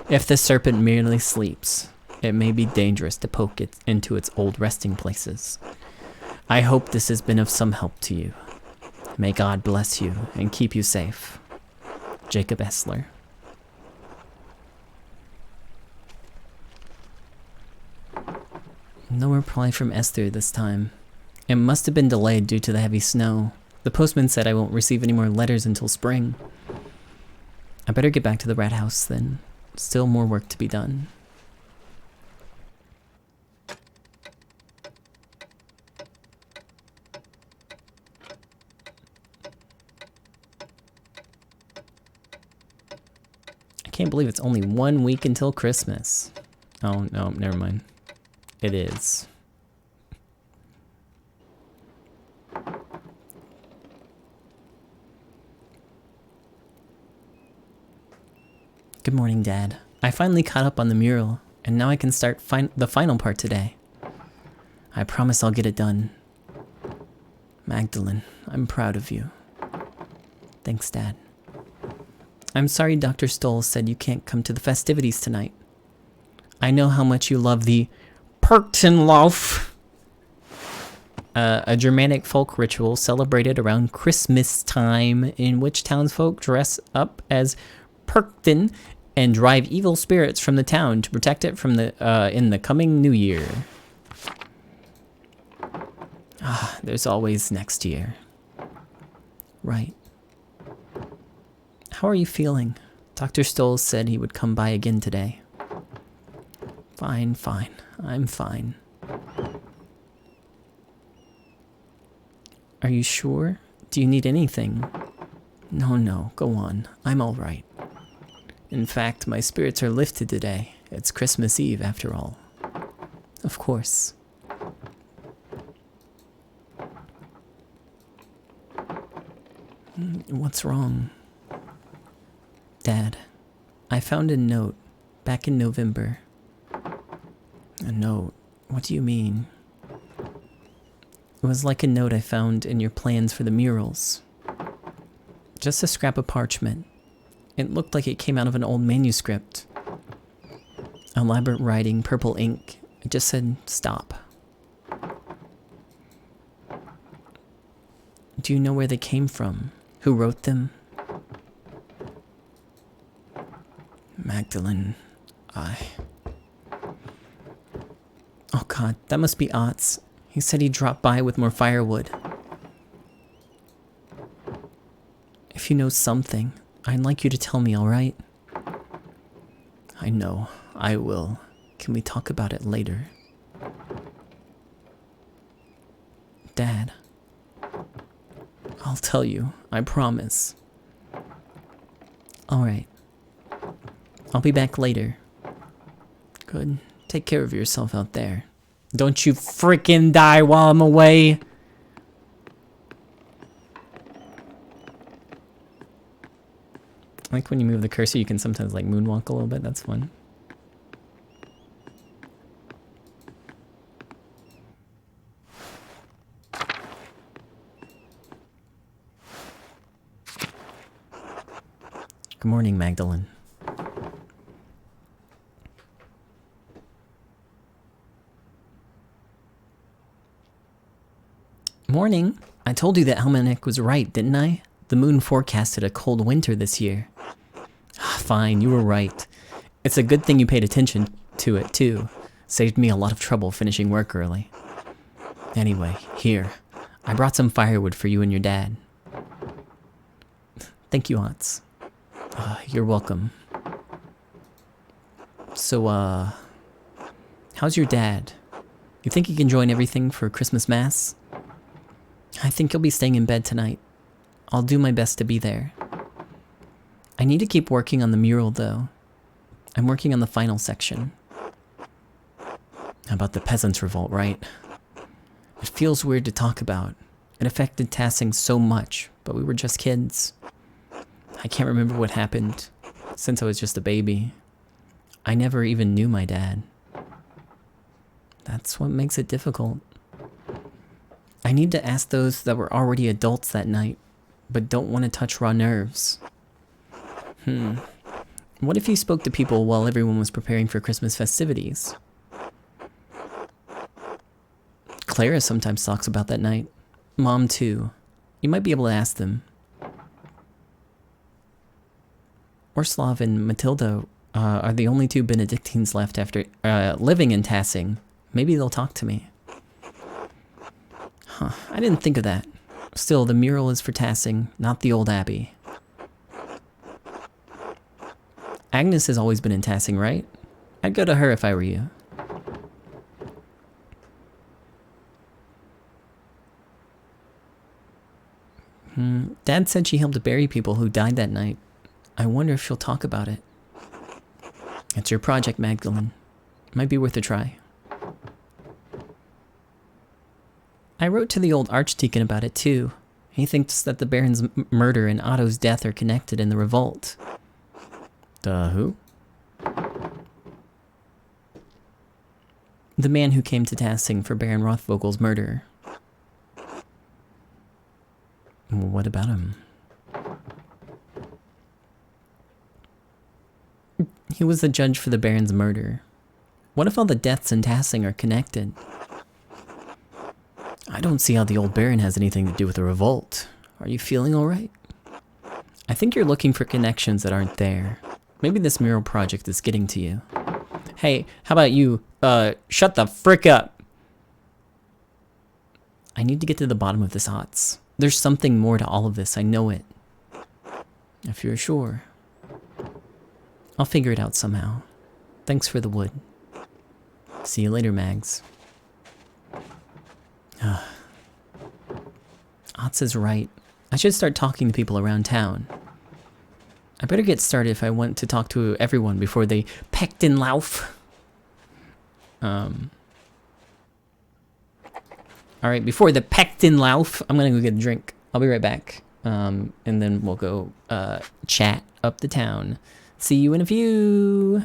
If the serpent merely sleeps, it may be dangerous to poke it into its old resting places. I hope this has been of some help to you. May God bless you and keep you safe. Jacob Essler. No reply from Esther this time. It must have been delayed due to the heavy snow. The postman said I won't receive any more letters until spring. I better get back to the rat house then. Still more work to be done. I can't believe it's only 1 week until Christmas. Oh, no, never mind. It is. Good morning, Dad. I finally caught up on the mural, and now I can start the final part today. I promise I'll get it done. Magdalene, I'm proud of you. Thanks, Dad. I'm sorry Dr. Stoll said you can't come to the festivities tonight. I know how much you love the Perktenlauf, a Germanic folk ritual celebrated around Christmas time in which townsfolk dress up as Perkten and drive evil spirits from the town to protect it from in the coming new year. There's always next year. Right. How are you feeling? Dr. Stoll said he would come by again today. Fine. I'm fine. Are you sure? Do you need anything? No, go on. I'm all right. In fact, my spirits are lifted today. It's Christmas Eve, after all. Of course. What's wrong? Dad, I found a note back in November. A note? What do you mean? It was like a note I found in your plans for the murals. Just a scrap of parchment. It looked like it came out of an old manuscript. Elaborate writing, purple ink. It just said, stop. Do you know where they came from? Who wrote them? Magdalene. Oh god, that must be Otz. He said he'd drop by with more firewood. If you know something, I'd like you to tell me, alright? I know, I will. Can we talk about it later? Dad. I'll tell you, I promise. Alright. I'll be back later. Good. Take care of yourself out there. Don't you freaking die while I'm away! I like when you move the cursor, you can sometimes like moonwalk a little bit. That's fun. Good morning, Magdalene. Morning. I told you that Almanac was right, didn't I? The moon forecasted a cold winter this year. Fine, you were right. It's a good thing you paid attention to it, too. Saved me a lot of trouble finishing work early. Anyway, here. I brought some firewood for you and your dad. Thank you, Aunts. You're welcome. So, how's your dad? You think he can join everything for Christmas Mass? I think he'll be staying in bed tonight. I'll do my best to be there. I need to keep working on the mural, though. I'm working on the final section. About the Peasants' Revolt, right? It feels weird to talk about. It affected Tassing so much, but we were just kids. I can't remember what happened since I was just a baby. I never even knew my dad. That's what makes it difficult. I need to ask those that were already adults that night, but don't want to touch raw nerves. What if you spoke to people while everyone was preparing for Christmas festivities? Clara sometimes talks about that night. Mom, too. You might be able to ask them. Orslav and Matilda are the only two Benedictines left after living in Tassing. Maybe they'll talk to me. Huh, I didn't think of that. Still, the mural is for Tassing, not the old abbey. Agnes has always been in Tassing, right? I'd go to her if I were you. Dad said she helped bury people who died that night. I wonder if she'll talk about it. It's your project, Magdalene. Might be worth a try. I wrote to the old archdeacon about it, too. He thinks that the Baron's murder and Otto's death are connected in the revolt. The who? The man who came to Tassing for Baron Rothvogel's murder. What about him? He was the judge for the Baron's murder. What if all the deaths in Tassing are connected? I don't see how the old Baron has anything to do with the revolt. Are you feeling alright? I think you're looking for connections that aren't there. Maybe this mural project is getting to you. Hey, how about you, shut the frick up! I need to get to the bottom of this, Otz. There's something more to all of this, I know it. If you're sure. I'll figure it out somehow. Thanks for the wood. See you later, Mags. Otz is right. I should start talking to people around town. I better get started if I want to talk to everyone before they pecked in Lauf. Alright, before the pecked in Lauf, I'm gonna go get a drink. I'll be right back. and then we'll go chat up the town. See you in a few.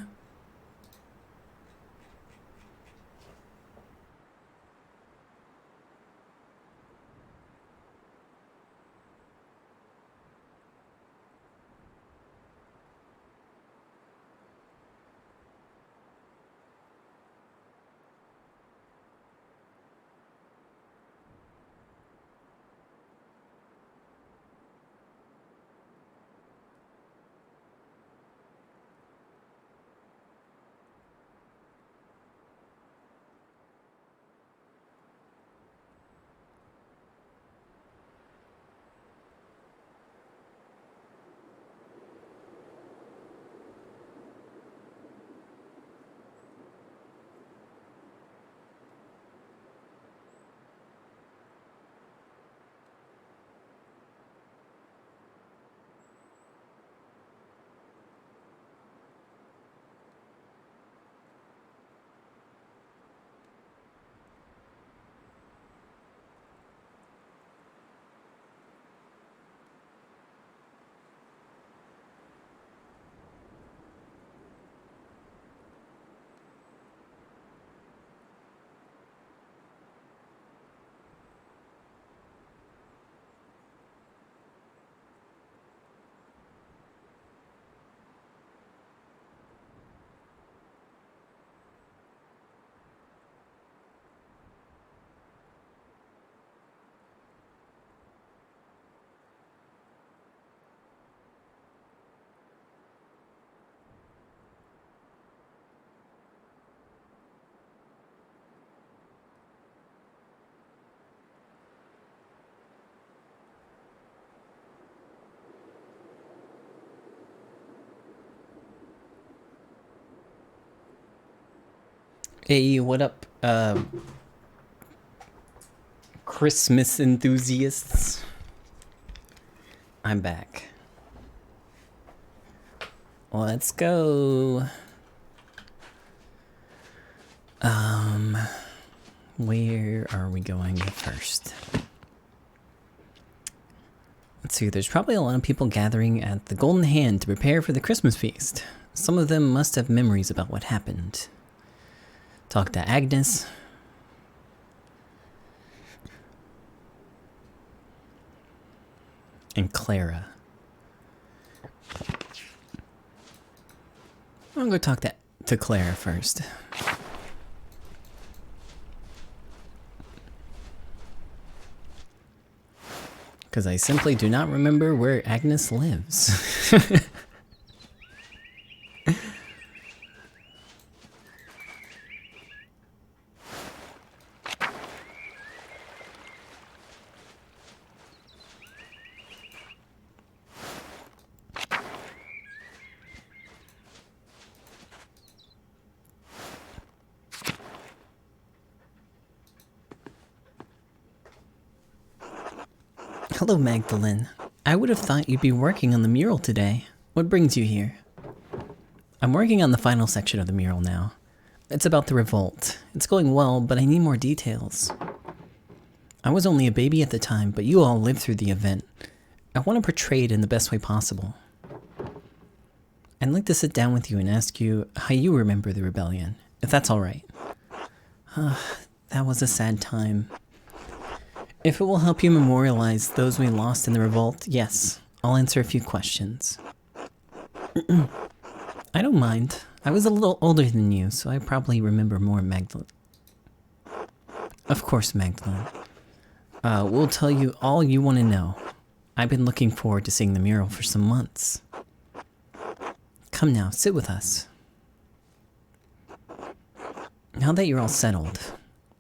Hey, what up, Christmas enthusiasts? I'm back. Let's go. Where are we going first? Let's see, there's probably a lot of people gathering at the Golden Hand to prepare for the Christmas feast. Some of them must have memories about what happened. Talk to Agnes. And Clara. I'm gonna go talk to Clara first. Because I simply do not remember where Agnes lives. Hello, Magdalene. I would have thought you'd be working on the mural today. What brings you here? I'm working on the final section of the mural now. It's about the revolt. It's going well, but I need more details. I was only a baby at the time, but you all lived through the event. I want to portray it in the best way possible. I'd like to sit down with you and ask you how you remember the rebellion, if that's alright. That was a sad time. If it will help you memorialize those we lost in the revolt, yes, I'll answer a few questions. I don't mind. I was a little older than you, so I probably remember more, Magdalene. Of course, Magdalene. We'll tell you all you want to know. I've been looking forward to seeing the mural for some months. Come now, sit with us. Now that you're all settled,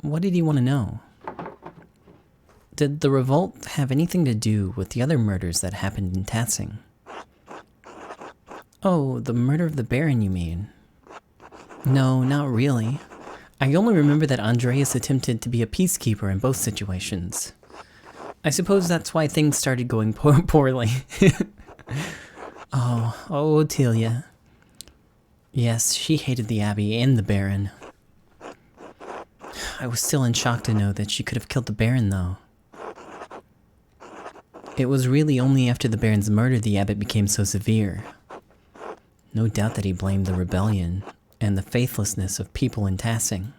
what did you want to know? Did the revolt have anything to do with the other murders that happened in Tassing? Oh, the murder of the Baron, you mean? No, not really. I only remember that Andreas attempted to be a peacekeeper in both situations. I suppose that's why things started going poorly. Oh, Otelia. Yes, she hated the Abbey and the Baron. I was still in shock to know that she could have killed the Baron, though. It was really only after the Baron's murder the abbot became so severe. No doubt that he blamed the rebellion and the faithlessness of people in Tassing.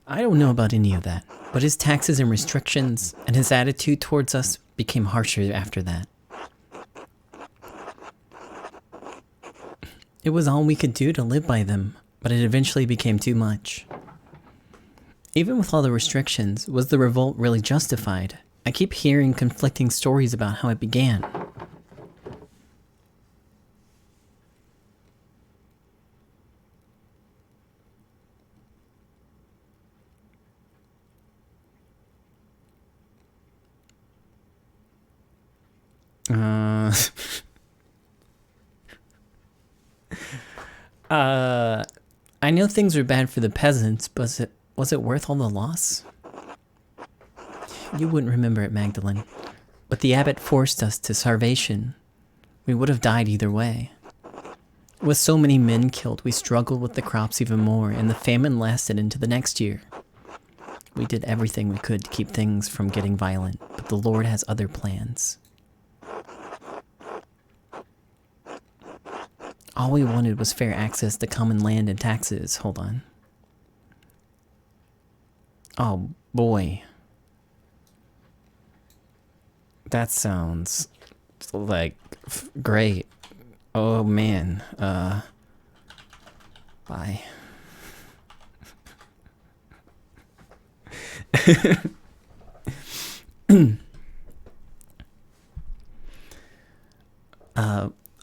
I don't know about any of that, but his taxes and restrictions and his attitude towards us became harsher after that. It was all we could do to live by them, but it eventually became too much. Even with all the restrictions, was the revolt really justified? I keep hearing conflicting stories about how it began. I know things were bad for the peasants, but was it worth all the loss? You wouldn't remember it, Magdalene, but the abbot forced us to starvation. We would have died either way. With so many men killed, we struggled with the crops even more, and the famine lasted into the next year. We did everything we could to keep things from getting violent, but the Lord has other plans. All we wanted was fair access to common land and taxes. Hold on. Oh, boy. That sounds like great. Oh, man. Bye.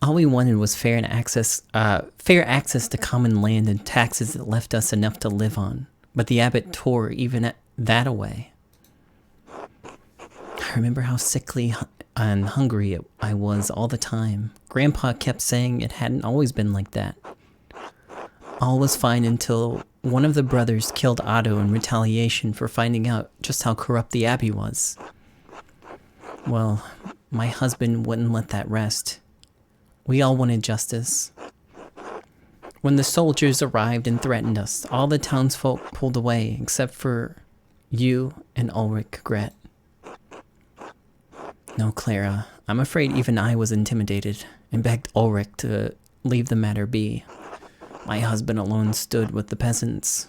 All we wanted was fair access to common land and taxes that left us enough to live on. But the abbot tore even that away. I remember how sickly and hungry I was all the time. Grandpa kept saying it hadn't always been like that. All was fine until one of the brothers killed Otto in retaliation for finding out just how corrupt the abbey was. Well, my husband wouldn't let that rest. We all wanted justice. When the soldiers arrived and threatened us, all the townsfolk pulled away except for you and Ulrich Gret. No, Clara, I'm afraid even I was intimidated and begged Ulrich to leave the matter be. My husband alone stood with the peasants.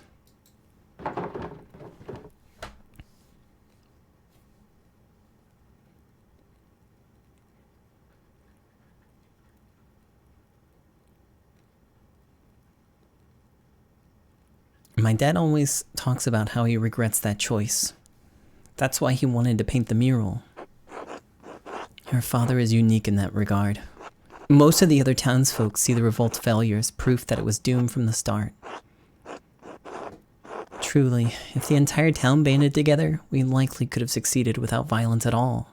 My dad always talks about how he regrets that choice. That's why he wanted to paint the mural. Your father is unique in that regard. Most of the other townsfolk see the revolt's failure as proof that it was doomed from the start. Truly, if the entire town banded together, we likely could have succeeded without violence at all.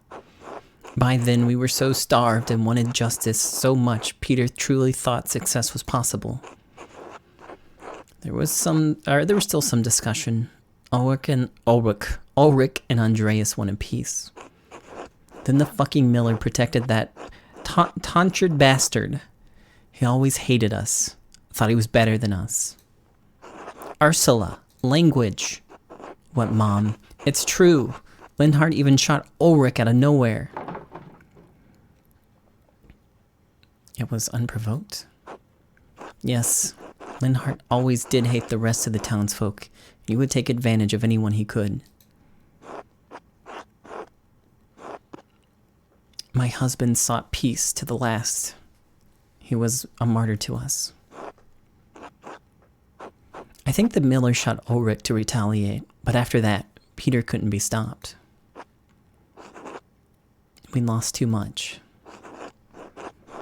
By then, we were so starved and wanted justice so much, Peter truly thought success was possible. There was still some discussion. Ulrich and Andreas wanted peace. Then the fucking miller protected that tonsured bastard. He always hated us. Thought he was better than us. Ursula. Language. What, Mom? It's true. Linhardt even shot Ulrich out of nowhere. It was unprovoked? Yes. Linhardt always did hate the rest of the townsfolk. He would take advantage of anyone he could. My husband sought peace to the last. He was a martyr to us. I think the miller shot Ulrich to retaliate, but after that, Peter couldn't be stopped. We lost too much.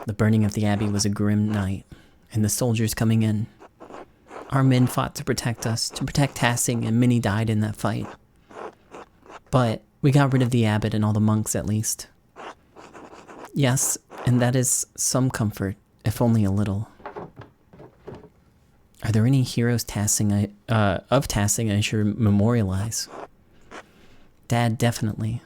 The burning of the abbey was a grim night, and the soldiers coming in. Our men fought to protect us, to protect Tassing, and many died in that fight. But we got rid of the abbot and all the monks at least. Yes, and that is some comfort, if only a little. Are there any heroes of Tassing I should memorialize? Dad, definitely.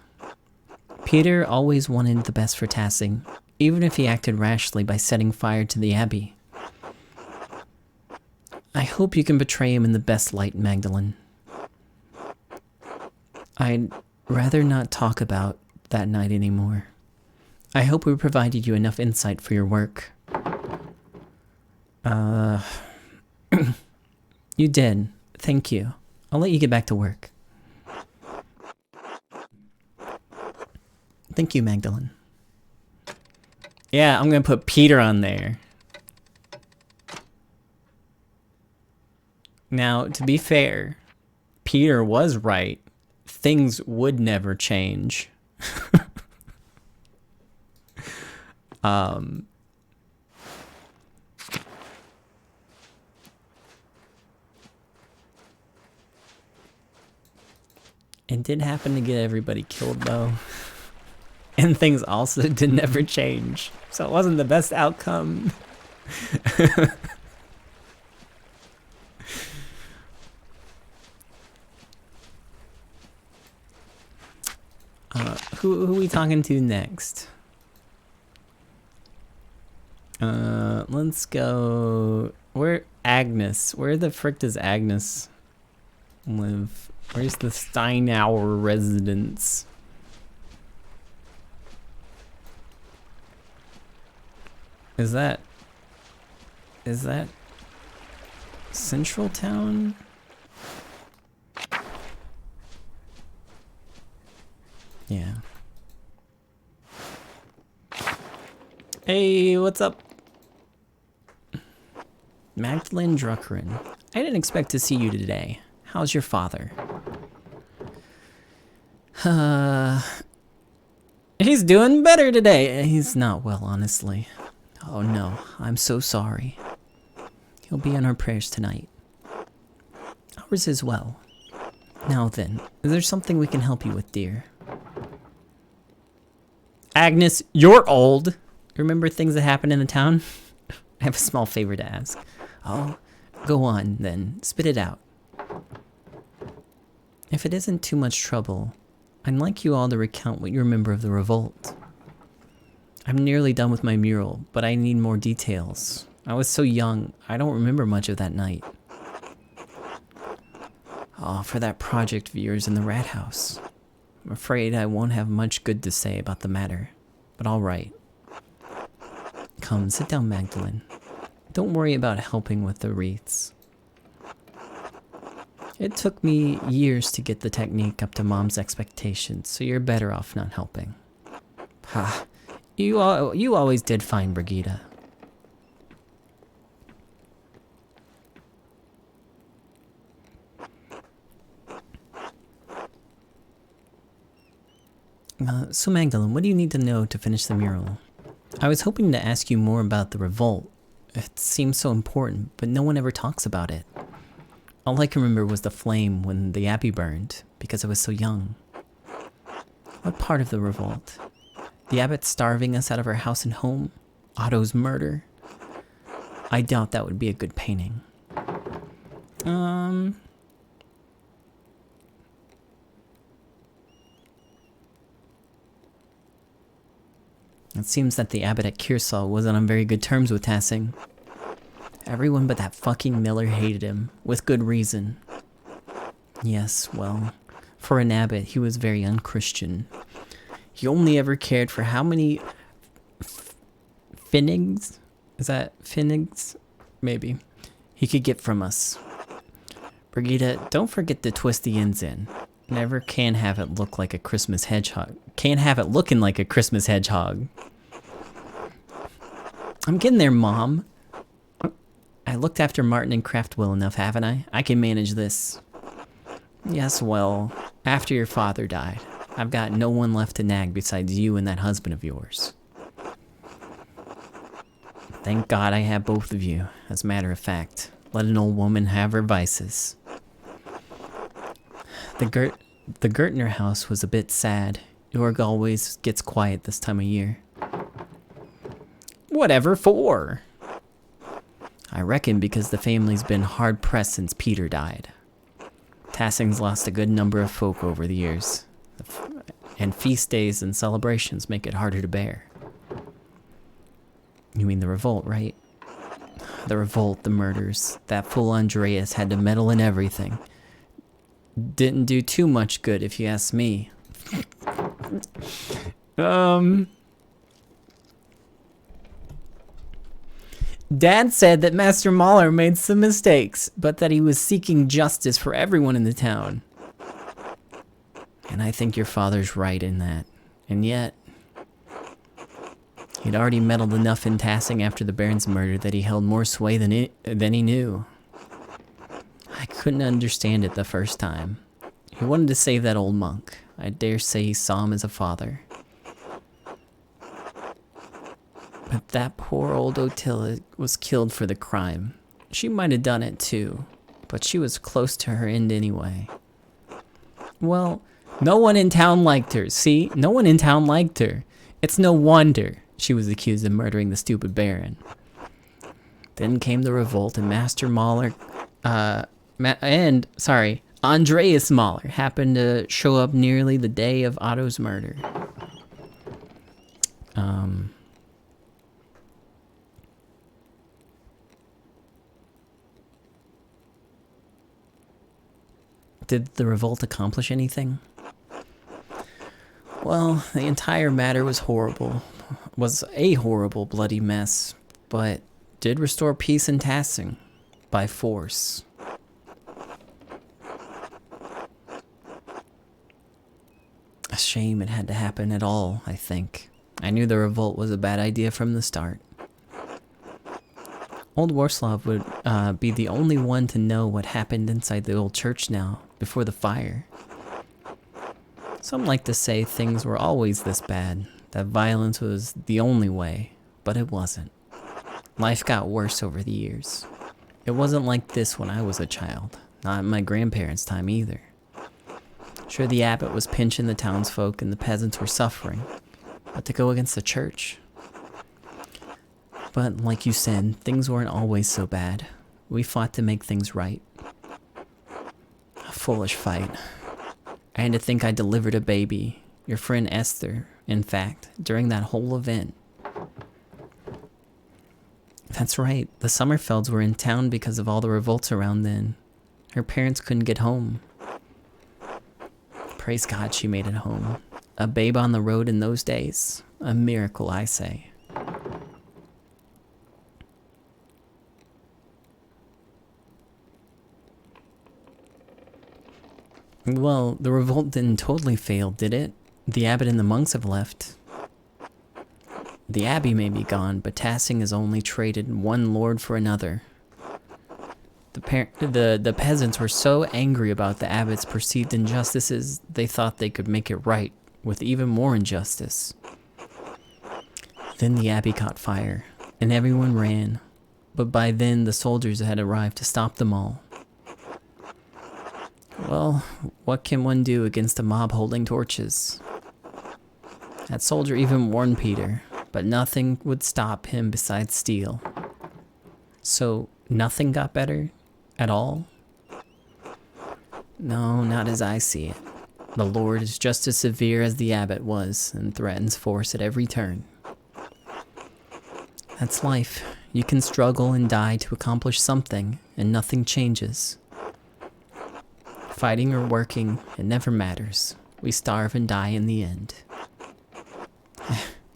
Peter always wanted the best for Tassing, even if he acted rashly by setting fire to the abbey. I hope you can portray him in the best light, Magdalene. I'd rather not talk about that night anymore. I hope we provided you enough insight for your work. You did. Thank you. I'll let you get back to work. Thank you, Magdalene. Yeah, I'm gonna put Peter on there. Now, to be fair, Peter was right. Things would never change. It did happen to get everybody killed, though. And things also did never change. So it wasn't the best outcome. Who are we talking to next? Let's go... Agnes? Where the frick does Agnes live? Where's the Steinauer residence? Is that Central Town? Yeah. Hey, what's up? Magdalene Druckeren. I didn't expect to see you today. How's your father? He's doing better today. He's not well, honestly. Oh no, I'm so sorry. He'll be in our prayers tonight. Ours as well. Now then, is there something we can help you with, dear? Agnes, you're old. Remember things that happened in the town? I have a small favor to ask. Oh, go on then. Spit it out. If it isn't too much trouble, I'd like you all to recount what you remember of the revolt. I'm nearly done with my mural, but I need more details. I was so young, I don't remember much of that night. Oh, for that project viewers in the rat house. I'm afraid I won't have much good to say about the matter, but all right. Come, sit down, Magdalene. Don't worry about helping with the wreaths. It took me years to get the technique up to Mom's expectations, so you're better off not helping. Ha, you always did fine, Brigitte. So Magdalene, what do you need to know to finish the mural? I was hoping to ask you more about the revolt. It seems so important, but no one ever talks about it. All I can remember was the flame when the abbey burned, because I was so young. What part of the revolt? The abbot starving us out of our house and home? Otto's murder? I doubt that would be a good painting. It seems that the abbot at Kearsall wasn't on very good terms with Tassing. Everyone but that fucking Miller hated him, with good reason. Yes, well, for an abbot, he was very unchristian. He only ever cared for how many finnigs? Is that finnigs? Maybe. He could get from us. Brigitte, don't forget to twist the ends in. Never can have it look like a Christmas hedgehog. Can't have it looking like a Christmas hedgehog. I'm getting there, Mom. I looked after Martin and Kraft well enough, haven't I? I can manage this. Yes, well, after your father died, I've got no one left to nag besides you and that husband of yours. Thank God I have both of you, as a matter of fact. Let an old woman have her vices. The Gertner house was a bit sad. Jorg always gets quiet this time of year. Whatever for? I reckon because the family's been hard-pressed since Peter died. Tassing's lost a good number of folk over the years, and feast days and celebrations make it harder to bear. You mean the revolt, right? The revolt, the murders. That fool Andreas had to meddle in everything. Didn't do too much good if you ask me. Dad said that Master Mahler made some mistakes, but that he was seeking justice for everyone in the town. And I think your father's right in that. And yet, he'd already meddled enough in Tassing after the Baron's murder that he held more sway than he knew. I couldn't understand it the first time. He wanted to save that old monk. I dare say he saw him as a father. But that poor old Otilla was killed for the crime. She might have done it too, but she was close to her end anyway. Well, no one in town liked her, see? No one in town liked her. It's no wonder she was accused of murdering the stupid Baron. Then came the revolt, and Master Mahler, Andreas Mahler happened to show up nearly the day of Otto's murder. Did the revolt accomplish anything? Well, the entire matter was a horrible bloody mess, but did restore peace in Tassing by force. A shame it had to happen at all, I think. I knew the revolt was a bad idea from the start. Old Warslav would be the only one to know what happened inside the old church now, before the fire. Some like to say things were always this bad, that violence was the only way, but it wasn't. Life got worse over the years. It wasn't like this when I was a child, not in my grandparents' time either. Sure, the abbot was pinching the townsfolk and the peasants were suffering, but to go against the church? But like you said, things weren't always so bad. We fought to make things right. A foolish fight. I had to think I delivered a baby, your friend Esther, in fact, during that whole event. That's right, the Sommerfelds were in town because of all the revolts around then. Her parents couldn't get home. Praise God she made it home. A babe on the road in those days. A miracle, I say. Well, the revolt didn't totally fail, did it? The abbot and the monks have left. The abbey may be gone, but Tassing has only traded one lord for another. The peasants were so angry about the abbot's perceived injustices, they thought they could make it right with even more injustice. Then the abbey caught fire, and everyone ran, but by then the soldiers had arrived to stop them all. Well, what can one do against a mob holding torches? That soldier even warned Peter, but nothing would stop him besides steel. So, nothing got better? At all? No, not as I see it. The Lord is just as severe as the abbot was, and threatens force at every turn. That's life. You can struggle and die to accomplish something, and nothing changes. Fighting or working, it never matters. We starve and die in the end.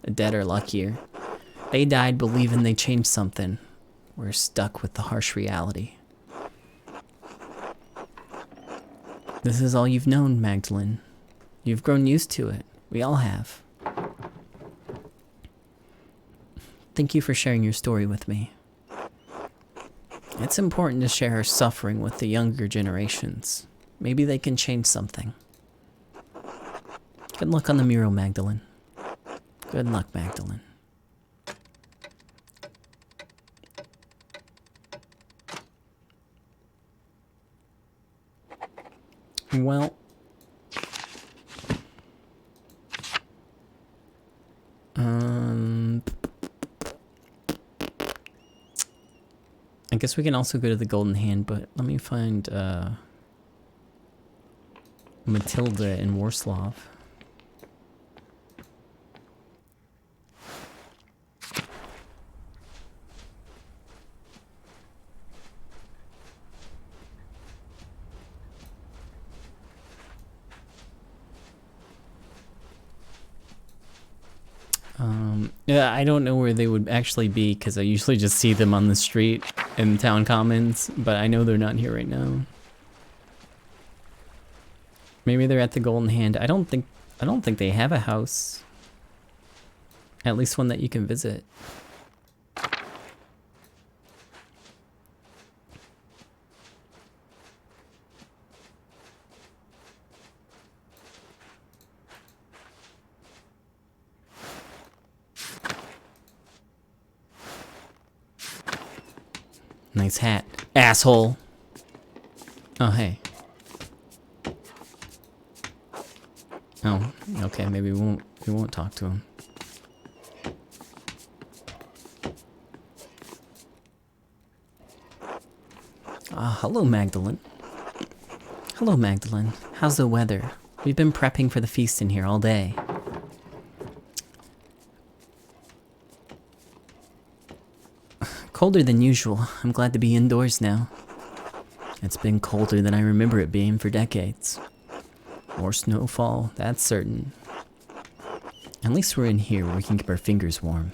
The dead are luckier. They died believing they changed something. We're stuck with the harsh reality. This is all you've known, Magdalene. You've grown used to it. We all have. Thank you for sharing your story with me. It's important to share our suffering with the younger generations. Maybe they can change something. Good luck on the mural, Magdalene. Good luck, Magdalene. Well, I guess we can also go to the Golden Hand, but let me find Matilda and Warslav. Yeah, I don't know where they would actually be because I usually just see them on the street in town commons, but I know they're not here right now. Maybe they're at the Golden Hand. I don't think they have a house. At least one that you can visit. Nice hat, asshole. Oh, hey. Oh, okay, maybe we won't talk to him. Hello, Magdalene. Hello, Magdalene. How's the weather? We've been prepping for the feast in here all day. Colder than usual. I'm glad to be indoors now. It's been colder than I remember it being for decades. More snowfall, that's certain. At least we're in here where we can keep our fingers warm.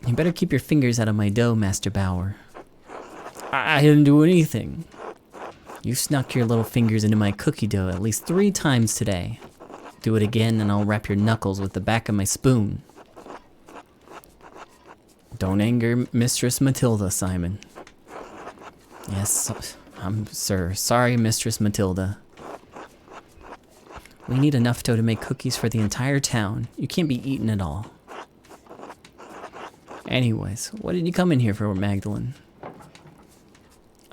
You better keep your fingers out of my dough, Master Bauer. I didn't do anything. You snuck your little fingers into my cookie dough at least 3 times today. Do it again and I'll wrap your knuckles with the back of my spoon. Don't anger Mistress Matilda, Simon. Yes, sir. Sorry, Mistress Matilda. We need enough dough to make cookies for the entire town. You can't be eating it all. Anyways, what did you come in here for, Magdalene?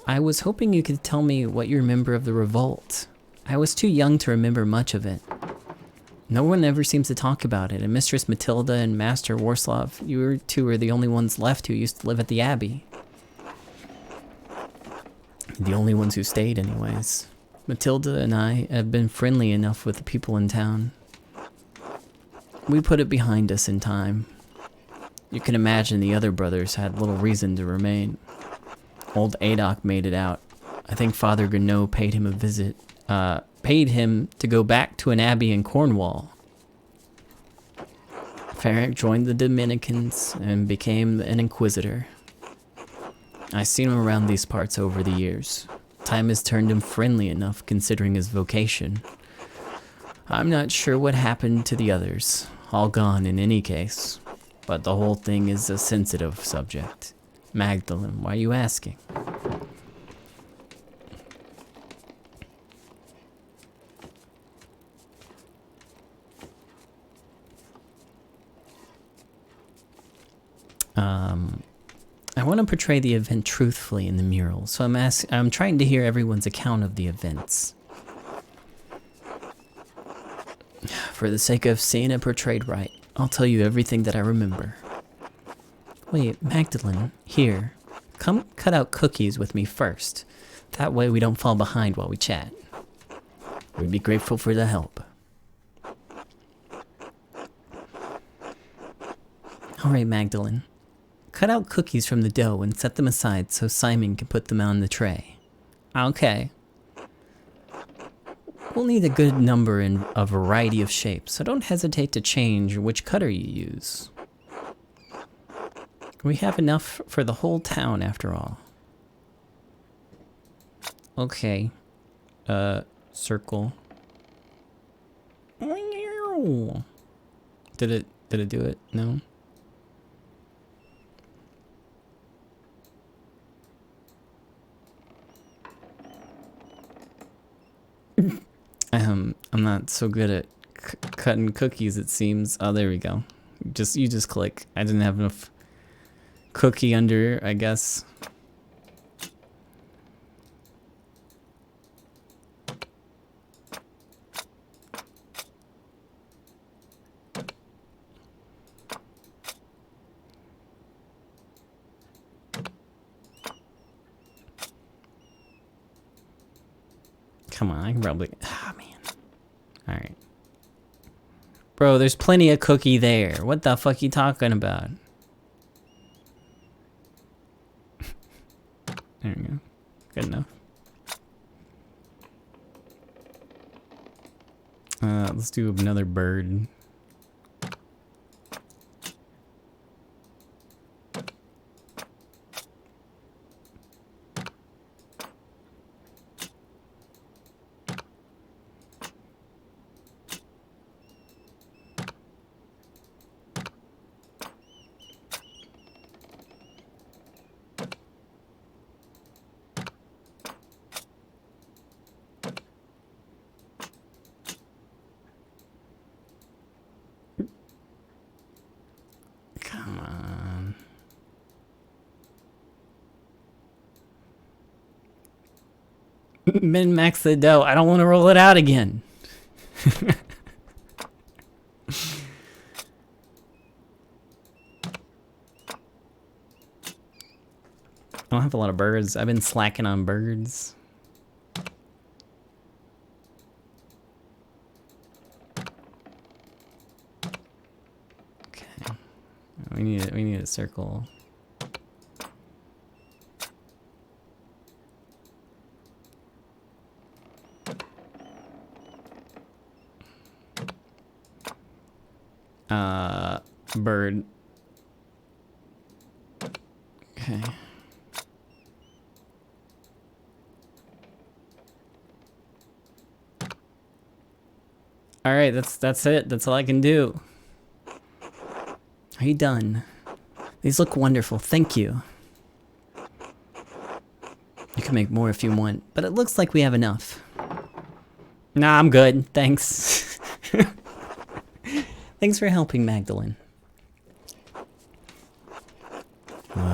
I was hoping you could tell me what you remember of the revolt. I was too young to remember much of it. No one ever seems to talk about it, and Mistress Matilda and Master Warslav, you two are the only ones left who used to live at the Abbey. The only ones who stayed, anyways. Matilda and I have been friendly enough with the people in town. We put it behind us in time. You can imagine the other brothers had little reason to remain. Old Adok made it out. I think Father Gano paid him a visit. Paid him to go back to an abbey in Cornwall. Farrack joined the Dominicans and became an inquisitor. I've seen him around these parts over the years. Time has turned him friendly enough considering his vocation. I'm not sure what happened to the others. All gone in any case. But the whole thing is a sensitive subject. Magdalene, why are you asking? I want to portray the event truthfully in the mural, so I'm trying to hear everyone's account of the events. For the sake of seeing it portrayed right, I'll tell you everything that I remember. Wait, Magdalene, here. Come cut out cookies with me first. That way we don't fall behind while we chat. We'd be grateful for the help. Alright, Magdalene. Cut out cookies from the dough and set them aside so Simon can put them on the tray. Okay. We'll need a good number in a variety of shapes, so don't hesitate to change which cutter you use. We have enough for the whole town after all. Okay. Circle. Did it do it? No? I'm not so good at cutting cookies, it seems. Oh, there we go. You just click. I didn't have enough cookie under, I guess. Come on, I can probably... Ah, man. Alright. Bro, there's plenty of cookie there. What the fuck you talking about? There we go. Good enough. Let's do another bird. Come on. Min-max the dough. I don't want to roll it out again. I don't have a lot of birds. I've been slacking on birds. Okay. We need a circle. Bird. Okay. All right, that's it. That's all I can do. Are you done? These look wonderful. Thank you. You can make more if you want, but it looks like we have enough. Nah, I'm good. Thanks. Thanks for helping, Magdalene.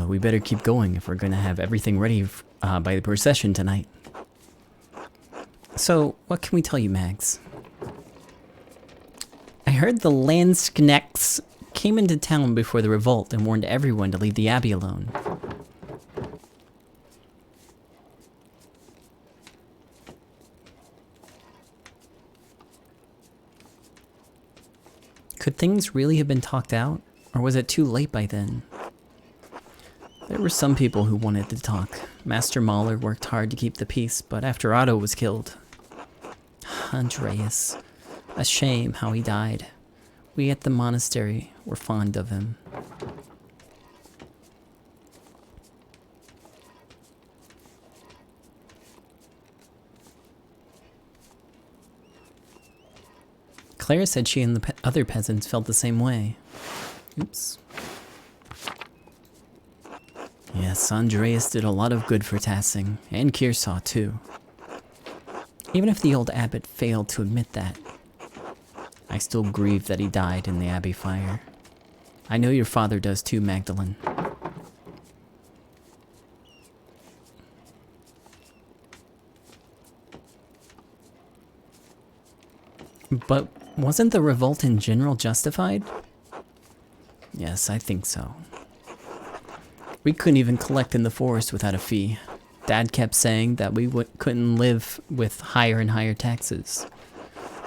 We better keep going if we're gonna have everything ready by the procession tonight. So, what can we tell you, Mags? I heard the Landsknechts came into town before the revolt and warned everyone to leave the Abbey alone. Could things really have been talked out? Or was it too late by then? There were some people who wanted to talk. Master Mahler worked hard to keep the peace, but after Otto was killed... Andreas. A shame how he died. We at the monastery were fond of him. Claire said she and the other peasants felt the same way. Oops. Yes, Andreas did a lot of good for Tassing, and Kearsaw too. Even if the old abbot failed to admit that, I still grieve that he died in the Abbey fire. I know your father does too, Magdalene. But wasn't the revolt in general justified? Yes, I think so. We couldn't even collect in the forest without a fee. Dad kept saying that we couldn't live with higher and higher taxes.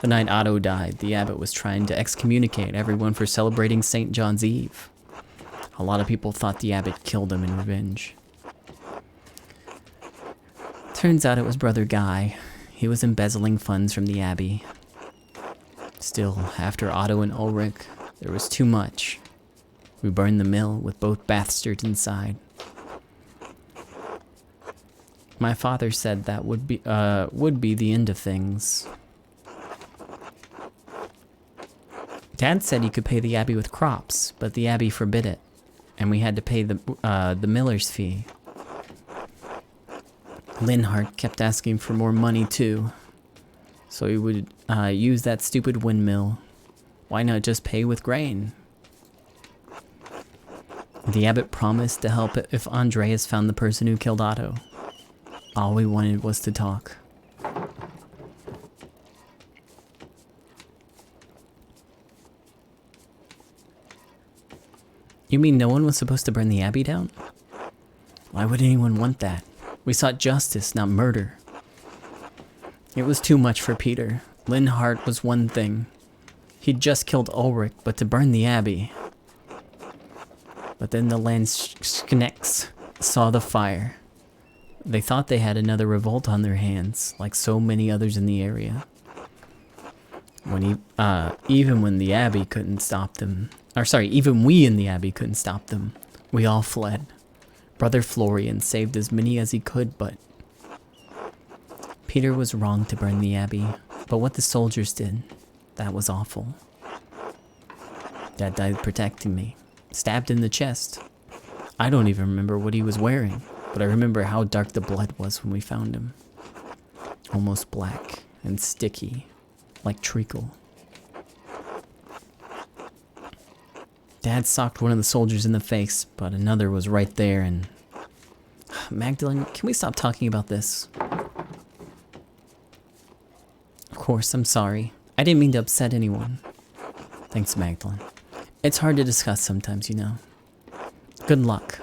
The night Otto died, the abbot was trying to excommunicate everyone for celebrating St. John's Eve. A lot of people thought the abbot killed him in revenge. Turns out it was Brother Guy. He was embezzling funds from the abbey. Still, after Otto and Ulrich, there was too much. We burned the mill with both bastards inside. My father said that would be the end of things. Dad said he could pay the abbey with crops, but the abbey forbid it, and we had to pay the miller's fee. Linhart kept asking for more money too, so he would use that stupid windmill. Why not just pay with grain? The abbot promised to help if Andreas found the person who killed Otto. All we wanted was to talk. You mean no one was supposed to burn the abbey down? Why would anyone want that? We sought justice, not murder. It was too much for Peter. Linhart was one thing. He'd just killed Ulrich, but to burn the abbey... But then the Landsknechts saw the fire. They thought they had another revolt on their hands, like so many others in the area. Even when the abbey couldn't stop them, even we in the abbey couldn't stop them. We all fled. Brother Florian saved as many as he could, but Peter was wrong to burn the abbey. But what the soldiers did, that was awful. Dad died protecting me. Stabbed in the chest. I don't even remember what he was wearing, but I remember how dark the blood was when we found him. Almost black and sticky, like treacle. Dad socked one of the soldiers in the face, but another was right there and... Magdalene, can we stop talking about this? Of course, I'm sorry. I didn't mean to upset anyone. Thanks, Magdalene. It's hard to discuss sometimes, you know. Good luck.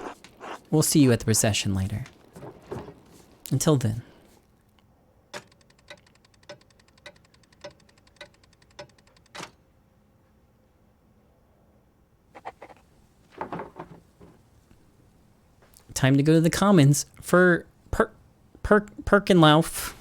We'll see you at the procession later. Until then. Time to go to the commons for Perkenlauf.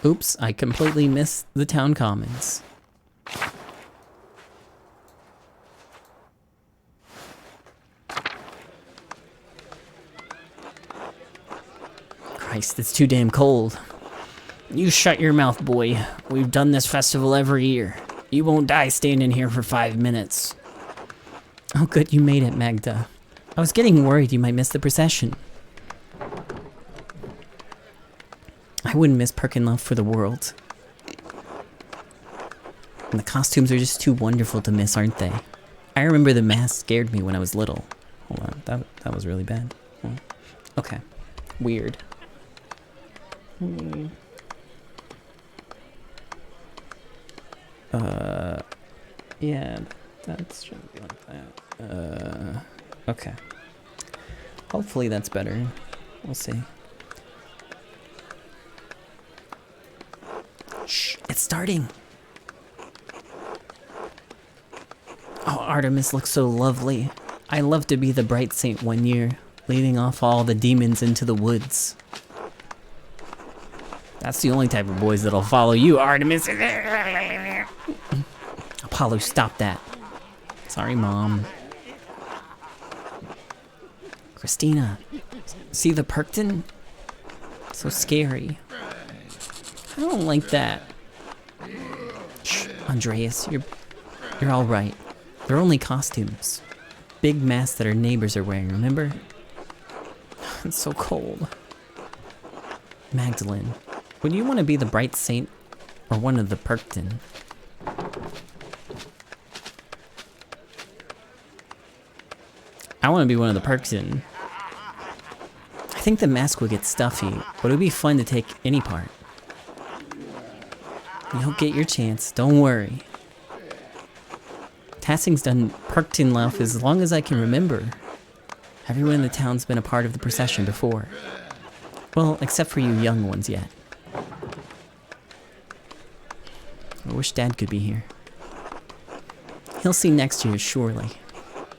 Oops, I completely missed the town commons. Christ, it's too damn cold. You shut your mouth, boy. We've done this festival every year. You won't die standing here for 5 minutes. Oh good, you made it, Magda. I was getting worried you might miss the procession. I wouldn't miss Perkenlauf for the world. And the costumes are just too wonderful to miss, aren't they? I remember the mask scared me when I was little. Hold on, that was really bad. Oh. Okay, weird. Yeah, that shouldn't be like that. Okay. Hopefully that's better. We'll see. Shh, it's starting. Oh, Artemis looks so lovely. I love to be the bright saint one year, leading off all the demons into the woods. That's the only type of boys that'll follow you, Artemis. Apollo, stop that. Sorry, Mom. Christina, see the Perkton? So scary. I don't like that. Shh, Andreas, you're all right. They're only costumes. Big masks that our neighbors are wearing, remember? It's so cold. Magdalene, would you want to be the bright saint or one of the Perkton? I want to be one of the Perkton. I think the mask would get stuffy, but it would be fun to take any part. You'll get your chance, don't worry. Tassing's done Perkenlauf as long as I can remember. Everyone in the town's been a part of the procession before. Well, except for you young ones yet. I wish Dad could be here. He'll see next year, surely.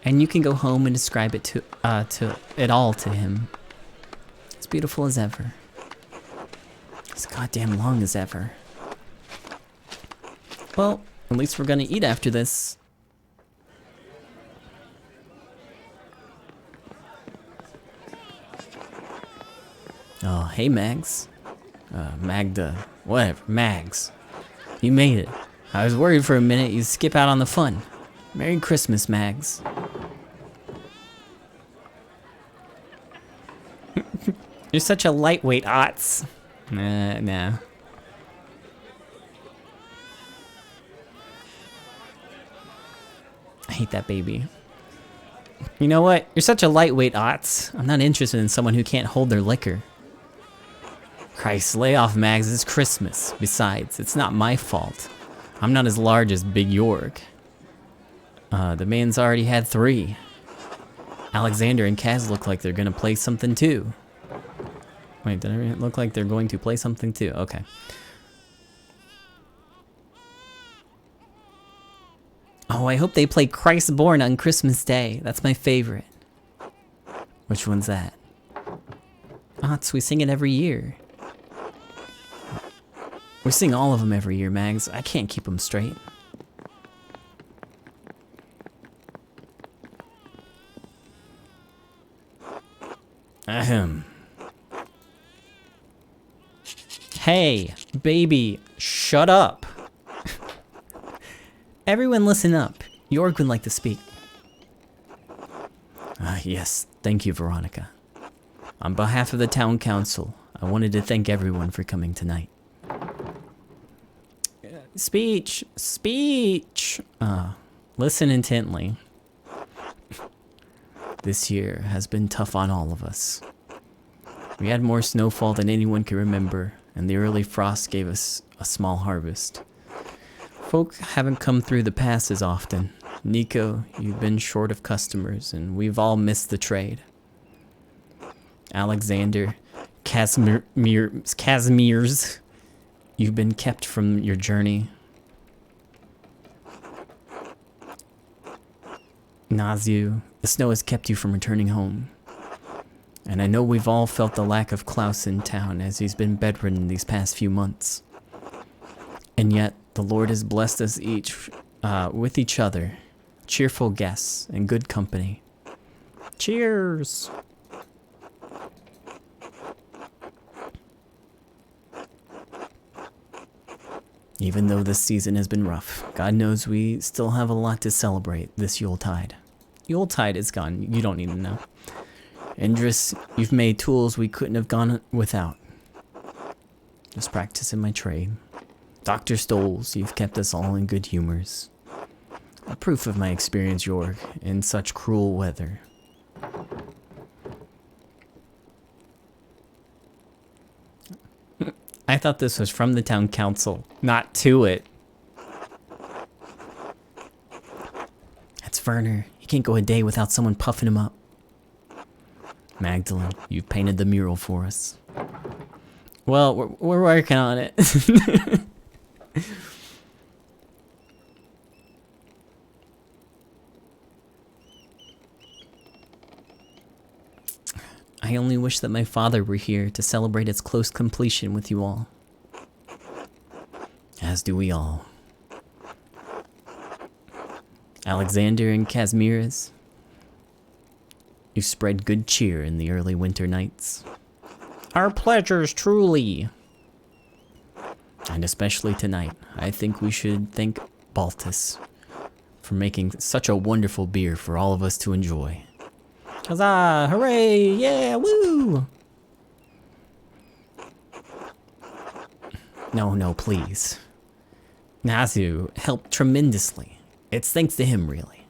And you can go home and describe it to it all to him. As beautiful as ever. As goddamn long as ever. Well, at least we're gonna eat after this. Oh, hey Mags. Magda. Whatever, Mags. You made it. I was worried for a minute you'd skip out on the fun. Merry Christmas, Mags. You're such a lightweight, Otts. Nah. I hate that baby. You know what? You're such a lightweight, Otts. I'm not interested in someone who can't hold their liquor. Christ, lay off, Mags. It's Christmas. Besides, it's not my fault. I'm not as large as Big York. The man's already had 3. Alexander and Kaz look like they're gonna play something too. Wait, did it look like they're going to play something too? Okay. Oh, I hope they play Christ Born on Christmas Day. That's my favorite. Which one's that? We sing it every year. We sing all of them every year, Mags. I can't keep them straight. Ahem. Hey, baby, shut up. Everyone listen up. Jorg would like to speak. Yes, thank you, Veronica. On behalf of the town council, I wanted to thank everyone for coming tonight. Speech! Speech! Listen intently. This year has been tough on all of us. We had more snowfall than anyone can remember, and the early frost gave us a small harvest. Folk haven't come through the passes often. Nico, you've been short of customers, and we've all missed the trade. Alexander, Casimirs, you've been kept from your journey. Nazu, the snow has kept you from returning home. And I know we've all felt the lack of Klaus in town as he's been bedridden these past few months. And yet, the Lord has blessed us each with each other, cheerful guests, and good company. Cheers! Even though this season has been rough, God knows we still have a lot to celebrate this Yuletide. Yuletide is gone. You don't need to know. Indris, you've made tools we couldn't have gone without. Just practicing my trade. Dr. Stoles, you've kept us all in good humors. A proof of my experience, York, in such cruel weather. I thought this was from the town council, not to it. That's Werner. He can't go a day without someone puffing him up. Magdalene, you've painted the mural for us. Well, we're working on it. I only wish that my father were here to celebrate its close completion with you all. As do we all. Alexander and Casimirs, you spread good cheer in the early winter nights. Our pleasures, truly. And especially tonight, I think we should thank Baltus for making such a wonderful beer for all of us to enjoy. Huzzah! Hooray! Yeah! Woo! No, please. Nazu helped tremendously. It's thanks to him, really.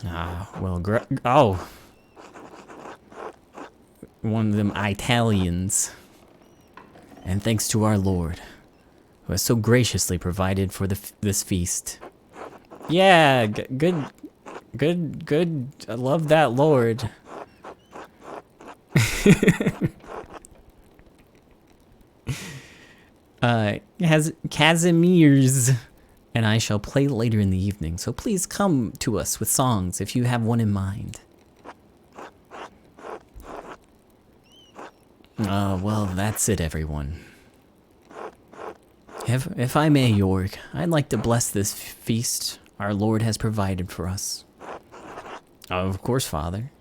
Oh. One of them Italians. And thanks to our Lord, who has so graciously provided for this feast. Yeah, good. I love that Lord. Has Casimirs and I shall play later in the evening, so please come to us with songs if you have one in mind. Well, that's it, everyone. If I may, York, I'd like to bless this feast our Lord has provided for us. Of course, Father.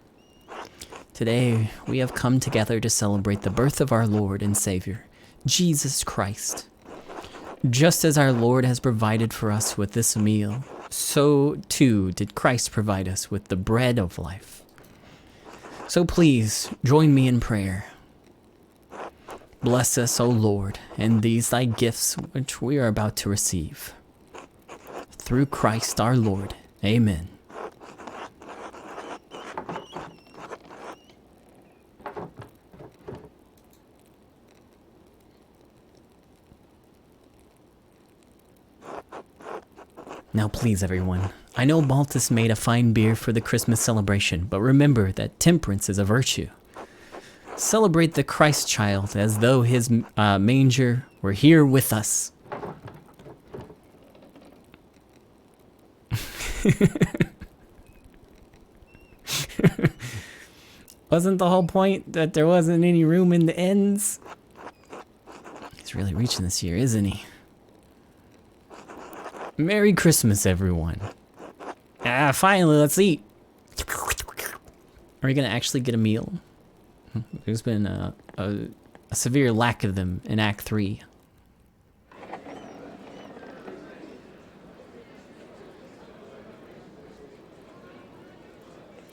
Today, we have come together to celebrate the birth of our Lord and Savior, Jesus Christ. Just as our Lord has provided for us with this meal, so too did Christ provide us with the bread of life. So please, join me in prayer. Bless us, O Lord, and these thy gifts which we are about to receive. Through Christ our Lord. Amen. Now please, everyone, I know Baltus made a fine beer for the Christmas celebration, but remember that temperance is a virtue. Celebrate the Christ child as though his manger were here with us. Wasn't the whole point that there wasn't any room in the ends? He's really reaching this year, isn't he? Merry Christmas, everyone. Finally, let's eat. Are we gonna actually get a meal? There's been a severe lack of them in Act 3.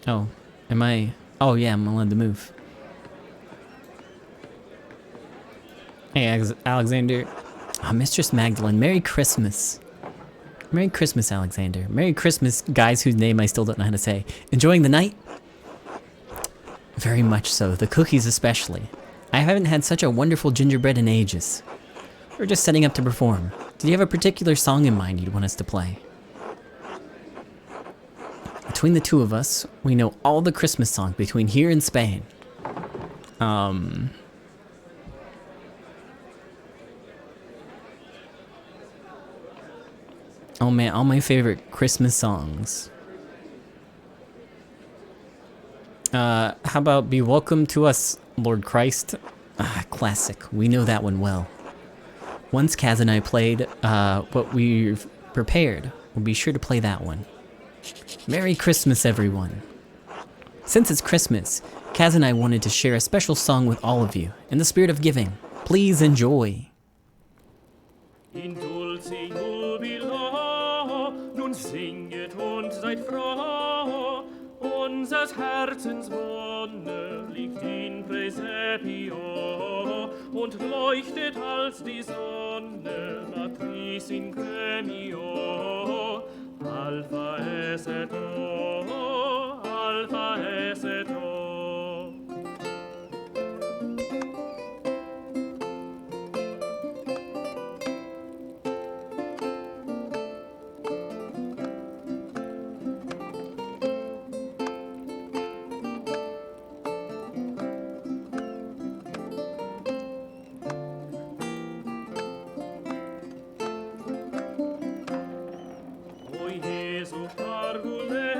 Oh, am I Oh yeah, I'm allowed to move. Hey, Alexander. Oh, Mistress Magdalene, Merry Christmas. Merry Christmas, Alexander. Merry Christmas, guys whose name I still don't know how to say. Enjoying the night? Very much so, the cookies especially. I haven't had such a wonderful gingerbread in ages. We're just setting up to perform. Did you have a particular song in mind you'd want us to play? Between the two of us, we know all the Christmas songs between here and Spain. Oh man, all my favorite Christmas songs. How about Be Welcome to Us, Lord Christ? Ah, classic. We know that one well. Once Kaz and I played what we've prepared, we'll be sure to play that one. Merry Christmas, everyone. Since it's Christmas, Kaz and I wanted to share a special song with all of you, in the spirit of giving. Please enjoy. In dulce jubilo, nun singet und seid froh, unsers Herzens Wonne liegt in Praesepio und leuchtet als die Sonne, Matris in Gremio. Alpha es et O, Alpha es et O. Jesu Parvule,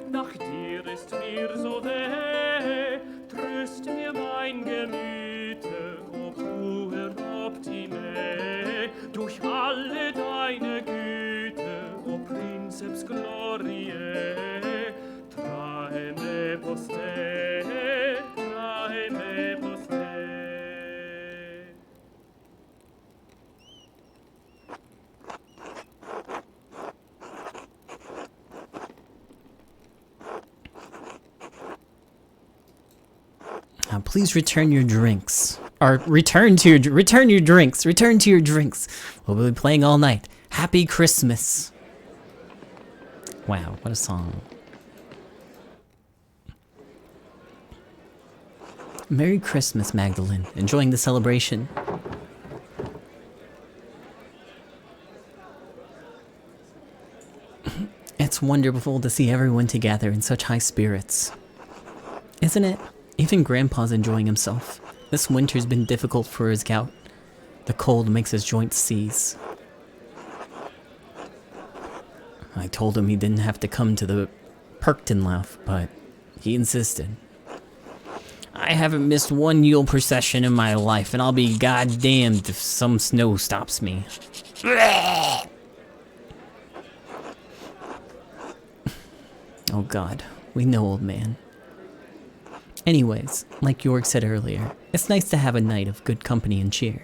nach dir ist mir so weh, tröst mir mein Gemüte, o puer optime, durch alle deine Güte, o Princeps Gloriae, trae me poste, trae me poste. Please return your drinks. Or return your drinks. Return to your drinks. We'll be playing all night. Happy Christmas. Wow, what a song. Merry Christmas, Magdalene. Enjoying the celebration? It's wonderful to see everyone together in such high spirits. Isn't it? Even Grandpa's enjoying himself. This winter's been difficult for his gout. The cold makes his joints seize. I told him he didn't have to come to the Perktenlauf, but he insisted. I haven't missed one Yule procession in my life, and I'll be goddamned if some snow stops me. Oh God, we know, old man. Anyways, like York said earlier, it's nice to have a night of good company and cheer.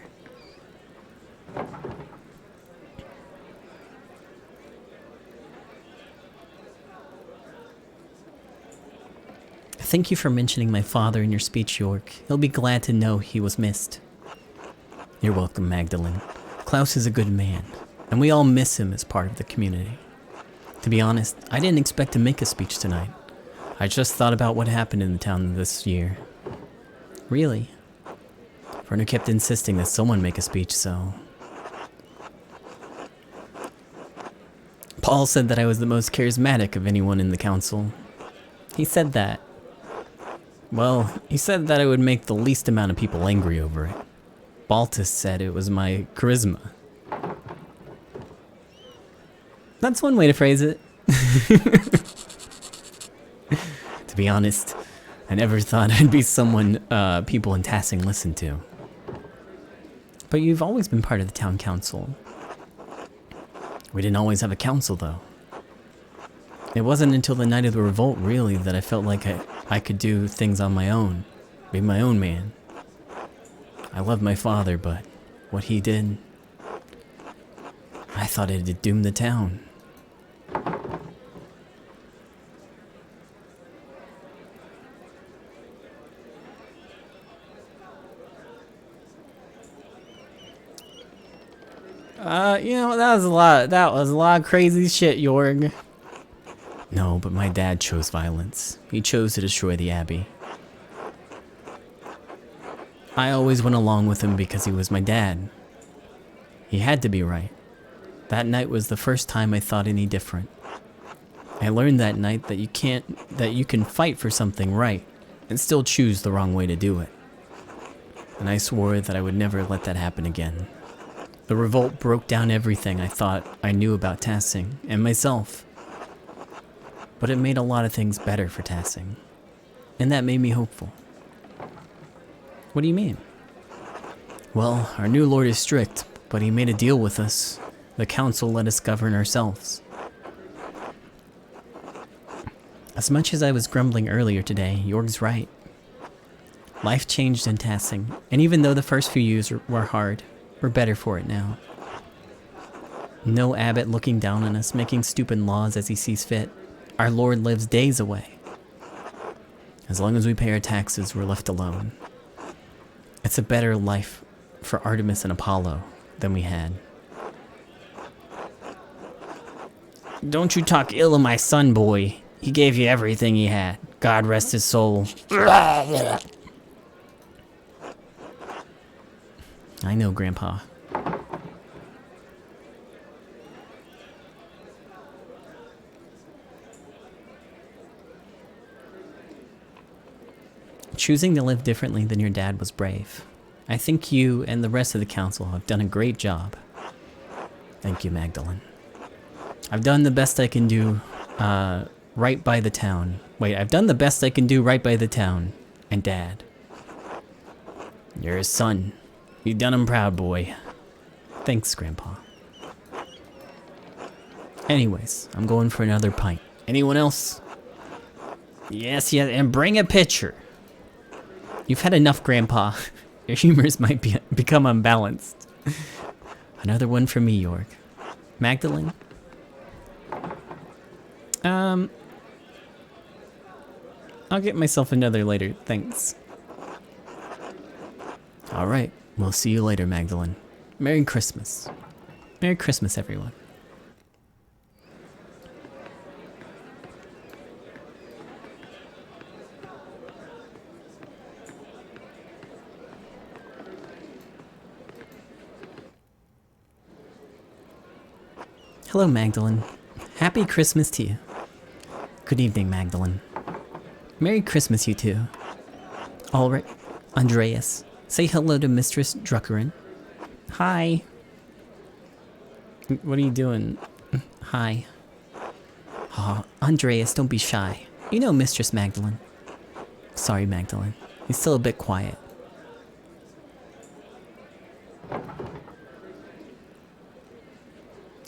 Thank you for mentioning my father in your speech, York. He'll be glad to know he was missed. You're welcome, Magdalene. Klaus is a good man, and we all miss him as part of the community. To be honest, I didn't expect to make a speech tonight. I just thought about what happened in the town this year. Really? Verner kept insisting that someone make a speech, so... Paul said that I was the most charismatic of anyone in the council. He said that. Well, he said that I would make the least amount of people angry over it. Baltus said it was my charisma. That's one way to phrase it. To be honest, I never thought I'd be someone people in Tassing listen to. But you've always been part of the town council. We didn't always have a council, though. It wasn't until the night of the revolt, really, that I felt like I could do things on my own, be my own man. I loved my father, but what he did, I thought it'd doom the town. You know, that was a lot. That was a lot of crazy shit, Jorg. No, but my dad chose violence. He chose to destroy the Abbey. I always went along with him because he was my dad. He had to be right. That night was the first time I thought any different. I learned that night that you can fight for something right and still choose the wrong way to do it. And I swore that I would never let that happen again. The revolt broke down everything I thought I knew about Tassing and myself. But it made a lot of things better for Tassing. And that made me hopeful. What do you mean? Well, our new lord is strict, but he made a deal with us. The council let us govern ourselves. As much as I was grumbling earlier today, Jorg's right. Life changed in Tassing, and even though the first few years were hard, we're better for it now. No abbot looking down on us, making stupid laws as he sees fit. Our lord lives days away. As long as we pay our taxes, we're left alone. It's a better life for Artemis and Apollo than we had. Don't you talk ill of my son, boy. He gave you everything he had. God rest his soul. I know, Grandpa. Choosing to live differently than your dad was brave. I think you and the rest of the council have done a great job. Thank you, Magdalene. I've done the best I can do right by the town. Wait, I've done the best I can do right by the town and Dad. You're his son. You done him proud, boy. Thanks, Grandpa. Anyways, I'm going for another pint. Anyone else? Yes, and bring a pitcher. You've had enough, Grandpa. Your humors might become unbalanced. Another one for me, Jorg. Magdalene? I'll get myself another later, thanks. Alright, we'll see you later, Magdalene. Merry Christmas. Merry Christmas, everyone. Hello, Magdalene. Happy Christmas to you. Good evening, Magdalene. Merry Christmas, you two. Alright, Andreas, say hello to Mistress Druckerin. Hi. What are you doing? Hi. Oh, Andreas, don't be shy. You know Mistress Magdalene. Sorry, Magdalene. He's still a bit quiet.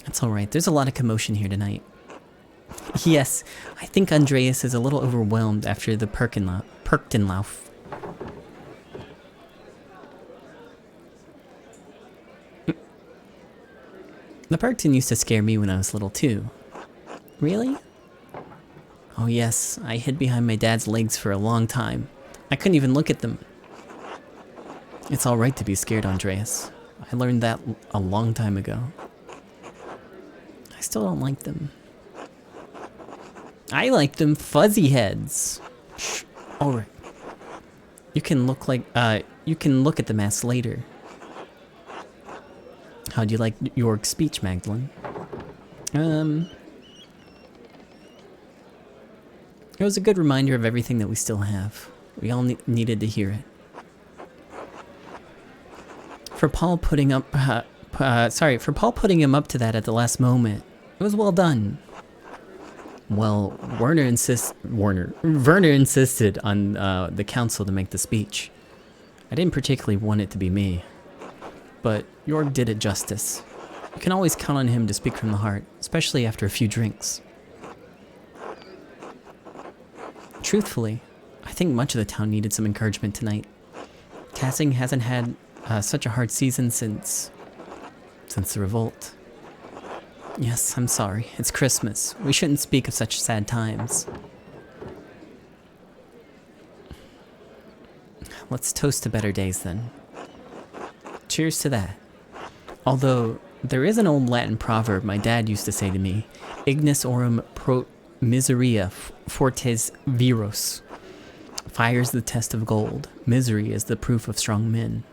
That's alright, there's a lot of commotion here tonight. Yes, I think Andreas is a little overwhelmed after the Perchtenlauf. The Perchten used to scare me when I was little too. Really? Oh yes, I hid behind my dad's legs for a long time. I couldn't even look at them. It's alright to be scared, Andreas. I learned that a long time ago. I still don't like them. I like them fuzzy heads. Shh. Alright. You can look at the mask later. How'd you like your speech, Magdalene? It was a good reminder of everything that we still have. We all needed to hear it. For Paul putting him up to that at the last moment, it was well done. Well, Werner insisted on the council to make the speech. I didn't particularly want it to be me, but Jorg did it justice. You can always count on him to speak from the heart, especially after a few drinks. Truthfully, I think much of the town needed some encouragement tonight. Tassing hasn't had such a hard season since the revolt. Yes, I'm sorry. It's Christmas. We shouldn't speak of such sad times. Let's toast to better days then. Cheers to that. Although, There is an old Latin proverb my dad used to say to me, ignis aurum pro miseria fortes viros. Fire's the test of gold. Misery is the proof of strong men.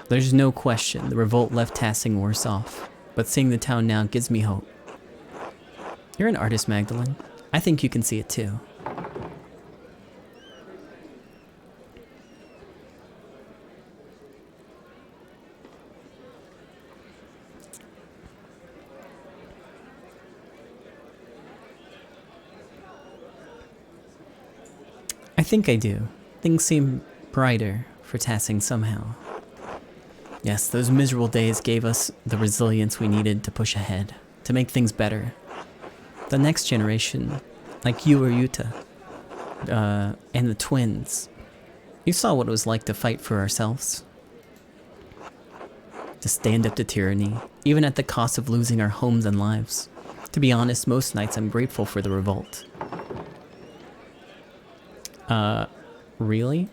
There's no question the revolt left Tassing worse off, but seeing the town now gives me hope. You're an artist, Magdalene. I think you can see it too. I think I do. Things seem brighter for Tassing somehow. Yes, those miserable days gave us the resilience we needed to push ahead, to make things better. The next generation, like you or Yuta, and the twins, you saw what it was like to fight for ourselves. To stand up to tyranny, even at the cost of losing our homes and lives. To be honest, most nights I'm grateful for the revolt. Really?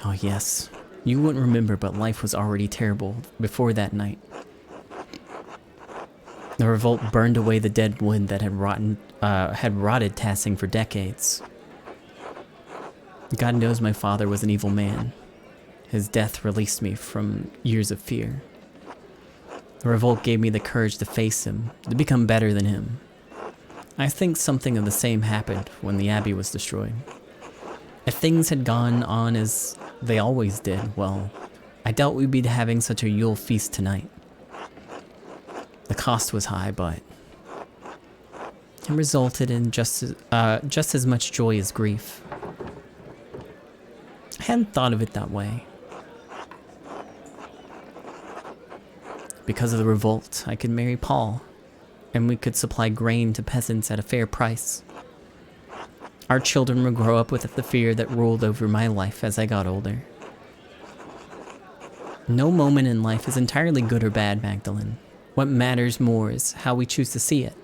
Oh yes. You wouldn't remember, but life was already terrible before that night. The revolt burned away the dead wood that had rotted Tassing for decades. God knows my father was an evil man. His death released me from years of fear. The revolt gave me the courage to face him, to become better than him. I think something of the same happened when the Abbey was destroyed. If things had gone on as they always did, well, I doubt we'd be having such a Yule feast tonight. The cost was high, but it resulted in just as much joy as grief. I hadn't thought of it that way. Because of the revolt, I could marry Paul, and we could supply grain to peasants at a fair price. Our children would grow up with the fear that ruled over my life as I got older. No moment in life is entirely good or bad, Magdalene. What matters more is how we choose to see it.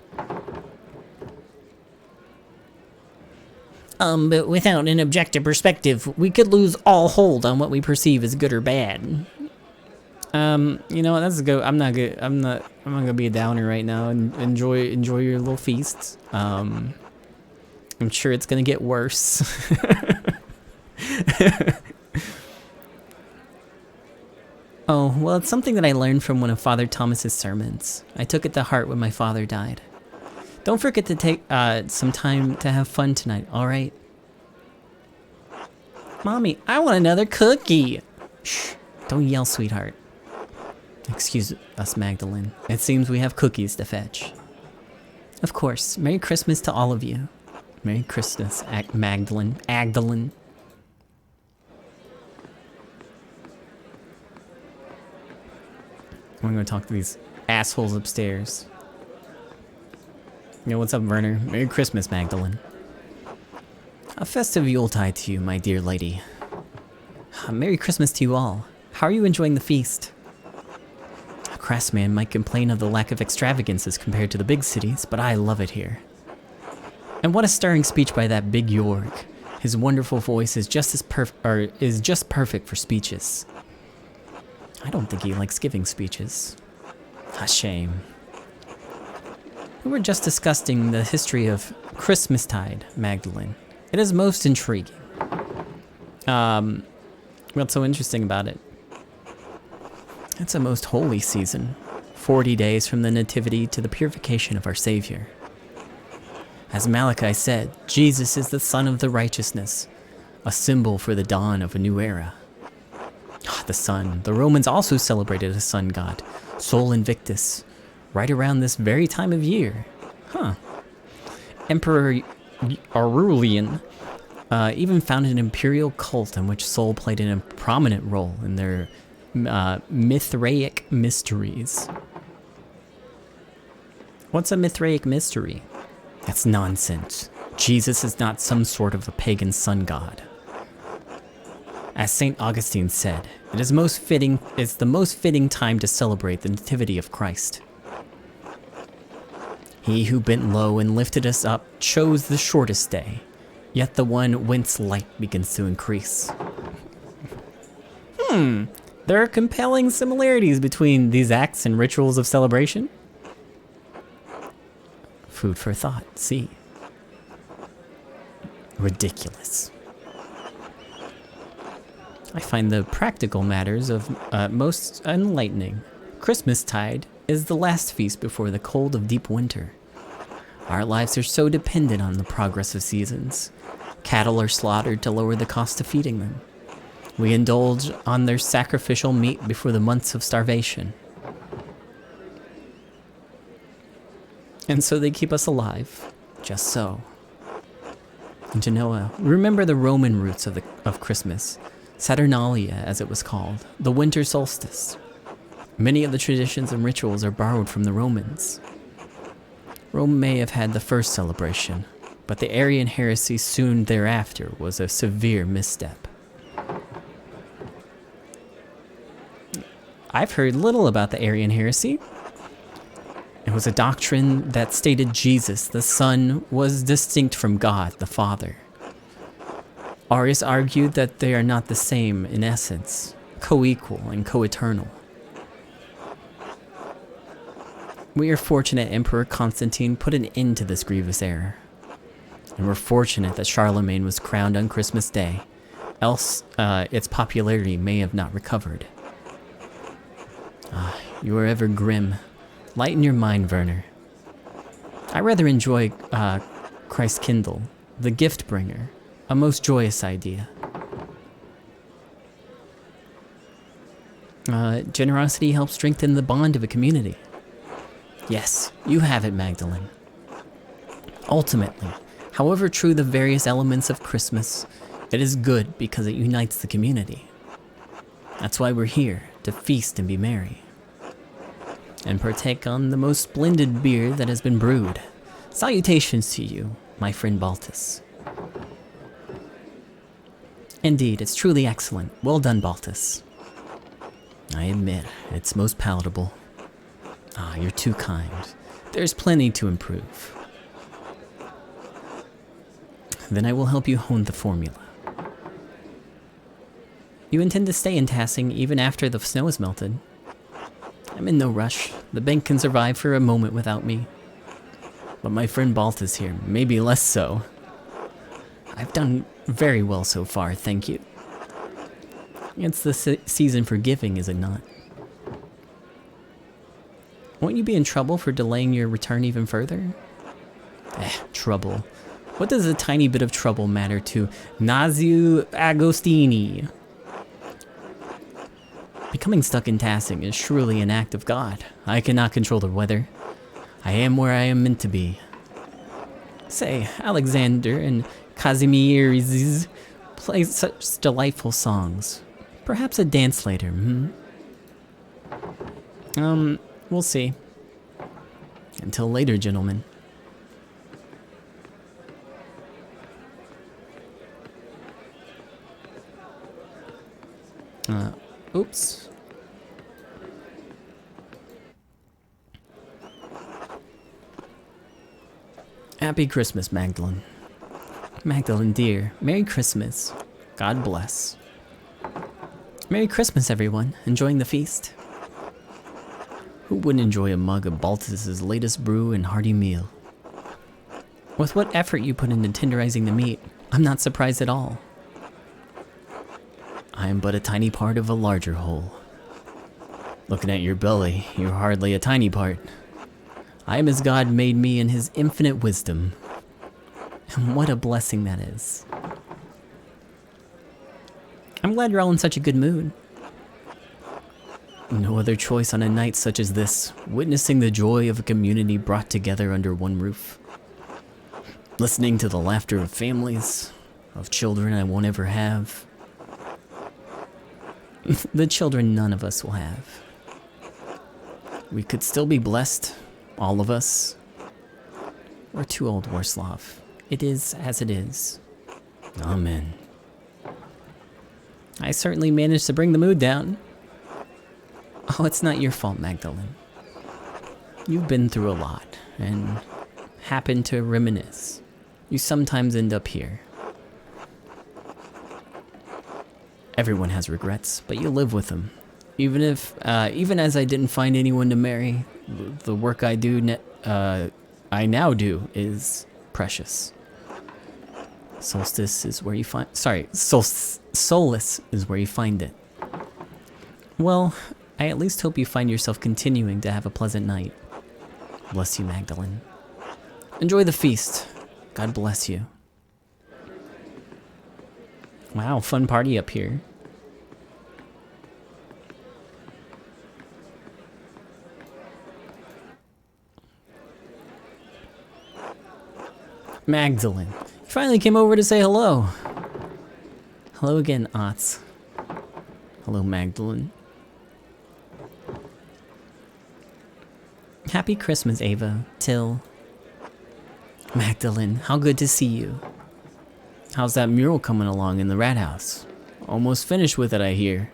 But without an objective perspective, we could lose all hold on what we perceive as good or bad. You know what, that's good. I'm not gonna be a downer right now and enjoy your little feasts. I'm sure it's gonna get worse. Oh, well, it's something that I learned from one of Father Thomas's sermons. I took it to heart when my father died. Don't forget to take some time to have fun tonight, alright? Mommy, I want another cookie! Shh, don't yell, sweetheart. Excuse us, Magdalene. It seems we have cookies to fetch. Of course. Merry Christmas to all of you. Merry Christmas, Magdalene. Agdalene. I'm gonna talk to these assholes upstairs. Yo, what's up, Werner? Merry Christmas, Magdalene. A festive Yuletide to you, my dear lady. Merry Christmas to you all. How are you enjoying the feast? A craftsman might complain of the lack of extravagances compared to the big cities, but I love it here. And what a stirring speech by that big York. His wonderful voice is just perfect for speeches. I don't think he likes giving speeches. A shame. We were just discussing the history of Christmastide, Magdalene. It is most intriguing. What's so interesting about it? It's a most holy season. 40 days from the nativity to the purification of our Savior. As Malachi said, Jesus is the Son of the Righteousness, a symbol for the dawn of a new era. The sun. The Romans also celebrated a sun god, Sol Invictus, right around this very time of year. Huh. Emperor Aurelian even founded an imperial cult in which Sol played a prominent role in their Mithraic mysteries. What's a Mithraic mystery? That's nonsense. Jesus is not some sort of a pagan sun god. As St. Augustine said, it's the most fitting time to celebrate the nativity of Christ. He who bent low and lifted us up chose the shortest day, yet the one whence light begins to increase. There are compelling similarities between these acts and rituals of celebration. Food for thought, see. Ridiculous. I find the practical matters of most enlightening. Christmastide is the last feast before the cold of deep winter. Our lives are so dependent on the progress of seasons. Cattle are slaughtered to lower the cost of feeding them. We indulge on their sacrificial meat before the months of starvation. And so they keep us alive, just so. And Genoa, remember the Roman roots of Christmas, Saturnalia as it was called, the winter solstice. Many of the traditions and rituals are borrowed from the Romans. Rome may have had the first celebration, but the Arian heresy soon thereafter was a severe misstep. I've heard little about the Arian heresy. It was a doctrine that stated Jesus, the Son, was distinct from God, the Father. Arius argued that they are not the same in essence, co-equal and co-eternal. We are fortunate Emperor Constantine put an end to this grievous error. And we're fortunate that Charlemagne was crowned on Christmas Day, else its popularity may have not recovered. You are ever grim. Lighten your mind, Werner. I rather enjoy Christ Kindle, the gift bringer, a most joyous idea. Generosity helps strengthen the bond of a community. Yes, you have it, Magdalene. Ultimately, however true the various elements of Christmas, it is good because it unites the community. That's why we're here, to feast and be merry. And partake on the most splendid beer that has been brewed. Salutations to you, my friend Baltus. Indeed, it's truly excellent. Well done, Baltus. I admit, it's most palatable. You're too kind. There's plenty to improve. Then I will help you hone the formula. You intend to stay in Tassing even after the snow is melted? I'm in no rush. The bank can survive for a moment without me. But my friend Baltus here, maybe less so. I've done very well so far, thank you. It's the season for giving, is it not? Won't you be in trouble for delaying your return even further? Trouble. What does a tiny bit of trouble matter to Nazio Agostini? Becoming stuck in Tassing is surely an act of God. I cannot control the weather. I am where I am meant to be. Say, Alexander and Kazimierz play such delightful songs. Perhaps a dance later, we'll see. Until later, gentlemen. Oops. Happy Christmas, Magdalene. Magdalene, dear, Merry Christmas. God bless. Merry Christmas, everyone. Enjoying the feast? Who wouldn't enjoy a mug of Baltus's latest brew and hearty meal? With what effort you put into tenderizing the meat, I'm not surprised at all. I am but a tiny part of a larger whole. Looking at your belly, you're hardly a tiny part. I am as God made me in his infinite wisdom. And what a blessing that is. I'm glad you're all in such a good mood. No other choice on a night such as this, witnessing the joy of a community brought together under one roof. Listening to the laughter of families, of children I won't ever have. The children none of us will have. We could still be blessed, all of us. We're too old, Warslav. It is as it is. Amen. I certainly managed to bring the mood down. Oh, it's not your fault, Magdalene. You've been through a lot, and happen to reminisce. You sometimes end up here. Everyone has regrets, but you live with them. Even as I didn't find anyone to marry, the work I do, I now do is precious. Solstice is where you find. Sorry, solace is where you find it. Well, I at least hope you find yourself continuing to have a pleasant night. Bless you, Magdalene. Enjoy the feast. God bless you. Wow, fun party up here. Magdalene, you finally came over to say hello. Hello again, Otts. Hello, Magdalene. Happy Christmas, Ava. Till. Magdalene, how good to see you. How's that mural coming along in the rat house? Almost finished with it, I hear.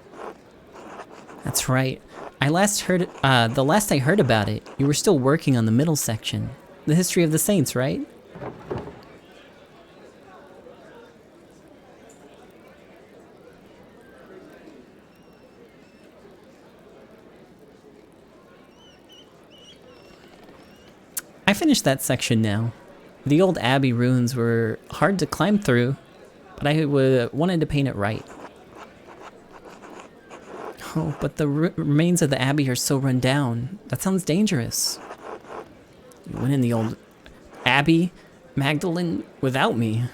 That's right. The last I heard about it, you were still working on the middle section. The history of the saints, right? I finished that section now. The old abbey ruins were hard to climb through, but I wanted to paint it right. Oh, but the remains of the abbey are so run down. That sounds dangerous. You went in the old abbey, Magdalene, without me.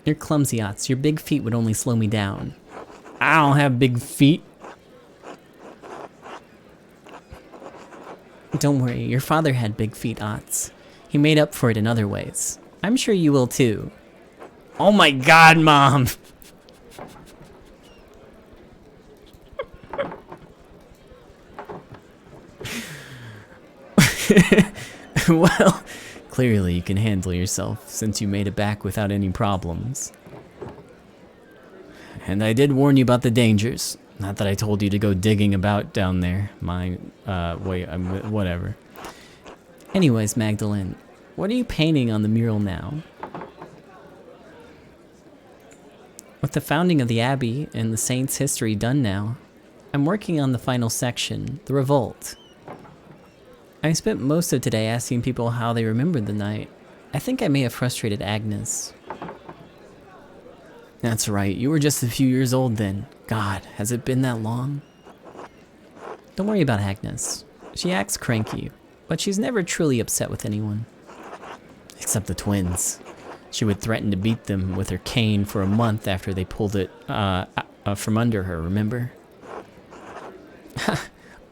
You're clumsy, Otts. Your big feet would only slow me down. I don't have big feet. Don't worry, your father had big feet, Otts. He made up for it in other ways. I'm sure you will too. Oh my god, Mom! Well, clearly you can handle yourself since you made it back without any problems. And I did warn you about the dangers. Not that I told you to go digging about down there. Whatever. Anyways, Magdalene, what are you painting on the mural now? With the founding of the Abbey and the Saints' history done now, I'm working on the final section, the Revolt. I spent most of today asking people how they remembered the night. I think I may have frustrated Agnes. That's right, you were just a few years old then. God, has it been that long? Don't worry about Agnes. She acts cranky, but she's never truly upset with anyone. Except the twins. She would threaten to beat them with her cane for a month after they pulled it from under her, remember?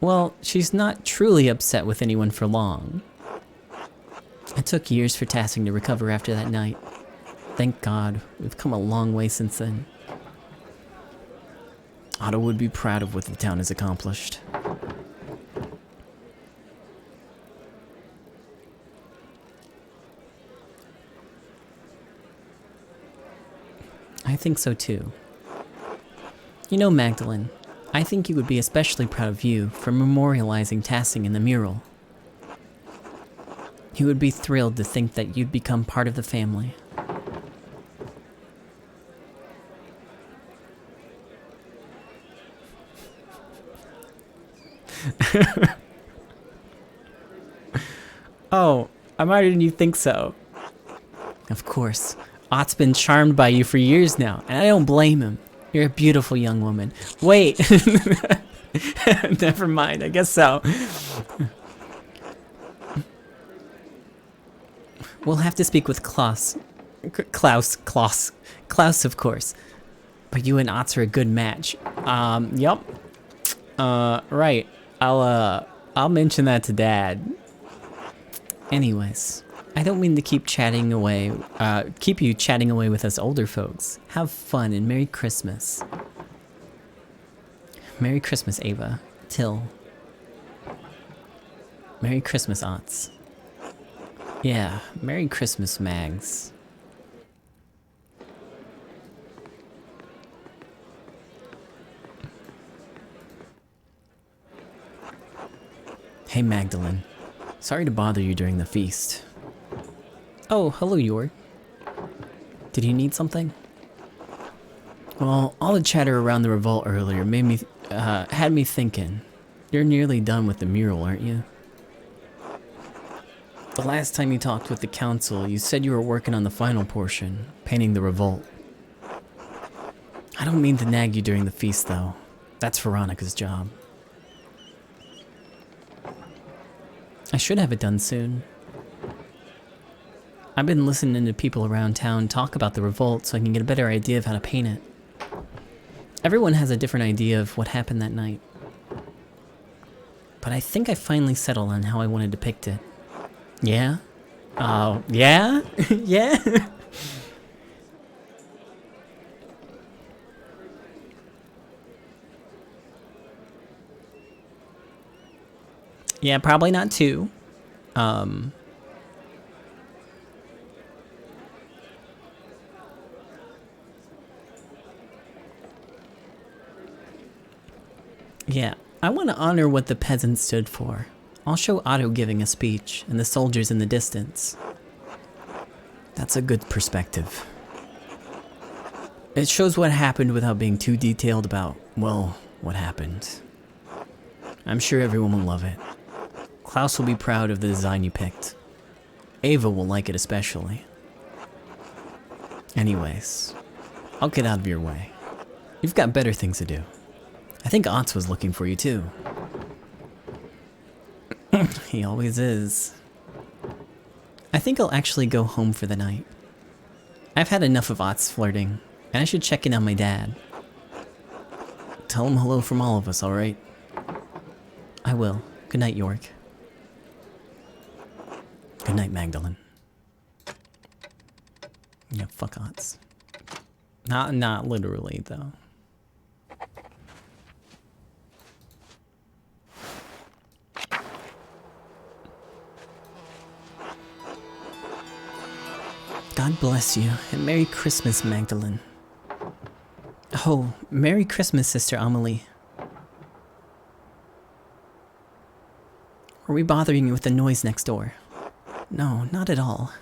Well, she's not truly upset with anyone for long. It took years for Tassing to recover after that night. Thank God, we've come a long way since then. Otto would be proud of what the town has accomplished. I think so too. You know, Magdalene, I think you would be especially proud of you for memorializing Tassing in the mural. He would be thrilled to think that you'd become part of the family. Oh, why didn't you think so? Of course. Ott's been charmed by you for years now, and I don't blame him. You're a beautiful young woman. Wait! Never mind, I guess so. We'll have to speak with Klaus, of course. But you and Otts are a good match. Yup. Right. I'll mention that to Dad. Anyways, I don't mean to keep you chatting away with us older folks. Have fun and Merry Christmas. Merry Christmas, Ava. Till. Merry Christmas, Otts. Yeah, Merry Christmas, Mags. Hey, Magdalene. Sorry to bother you during the feast. Oh, hello, Yor. Did you need something? Well, all the chatter around the revolt earlier made me, had me thinking. You're nearly done with the mural, aren't you? The last time you talked with the council, you said you were working on the final portion, painting the revolt. I don't mean to nag you during the feast, though. That's Veronica's job. I should have it done soon. I've been listening to people around town talk about the revolt so I can get a better idea of how to paint it. Everyone has a different idea of what happened that night. But I think I finally settled on how I want to depict it. Yeah? Oh, yeah? Yeah? Yeah, probably not two. Yeah, I want to honor what the peasants stood for. I'll show Otto giving a speech and the soldiers in the distance. That's a good perspective. It shows what happened without being too detailed about, well, what happened. I'm sure everyone will love it. Klaus will be proud of the design you picked. Ava will like it especially. Anyways, I'll get out of your way. You've got better things to do. I think Otz was looking for you too. He always is. I think I'll actually go home for the night. I've had enough of Otz flirting, and I should check in on my dad. Tell him hello from all of us, alright? I will. Good night, York. Good night, Magdalene. Yeah, fuck Otz. Not literally, though. God bless you, and Merry Christmas, Magdalene. Oh, Merry Christmas, Sister Amelie. Are we bothering you with the noise next door? No, not at all.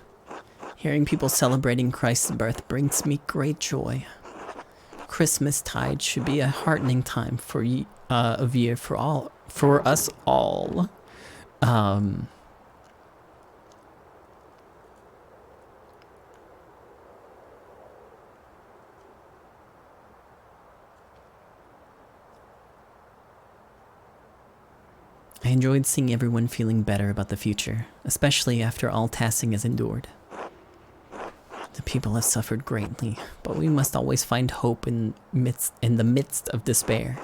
Hearing people celebrating Christ's birth brings me great joy. Christmas tide should be a heartening time of year for us all. I enjoyed seeing everyone feeling better about the future, especially after all Tassing has endured. The people have suffered greatly, but we must always find hope in the midst of despair.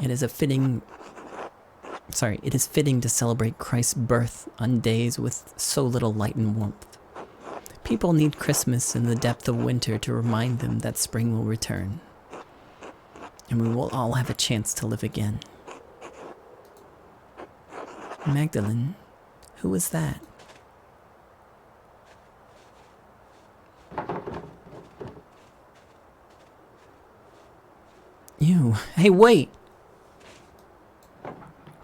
It is fitting to celebrate Christ's birth on days with so little light and warmth. People need Christmas in the depth of winter to remind them that spring will return, and we will all have a chance to live again. Magdalene, who was that? You. Hey, wait!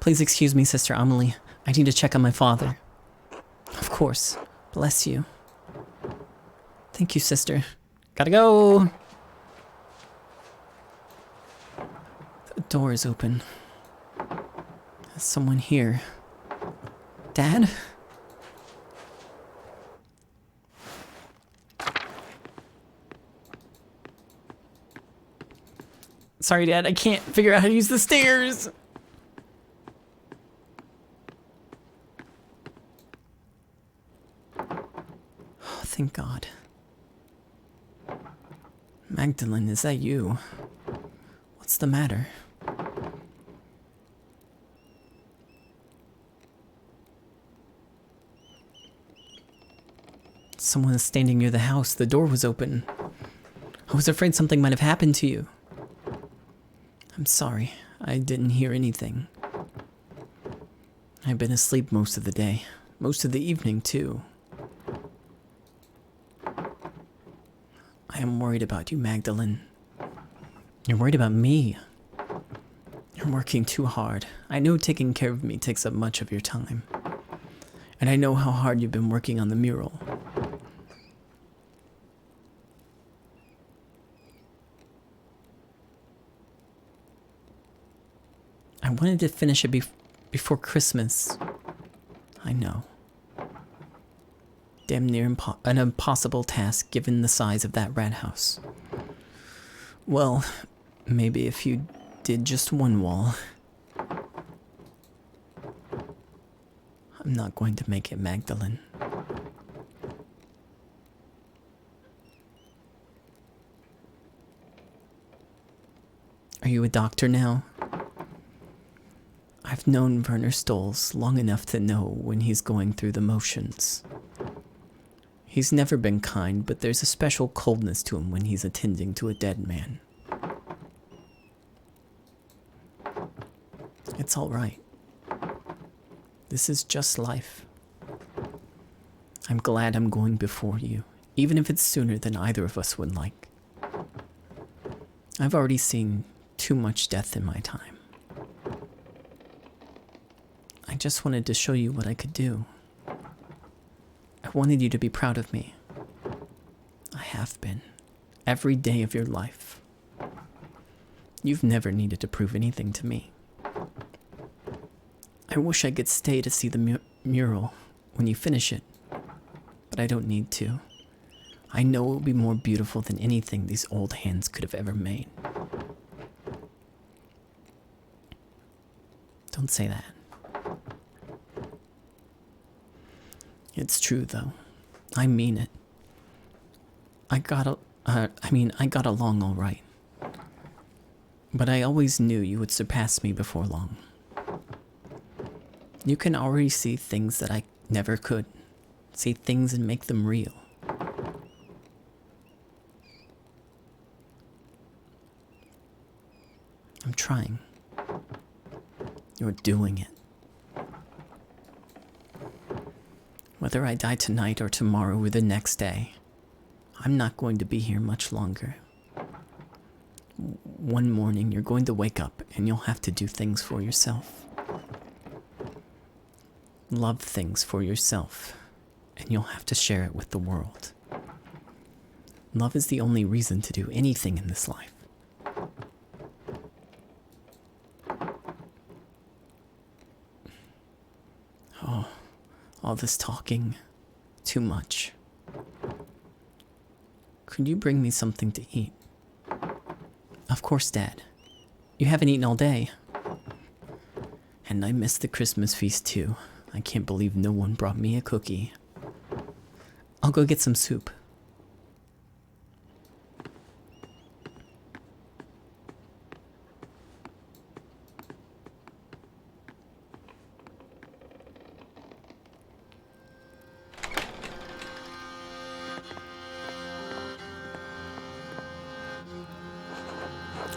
Please excuse me, Sister Amelie. I need to check on my father. Of course. Bless you. Thank you, sister. Gotta go! The door is open. There's someone here. Dad? Sorry, Dad, I can't figure out how to use the stairs! Oh, thank God. Magdalene, is that you? What's the matter? Someone is standing near the house. The door was open. I was afraid something might have happened to you. I'm sorry. I didn't hear anything. I've been asleep most of the day. Most of the evening, too. I am worried about you, Magdalene. You're worried about me. You're working too hard. I know taking care of me takes up much of your time. And I know how hard you've been working on the mural. I wanted to finish it before Christmas. I know. Damn near an impossible task given the size of that rat house. Well, maybe if you did just one wall. I'm not going to make it, Magdalene. Are you a doctor now? I've known Werner Stolz long enough to know when he's going through the motions. He's never been kind, but there's a special coldness to him when he's attending to a dead man. It's all right. This is just life. I'm glad I'm going before you, even if it's sooner than either of us would like. I've already seen too much death in my time. I just wanted to show you what I could do. I wanted you to be proud of me. I have been. Every day of your life. You've never needed to prove anything to me. I wish I could stay to see the mural when you finish it, but I don't need to. I know it will be more beautiful than anything these old hands could have ever made. Don't say that. It's true, though. I mean it. I got along all right. But I always knew you would surpass me before long. You can already see things that I never could. See things and make them real. I'm trying. You're doing it. Whether I die tonight or tomorrow or the next day, I'm not going to be here much longer. One morning you're going to wake up and you'll have to do things for yourself. Love things for yourself, and you'll have to share it with the world. Love is the only reason to do anything in this life. Oh, all this talking, too much. Could you bring me something to eat? Of course, Dad. You haven't eaten all day. And I missed the Christmas feast too. I can't believe no one brought me a cookie. I'll go get some soup.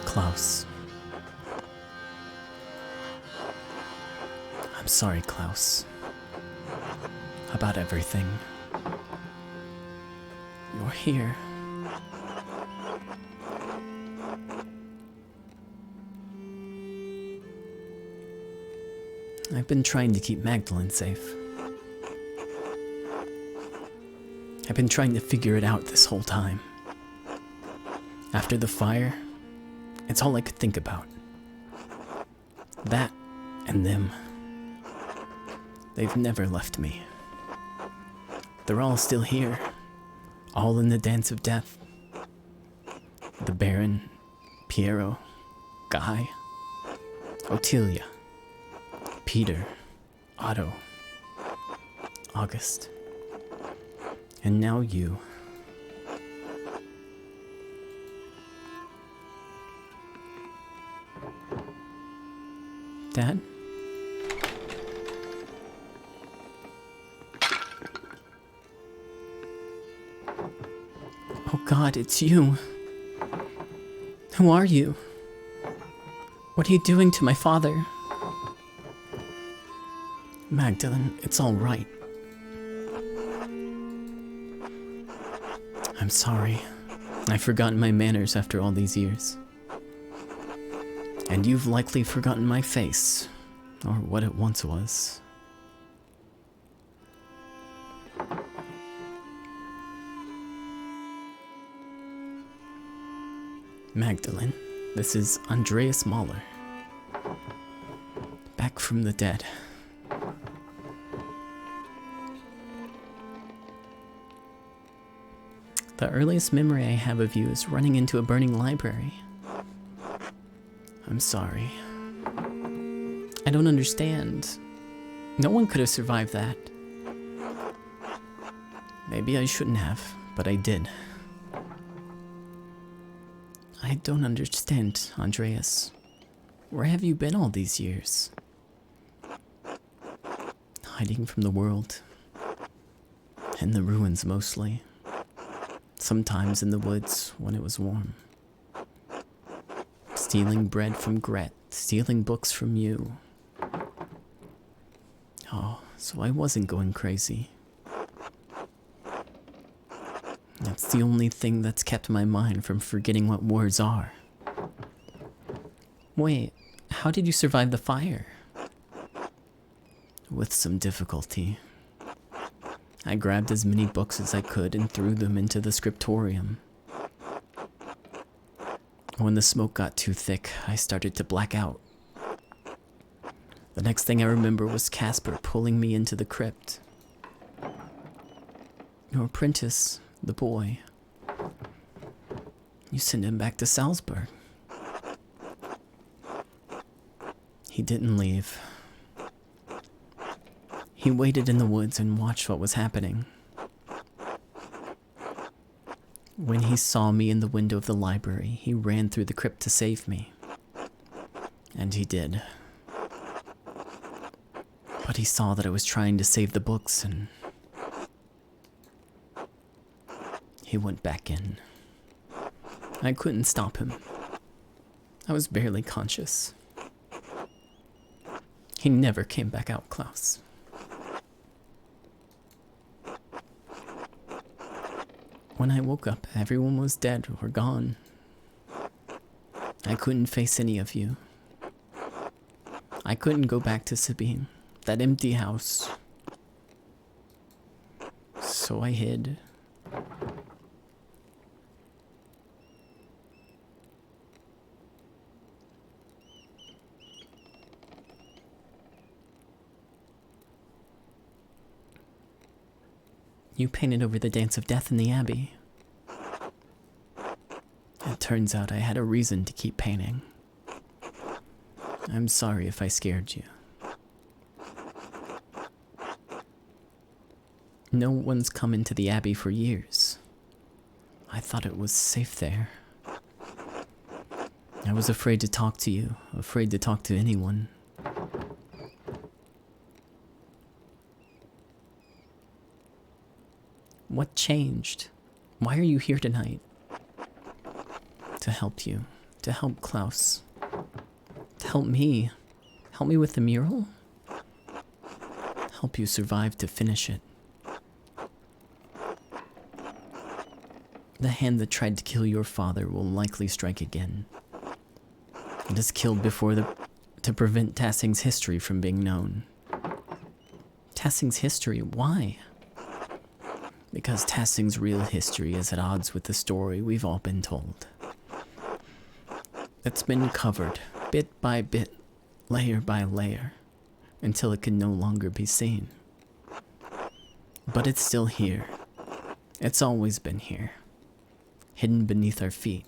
Klaus. I'm sorry, Klaus. About everything. You're here. I've been trying to keep Magdalene safe. I've been trying to figure it out this whole time. After the fire, it's all I could think about. That and them. They've never left me. They're all still here, all in the dance of death. The Baron, Piero, Guy, Ottilia, Peter, Otto, August, and now you. Dad? Oh God, it's you. Who are you? What are you doing to my father? Magdalene, it's all right. I'm sorry. I've forgotten my manners after all these years. And you've likely forgotten my face, or what it once was. Magdalene, this is Andreas Mahler. back from the dead. The earliest memory I have of you is running into a burning library. I'm sorry. I don't understand. No one could have survived that. Maybe I shouldn't have, but I did. I don't understand, Andreas. Where have you been all these years? Hiding from the world. In the ruins mostly. Sometimes in the woods when it was warm. Stealing bread from Gret, stealing books from you. Oh, so I wasn't going crazy. That's the only thing that's kept my mind from forgetting what words are. Wait, how did you survive the fire? With some difficulty. I grabbed as many books as I could and threw them into the scriptorium. When the smoke got too thick, I started to black out. The next thing I remember was Casper pulling me into the crypt. Your apprentice, the boy. You sent him back to Salzburg. He didn't leave. He waited in the woods and watched what was happening. When he saw me in the window of the library, he ran through the crypt to save me. And he did. But he saw that I was trying to save the books and he went back in. I couldn't stop him. I was barely conscious. He never came back out, Klaus. When I woke up, everyone was dead or gone. I couldn't face any of you. I couldn't go back to Sabine, that empty house. So I hid. You painted over the Dance of Death in the Abbey. It turns out I had a reason to keep painting. I'm sorry if I scared you. No one's come into the Abbey for years. I thought it was safe there. I was afraid to talk to you, afraid to talk to anyone. What changed? Why are you here tonight? To help you. To help Klaus. To help me. Help me with the mural? Help you survive to finish it. The hand that tried to kill your father will likely strike again. It has killed before to prevent Tassing's history from being known. Tassing's history? Why? Because Tassing's real history is at odds with the story we've all been told. It's been covered, bit by bit, layer by layer, until it can no longer be seen. But it's still here. It's always been here, hidden beneath our feet.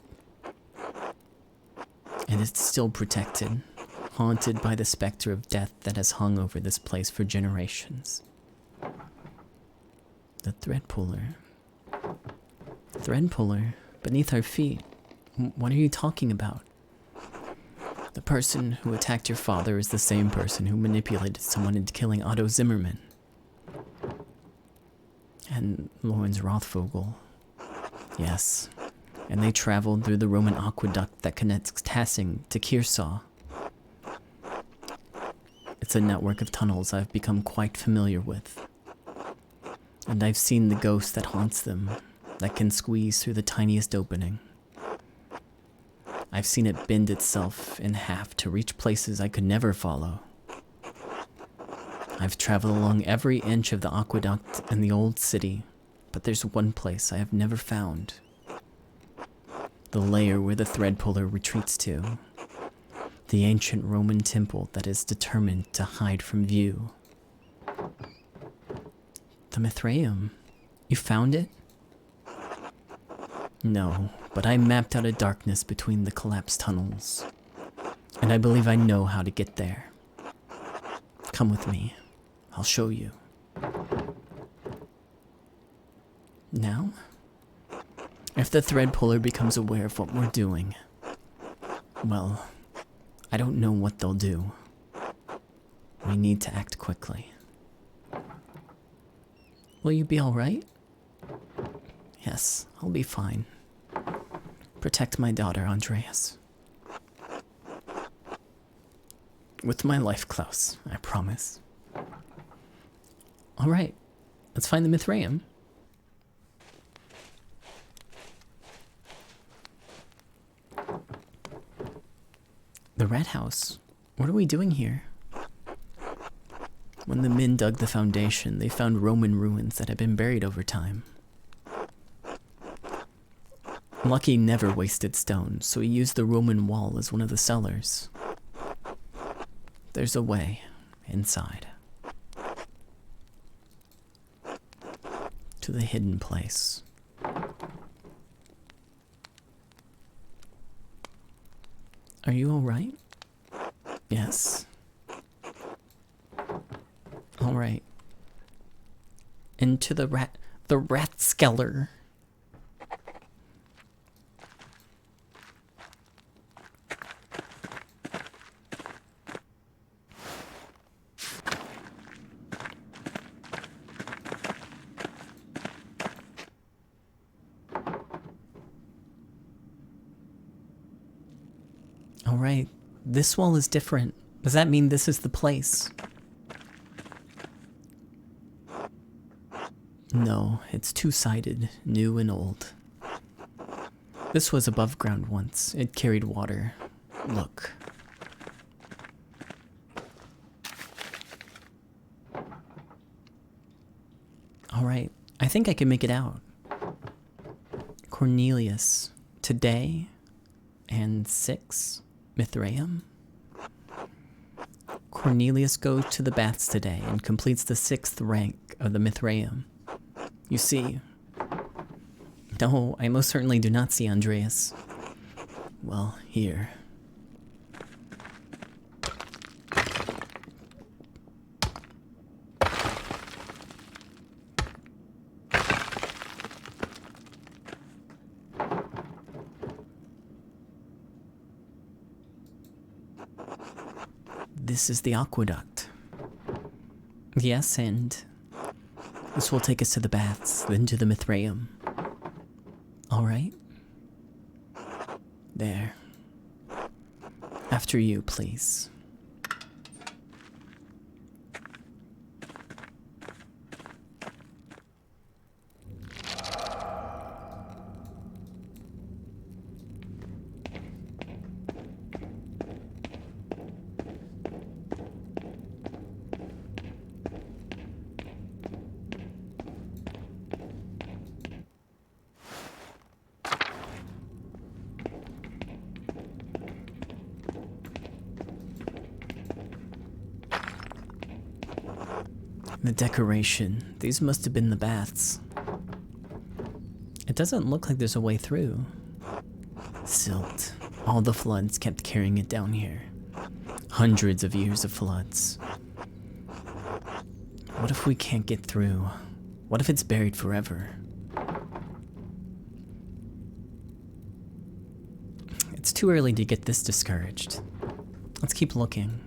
And it's still protected, haunted by the specter of death that has hung over this place for generations. The thread puller. Thread puller? Beneath our feet? What are you talking about? The person who attacked your father is the same person who manipulated someone into killing Otto Zimmermann. And Lorenz Rothvogel. Yes. And they traveled through the Roman aqueduct that connects Tassing to Kearsau. It's a network of tunnels I've become quite familiar with. And I've seen the ghost that haunts them, that can squeeze through the tiniest opening. I've seen it bend itself in half to reach places I could never follow. I've traveled along every inch of the aqueduct in the old city, but there's one place I have never found. The layer where the thread puller retreats to. The ancient Roman temple that is determined to hide from view. The Mithraeum. You found it? No, but I mapped out a darkness between the collapsed tunnels. And I believe I know how to get there. Come with me. I'll show you. Now? If the thread puller becomes aware of what we're doing, well, I don't know what they'll do. We need to act quickly. Will you be alright? Yes, I'll be fine. Protect my daughter, Andreas. With my life close, I promise. Alright, let's find the Mithraeum. The Red House? What are we doing here? When the men dug the foundation, they found Roman ruins that had been buried over time. Lucky never wasted stone, so he used the Roman wall as one of the cellars. There's a way inside. To the hidden place. Are you alright? Yes. Alright. Into the Ratskeller. Alright, this wall is different. Does that mean this is the place? No, it's two-sided, new and old. This was above ground once. It carried water. Look. Alright, I think I can make it out. Cornelius, today, and 6, Mithraeum. Cornelius goes to the baths today and completes the 6th rank of the Mithraeum. You see. No, I most certainly do not see Andreas. Well, here. This is the aqueduct. Yes, and this will take us to the baths, then to the Mithraeum. Alright? There. After you, please. The decoration. These must have been the baths. It doesn't look like there's a way through. Silt. All the floods kept carrying it down here. Hundreds of years of floods. What if we can't get through? What if it's buried forever? It's too early to get this discouraged. Let's keep looking.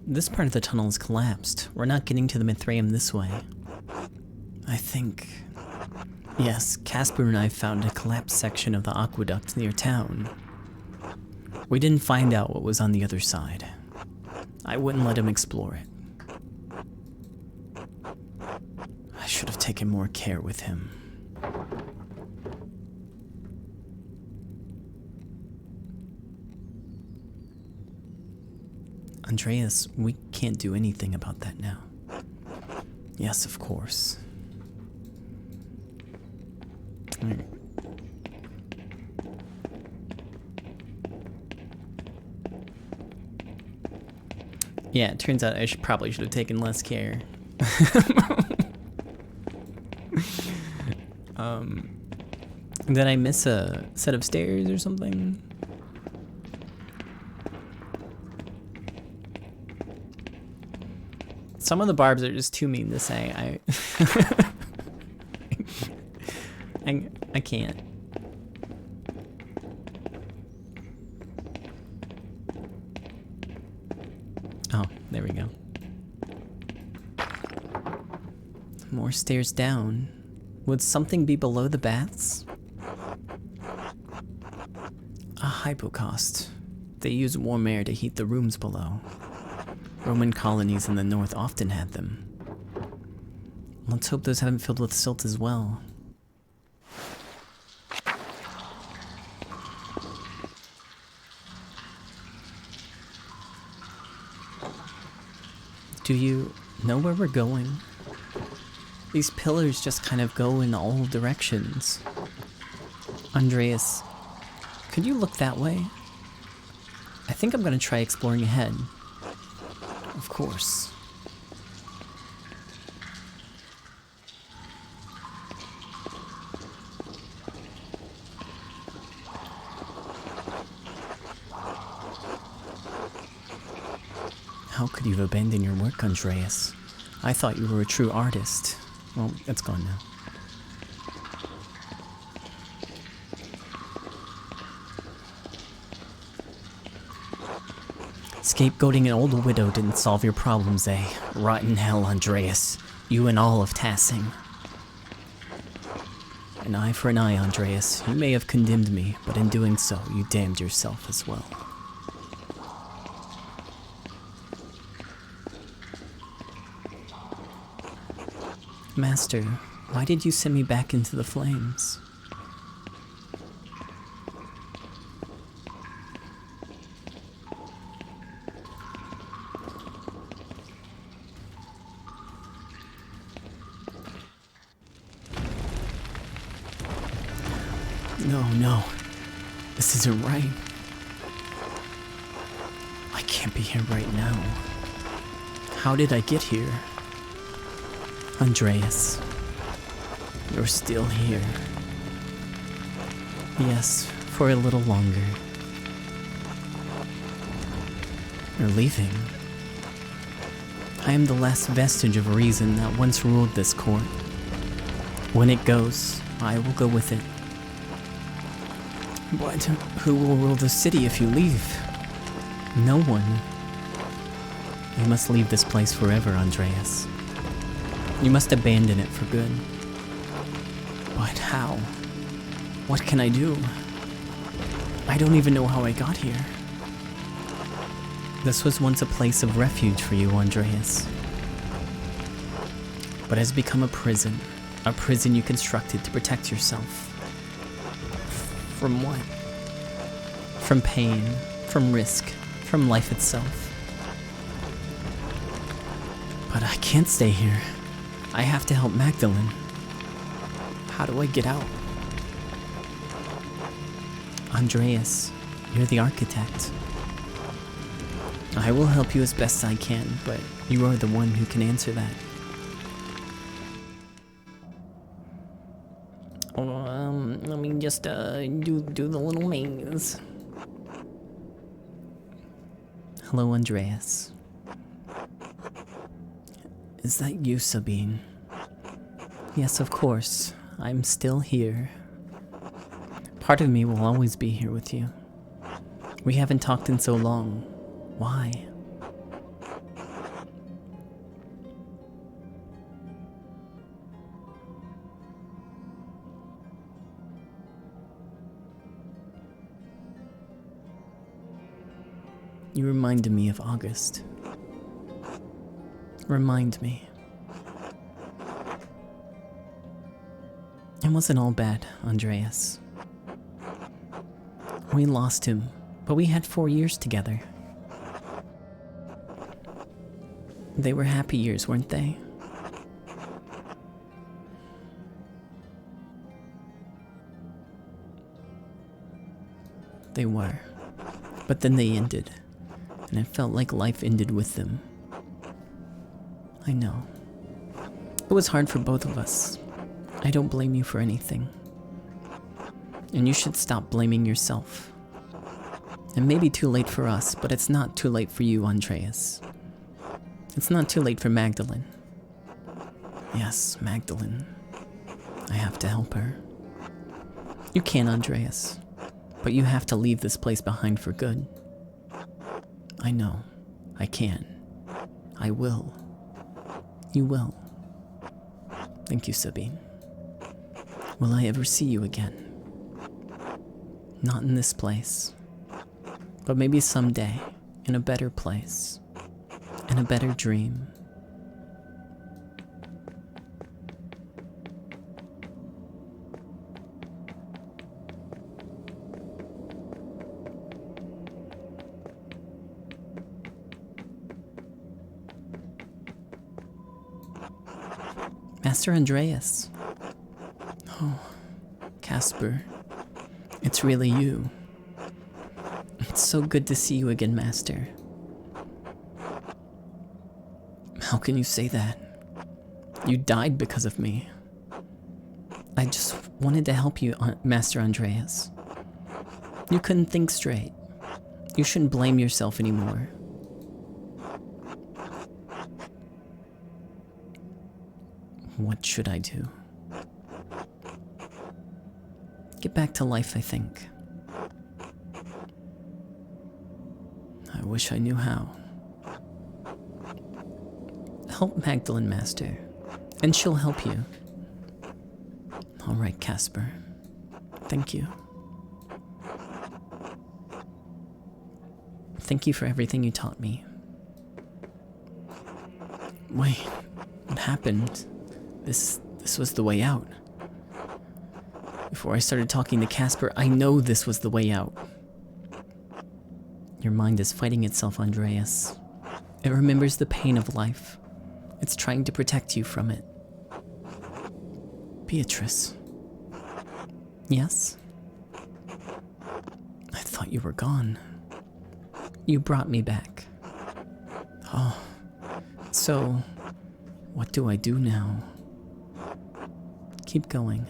This part of the tunnel is collapsed. We're not getting to the Mithraeum this way. I think... Yes, Casper and I found a collapsed section of the aqueduct near town. We didn't find out what was on the other side. I wouldn't let him explore it. I should have taken more care with him. Andreas, we can't do anything about that now. Yes, of course. Alright. Yeah, it turns out I probably should have taken less care. Did I miss a set of stairs or something? Some of the barbs are just too mean to say. I can't. Oh, there we go. More stairs down. Would something be below the baths? A hypocaust. They use warm air to heat the rooms below. Roman colonies in the north often had them. Let's hope those haven't filled with silt as well. Do you know where we're going? These pillars just kind of go in all directions. Andreas, could you look that way? I think I'm gonna try exploring ahead. Of course. How could you abandon your work, Andreas? I thought you were a true artist. Well, it's gone now. Scapegoating an old widow didn't solve your problems, eh? Rotten hell, Andreas. You and all of Tassing. An eye for an eye, Andreas. You may have condemned me, but in doing so, you damned yourself as well. Master, why did you send me back into the flames? No. This isn't right. I can't be here right now. How did I get here? Andreas, you're still here. Yes, for a little longer. You're leaving. I am the last vestige of reason that once ruled this court. When it goes, I will go with it. But who will rule the city if you leave? No one. You must leave this place forever, Andreas. You must abandon it for good. But how? What can I do? I don't even know how I got here. This was once a place of refuge for you, Andreas. But has become a prison you constructed to protect yourself. From what? From pain, from risk, from life itself. But I can't stay here. I have to help Magdalene. How do I get out? Andreas, you're the architect. I will help you as best I can, but you are the one who can answer that. Let me just do the little maze. Hello, Andreas. Is that you, Sabine? Yes, of course. I'm still here. Part of me will always be here with you. We haven't talked in so long. Why? You reminded me of August. Remind me. It wasn't all bad, Andreas. We lost him, but we had 4 years together. They were happy years, weren't they? They were. But then they ended, and it felt like life ended with them. I know. It was hard for both of us. I don't blame you for anything. And you should stop blaming yourself. It may be too late for us, but it's not too late for you, Andreas. It's not too late for Magdalene. Yes, Magdalene. I have to help her. You can, Andreas. But you have to leave this place behind for good. I know. I can. I will. You will. Thank you, Sabine. Will I ever see you again? Not in this place. But maybe someday, in a better place. In a better dream. Master Andreas. Oh, Casper. It's really you. It's so good to see you again, Master. How can you say that? You died because of me. I just wanted to help you, Master Andreas. You couldn't think straight. You shouldn't blame yourself anymore. What should I do? Get back to life, I think. I wish I knew how. Help Magdalene, Master, and she'll help you. All right, Casper. Thank you. Thank you for everything you taught me. Wait, what happened? This was the way out. Before I started talking to Casper, I know this was the way out. Your mind is fighting itself, Andreas. It remembers the pain of life. It's trying to protect you from it. Beatrice. Yes? I thought you were gone. You brought me back. Oh, so what do I do now? Keep going.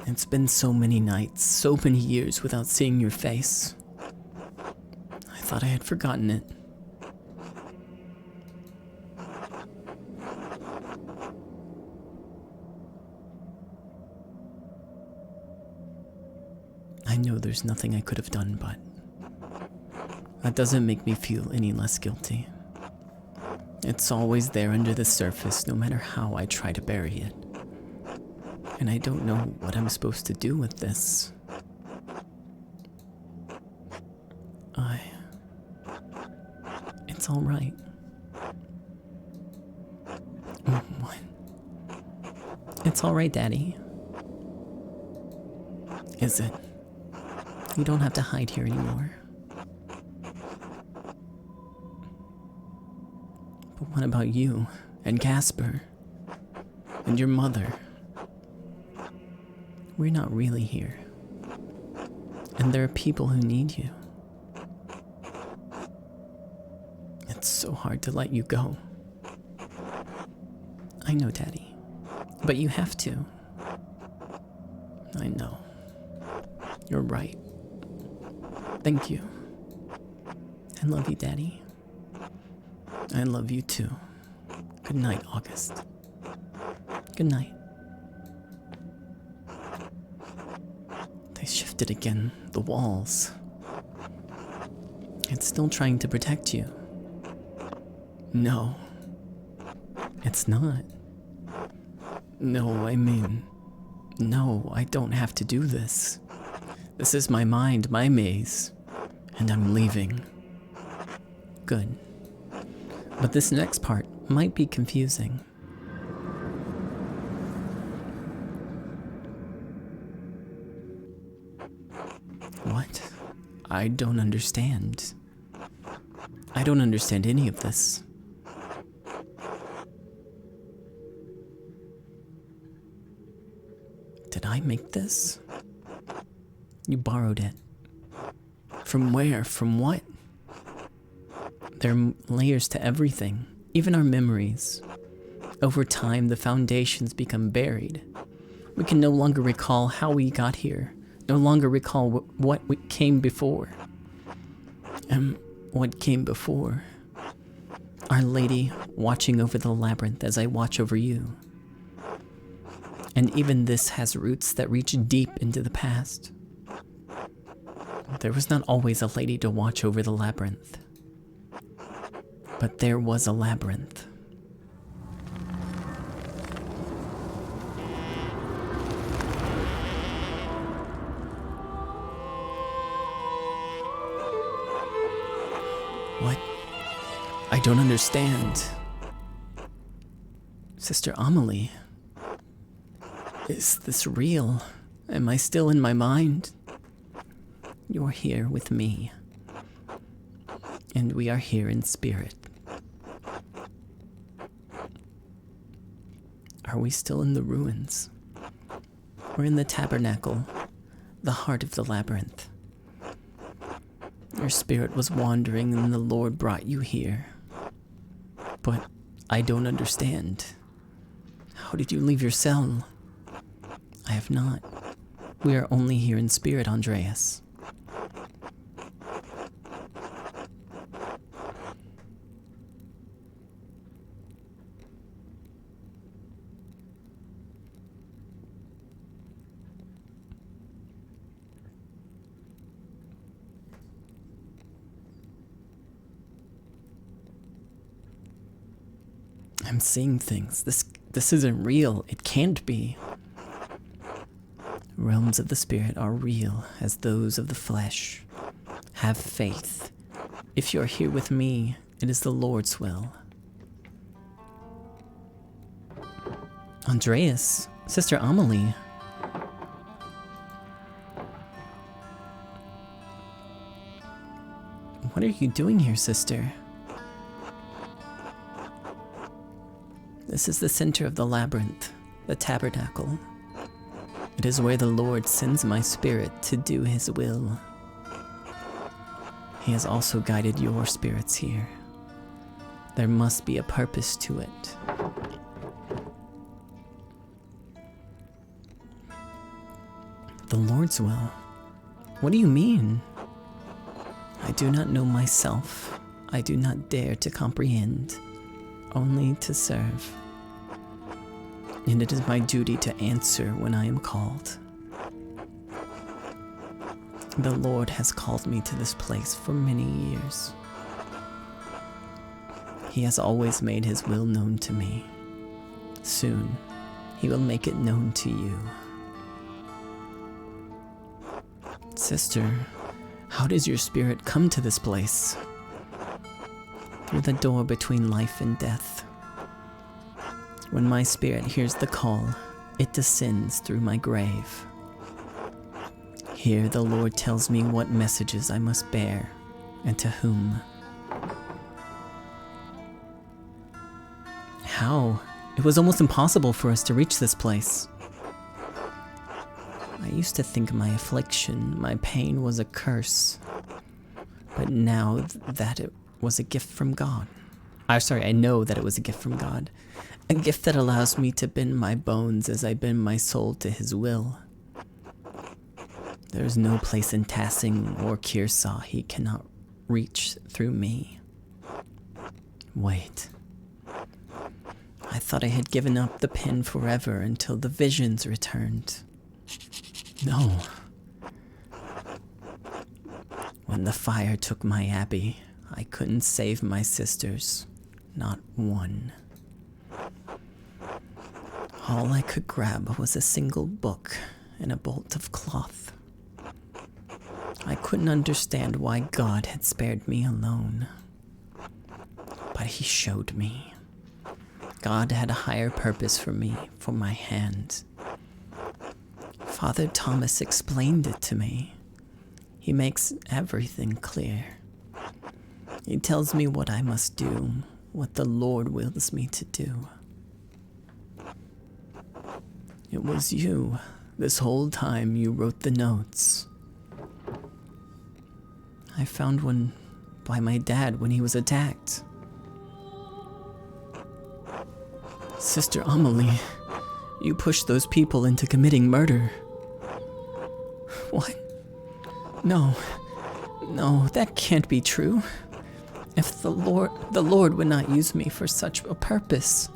It's been so many nights, so many years without seeing your face. I thought I had forgotten it. I know there's nothing I could have done, but that doesn't make me feel any less guilty. It's always there under the surface, no matter how I try to bury it. And I don't know what I'm supposed to do with this. It's all right. What? It's all right, Daddy. Is it? You don't have to hide here anymore. But what about you and Casper and your mother? We're not really here. And there are people who need you. It's so hard to let you go. I know, Daddy. But you have to. I know. You're right. Thank you. I love you, Daddy. I love you too. Good night, August. Good night. They shifted again, the walls. It's still trying to protect you. No. It's not. No, I mean, no, I don't have to do this. This is my mind, my maze, and I'm leaving. Good. But this next part might be confusing. What? I don't understand. I don't understand any of this. Did I make this? You borrowed it. From where? From what? There are layers to everything, even our memories. Over time, the foundations become buried. We can no longer recall how we got here, no longer recall what came before. And what came before? Our Lady watching over the labyrinth as I watch over you. And even this has roots that reach deep into the past. There was not always a lady to watch over the labyrinth. But there was a labyrinth. What? I don't understand. Sister Amelie. Is this real? Am I still in my mind? You're here with me. And we are here in spirit. Are we still in the ruins? Or in the tabernacle, the heart of the labyrinth? Your spirit was wandering and the Lord brought you here. But I don't understand. How did you leave your cell? I have not. We are only here in spirit, Andreas. I'm seeing things. This isn't real. It can't be. Realms of the spirit are real as those of the flesh. Have faith. If you're here with me, it is the Lord's will. Andreas, Sister Amelie. What are you doing here, sister? This is the center of the labyrinth, the tabernacle. It is where the Lord sends my spirit to do his will. He has also guided your spirits here. There must be a purpose to it. The Lord's will? What do you mean? I do not know myself. I do not dare to comprehend, only to serve. And it is my duty to answer when I am called. The Lord has called me to this place for many years. He has always made his will known to me. Soon, he will make it known to you. Sister, how does your spirit come to this place? Through the door between life and death. When my spirit hears the call, it descends through my grave. Here the Lord tells me what messages I must bear, and to whom. How? It was almost impossible for us to reach this place. I used to think my affliction, my pain was a curse, but now that it was a gift from God. I know that it was a gift from God. A gift that allows me to bend my bones as I bend my soul to his will. There is no place in Tassing or Kearsaw he cannot reach through me. Wait. I thought I had given up the pen forever until the visions returned. No. When the fire took my abbey, I couldn't save my sisters. Not one. All I could grab was a single book and a bolt of cloth. I couldn't understand why God had spared me alone. But he showed me. God had a higher purpose for me, for my hand. Father Thomas explained it to me. He makes everything clear. He tells me what I must do, what the Lord wills me to do. It was you, this whole time you wrote the notes. I found one by my dad when he was attacked. Sister Amelie, you pushed those people into committing murder. What? No, that can't be true. If the Lord would not use me for such a purpose.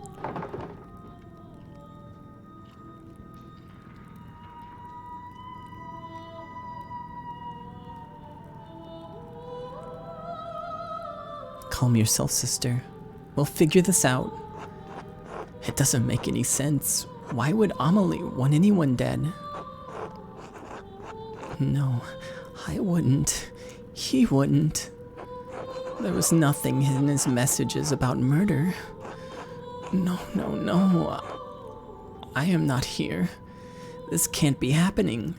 Calm yourself, sister. We'll figure this out. It doesn't make any sense. Why would Amelie want anyone dead? No, I wouldn't. He wouldn't. There was nothing in his messages about murder. No. I am not here. This can't be happening.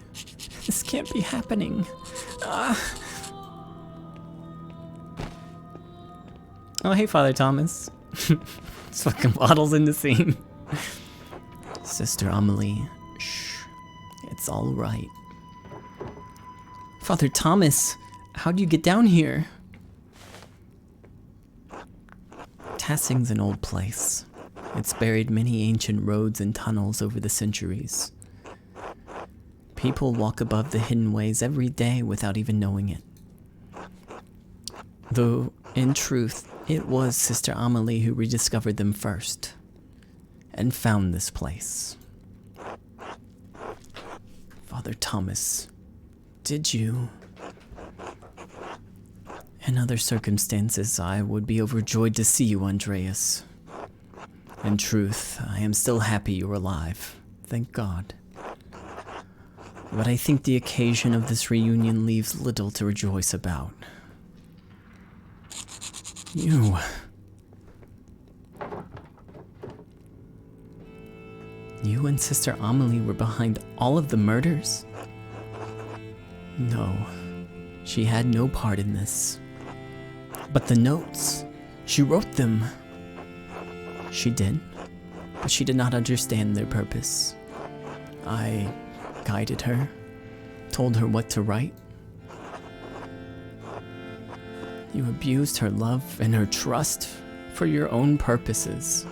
This can't be happening. Oh, hey, Father Thomas. Just fucking waddles in the scene. Sister Amelie, shh. It's all right. Father Thomas, how'd you get down here? Tassing's an old place. It's buried many ancient roads and tunnels over the centuries. People walk above the hidden ways every day without even knowing it. Though, in truth, it was Sister Amelie who rediscovered them first, and found this place. Father Thomas, did you? In other circumstances, I would be overjoyed to see you, Andreas. In truth, I am still happy you're alive, thank God. But I think the occasion of this reunion leaves little to rejoice about. You and Sister Amelie were behind all of the murders? No, she had no part in this. But the notes, she wrote them. She did, but she did not understand their purpose. I guided her, told her what to write. You abused her love and her trust for your own purposes.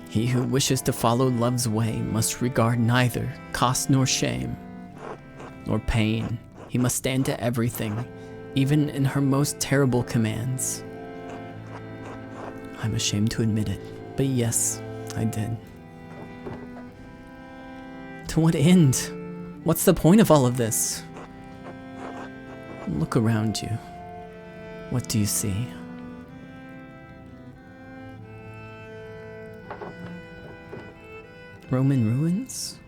He who wishes to follow love's way must regard neither cost nor shame, nor pain. He must stand to everything, even in her most terrible commands. I'm ashamed to admit it, but yes, I did. To what end? What's the point of all of this? Look around you. What do you see? Roman ruins?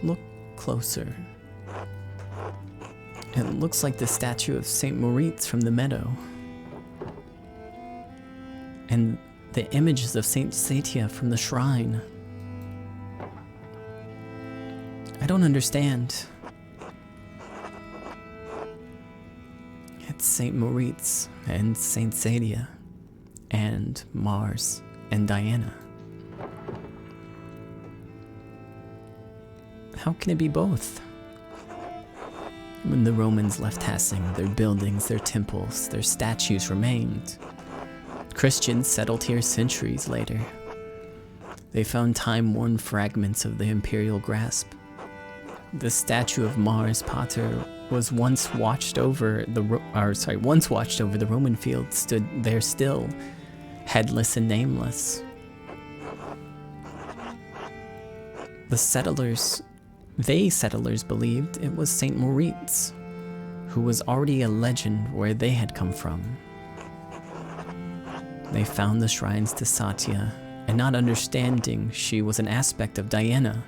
Look closer. It looks like the statue of Saint Moritz from the meadow. And the images of Saint Satia from the shrine. I don't understand. It's Saint Moritz and Saint Sadia and Mars and Diana. How can it be both? When the Romans left Tassing, their buildings, their temples, their statues remained. Christians settled here centuries later. They found time-worn fragments of the imperial grasp. The statue of Mars Pater was once watched over the Roman field, stood there still, headless and nameless. Settlers believed it was Saint Moritz, who was already a legend where they had come from. They found the shrines to Satya, and not understanding she was an aspect of Diana,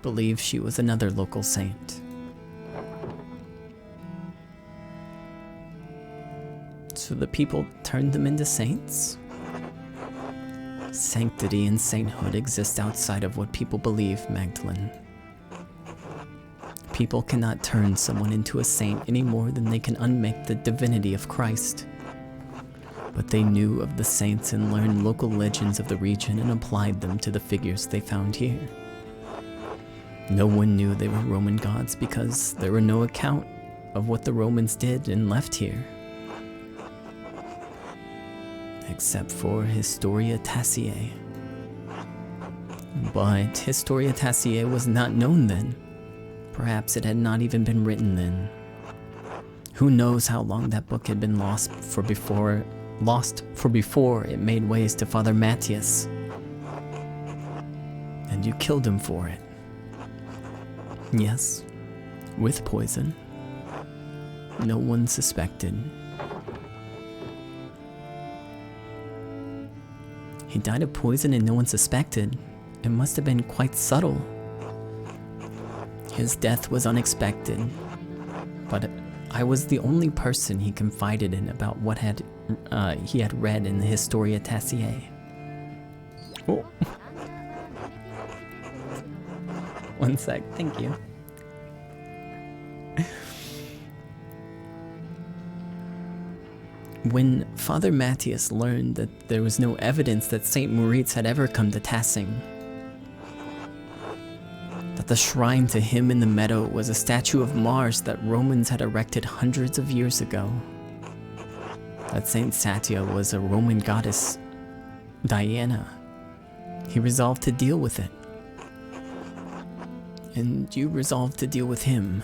believed she was another local saint. So the people turned them into saints? Sanctity and sainthood exist outside of what people believe, Magdalene. People cannot turn someone into a saint any more than they can unmake the divinity of Christ. But they knew of the saints and learned local legends of the region and applied them to the figures they found here. No one knew they were Roman gods because there were no account of what the Romans did and left here. Except for Historia Taciae. But Historia Taciae was not known then. Perhaps it had not even been written then. Who knows how long that book had been lost for before it made ways to Father Matthias. And you killed him for it. Yes, with poison. No one suspected. He died of poison and no one suspected. It must have been quite subtle. His death was unexpected, but I was the only person he confided in about what he had read in the Historia Taciae. Oh. One sec, thank you. When Father Matthias learned that there was no evidence that Saint Moritz had ever come to Tassing, that the shrine to him in the meadow was a statue of Mars that Romans had erected hundreds of years ago, that Saint Satya was a Roman goddess, Diana, he resolved to deal with it. And you resolved to deal with him.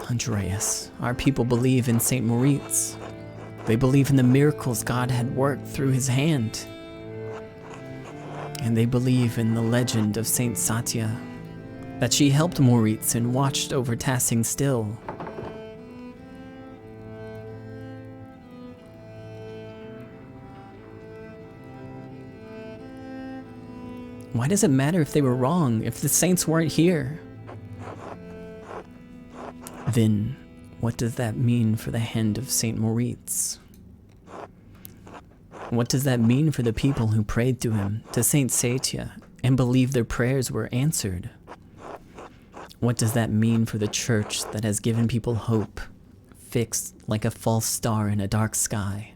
Andreas, our people believe in Saint Moritz. They believe in the miracles God had worked through his hand. And they believe in the legend of Saint Satya, that she helped Moritz and watched over Tassing still. Why does it matter if they were wrong, if the saints weren't here? Then, what does that mean for the hand of Saint Moritz? What does that mean for the people who prayed to him, to Saint Satya, and believed their prayers were answered? What does that mean for the church that has given people hope, fixed like a false star in a dark sky?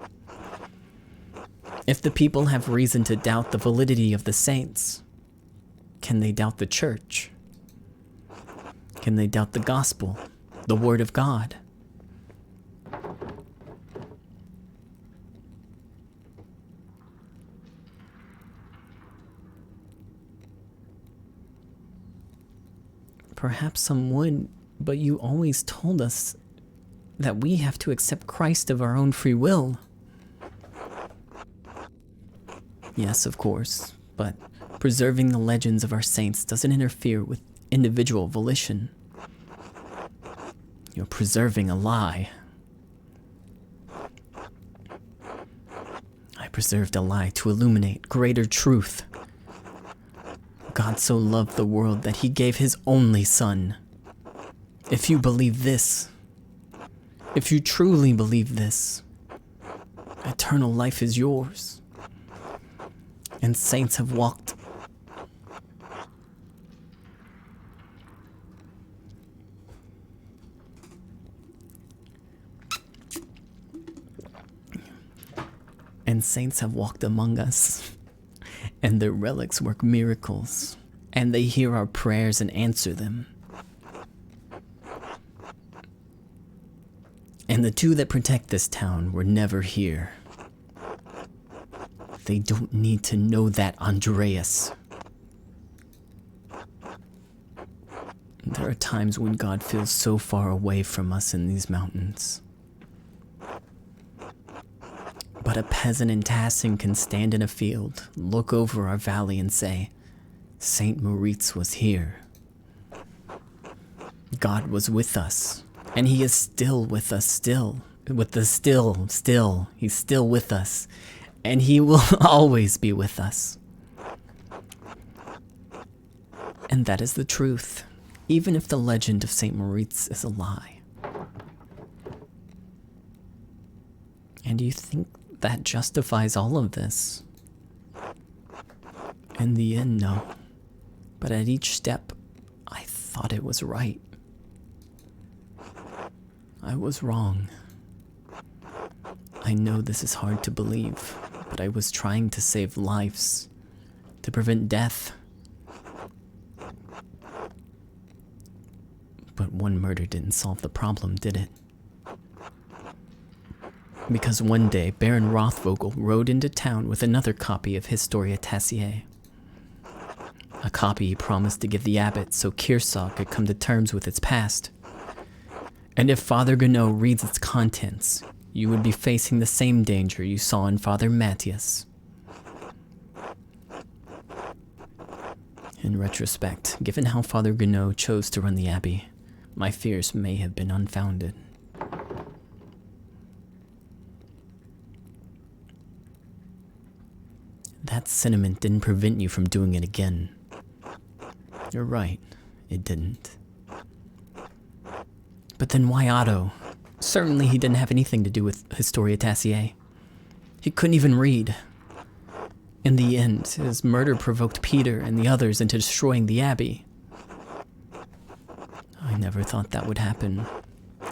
If the people have reason to doubt the validity of the saints, can they doubt the church? Can they doubt the gospel, the word of God? Perhaps some would, but you always told us that we have to accept Christ of our own free will. Yes, of course, but preserving the legends of our saints doesn't interfere with individual volition. You're preserving a lie. I preserved a lie to illuminate greater truth. God so loved the world that he gave his only son. If you believe this, if you truly believe this, eternal life is yours. And saints have walked among us, and their relics work miracles, and they hear our prayers and answer them. And the two that protect this town were never here. They don't need to know that, Andreas. There are times when God feels so far away from us in these mountains. But a peasant in Tassing can stand in a field, look over our valley and say, St. Moritz was here. God was with us, and he is still with us still. He's still with us, and he will always be with us. And that is the truth, even if the legend of St. Moritz is a lie. And you think that justifies all of this? In the end, no. But at each step, I thought it was right. I was wrong. I know this is hard to believe, but I was trying to save lives, to prevent death. But one murder didn't solve the problem, did it? Because one day, Baron Rothvogel rode into town with another copy of Historia Tassiae. A copy he promised to give the abbot so Kearsarge could come to terms with its past. And if Father Gonneau reads its contents, you would be facing the same danger you saw in Father Matthias. In retrospect, given how Father Gonneau chose to run the abbey, my fears may have been unfounded. That sentiment didn't prevent you from doing it again. You're right, it didn't. But then why Otto? Certainly he didn't have anything to do with Historia Tassiae. He couldn't even read. In the end, his murder provoked Peter and the others into destroying the abbey. I never thought that would happen.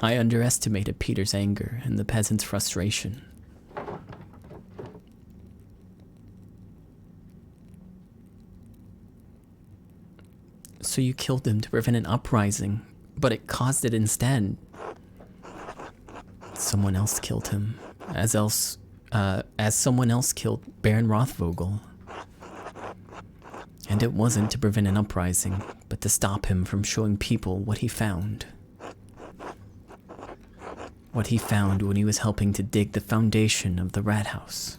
I underestimated Peter's anger and the peasants' frustration. So you killed him to prevent an uprising, but it caused it instead. Someone else killed him, as someone else killed Baron Rothvogel. And it wasn't to prevent an uprising, but to stop him from showing people what he found. What he found when he was helping to dig the foundation of the rat house.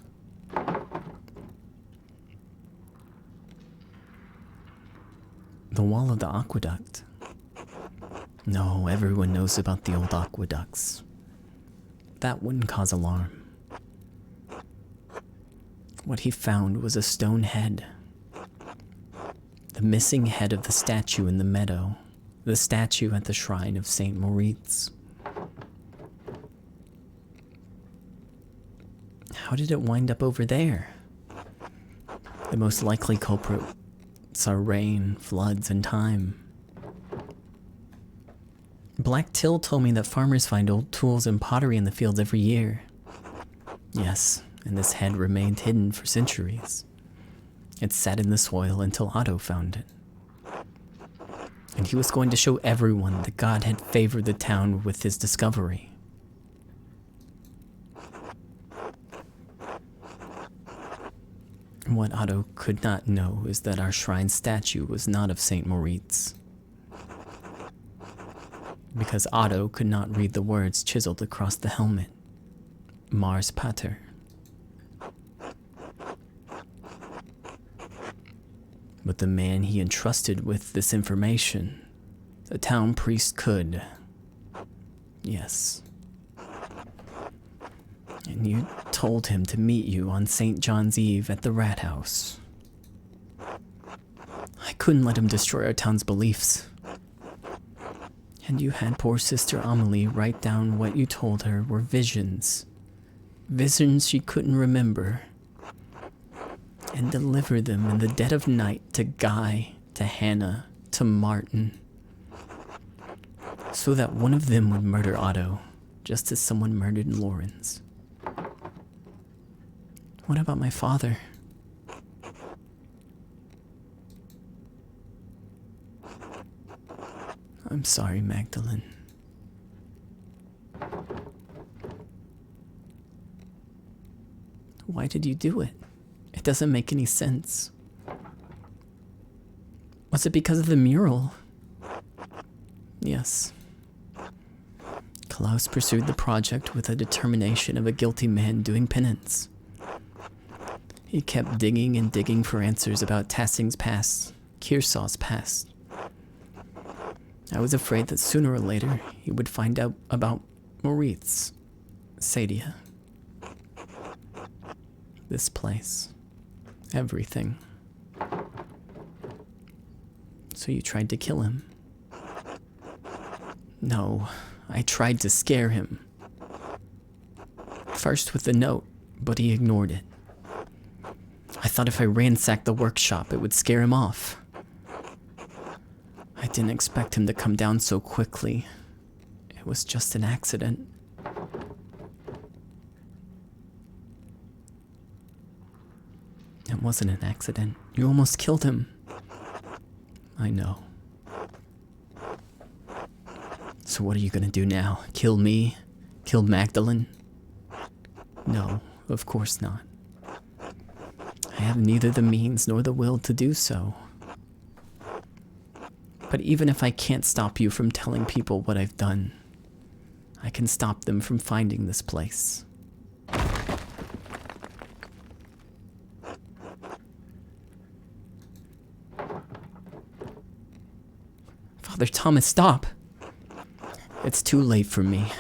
The wall of the aqueduct. No, everyone knows about the old aqueducts. That wouldn't cause alarm. What he found was a stone head. The missing head of the statue in the meadow. The statue at the shrine of St. Moritz. How did it wind up over there? The most likely culprits are rain, floods, and time. Black Till told me that farmers find old tools and pottery in the fields every year. Yes, and this head remained hidden for centuries. It sat in the soil until Otto found it. And he was going to show everyone that God had favored the town with his discovery. What Otto could not know is that our shrine statue was not of St. Moritz. Because Otto could not read the words chiseled across the helmet. Mars Pater. But the man he entrusted with this information, the town priest could. Yes. And you told him to meet you on St. John's Eve at the rat house. I couldn't let him destroy our town's beliefs. And you had poor Sister Amelie write down what you told her were visions. Visions she couldn't remember. And deliver them in the dead of night to Guy, to Hannah, to Martin. So that one of them would murder Otto, just as someone murdered Lawrence. What about my father? I'm sorry, Magdalene. Why did you do it? It doesn't make any sense. Was it because of the mural? Yes. Klaus pursued the project with the determination of a guilty man doing penance. He kept digging and digging for answers about Tassing's past, Kearsaw's past. I was afraid that sooner or later he would find out about Moritz, Sadia. This place. Everything. So you tried to kill him? No, I tried to scare him. First with the note, but he ignored it. I thought if I ransacked the workshop, it would scare him off. I didn't expect him to come down so quickly. It was just an accident. It wasn't an accident. You almost killed him. I know. So what are you gonna do now? Kill me? Kill Magdalene? No, of course not. I have neither the means nor the will to do so. But even if I can't stop you from telling people what I've done, I can stop them from finding this place. Father Thomas, stop! It's too late for me,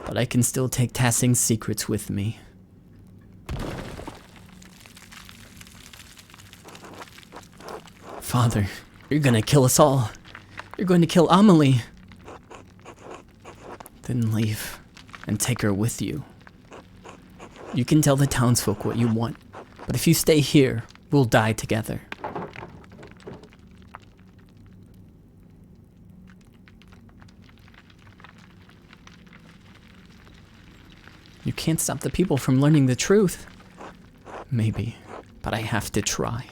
but I can still take Tassing's secrets with me. Father, you're gonna kill us all. You're going to kill Amelie. Then leave and take her with you. You can tell the townsfolk what you want, but if you stay here, we'll die together. You can't stop the people from learning the truth. Maybe, but I have to try.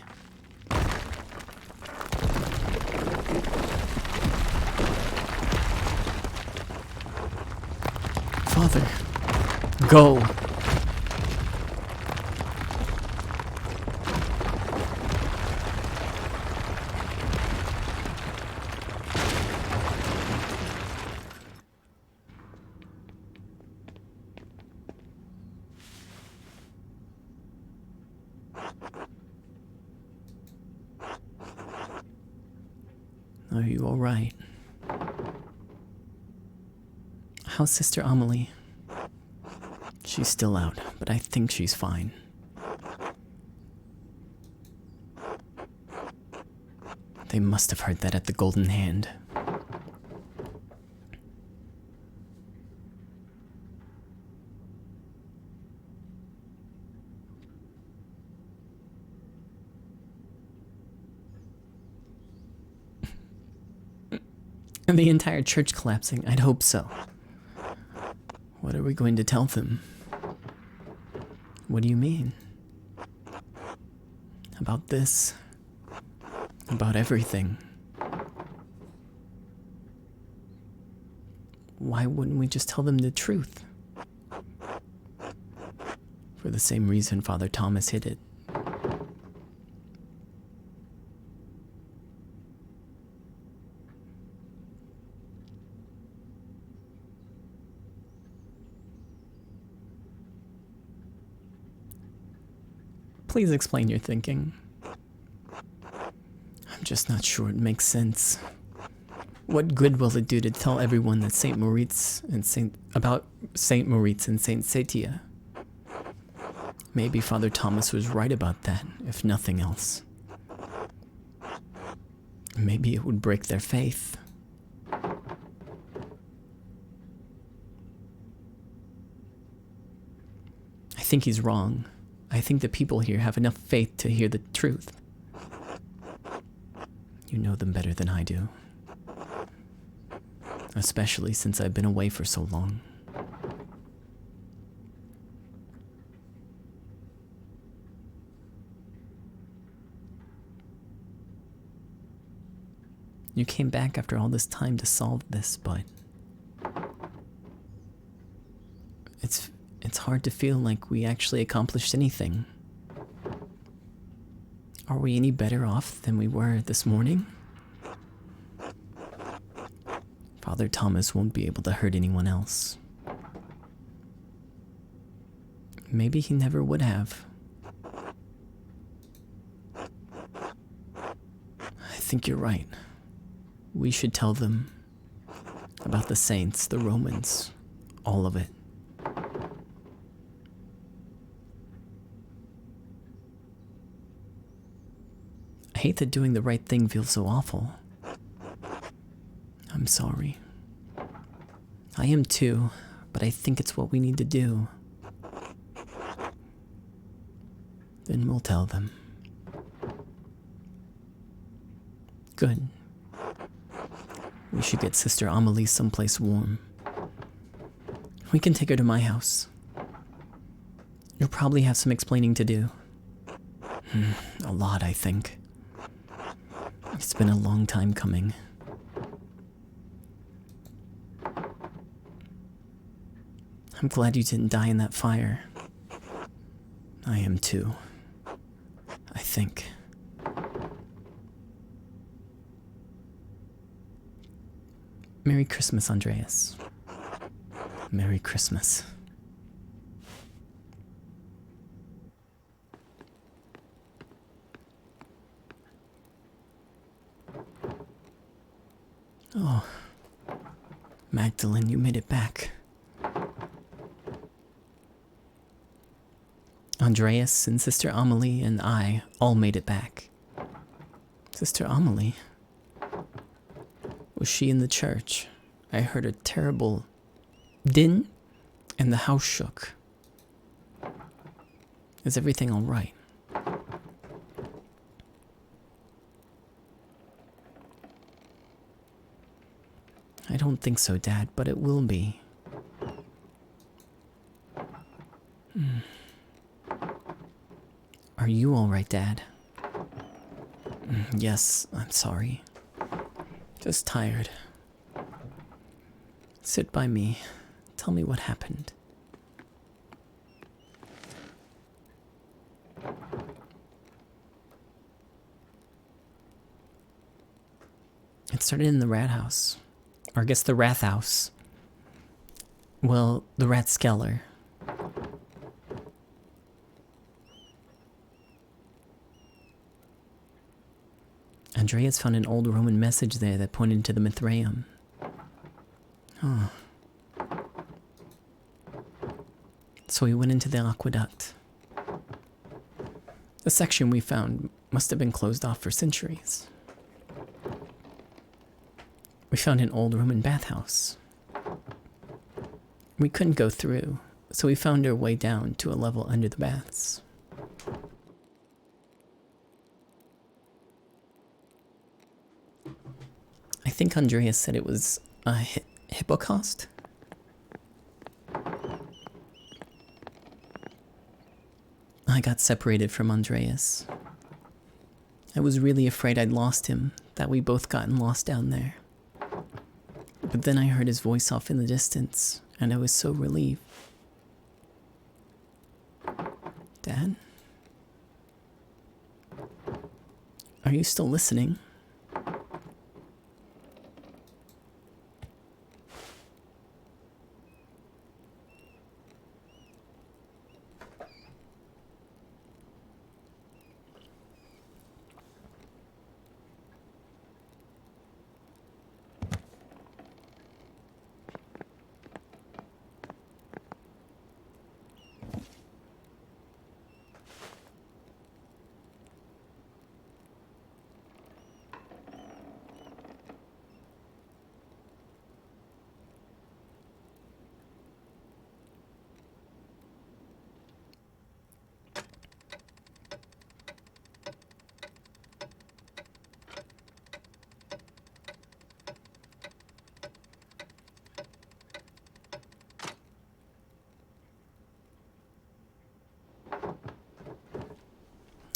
Father, go. Are you all right? How's Sister Amelie? She's still out, but I think she's fine. They must have heard that at the Golden Hand. And the entire church collapsing, I'd hope so. What are we going to tell them? What do you mean? About this? About everything? Why wouldn't we just tell them the truth? For the same reason Father Thomas hid it. Please explain your thinking. I'm just not sure it makes sense. What good will it do to tell everyone that Saint Moritz and about Saint Moritz and Saint Satia? Maybe Father Thomas was right about that, if nothing else. Maybe it would break their faith. I think he's wrong. I think the people here have enough faith to hear the truth. You know them better than I do. Especially since I've been away for so long. You came back after all this time to solve this, but it's hard to feel like we actually accomplished anything. Are we any better off than we were this morning? Father Thomas won't be able to hurt anyone else. Maybe he never would have. I think you're right. We should tell them about the saints, the Romans, all of it. I hate that doing the right thing feels so awful. I'm sorry. I am too, but I think it's what we need to do. Then we'll tell them. Good. We should get Sister Amelie someplace warm. We can take her to my house. You'll probably have some explaining to do. A lot, I think. It's been a long time coming. I'm glad you didn't die in that fire. I am too. I think. Merry Christmas, Andreas. Merry Christmas. Oh, Magdalene, you made it back. Andreas and Sister Amelie and I all made it back. Sister Amelie? Was she in the church? I heard a terrible din and the house shook. Is everything all right? I don't think so, Dad, but it will be. Are you all right, Dad? Yes, I'm sorry. Just tired. Sit by me. Tell me what happened. It started in the rat house. Or I guess the Wrath House. Well, the Rathskeller. Andreas found an old Roman message there that pointed to the Mithraeum. Oh. So we went into the aqueduct. The section we found must have been closed off for centuries. We found an old Roman bathhouse. We couldn't go through, so we found our way down to a level under the baths. I think Andreas said it was a hippocaust? I got separated from Andreas. I was really afraid I'd lost him, that we both gotten lost down there. But then I heard his voice off in the distance, and I was so relieved. Dad? Are you still listening?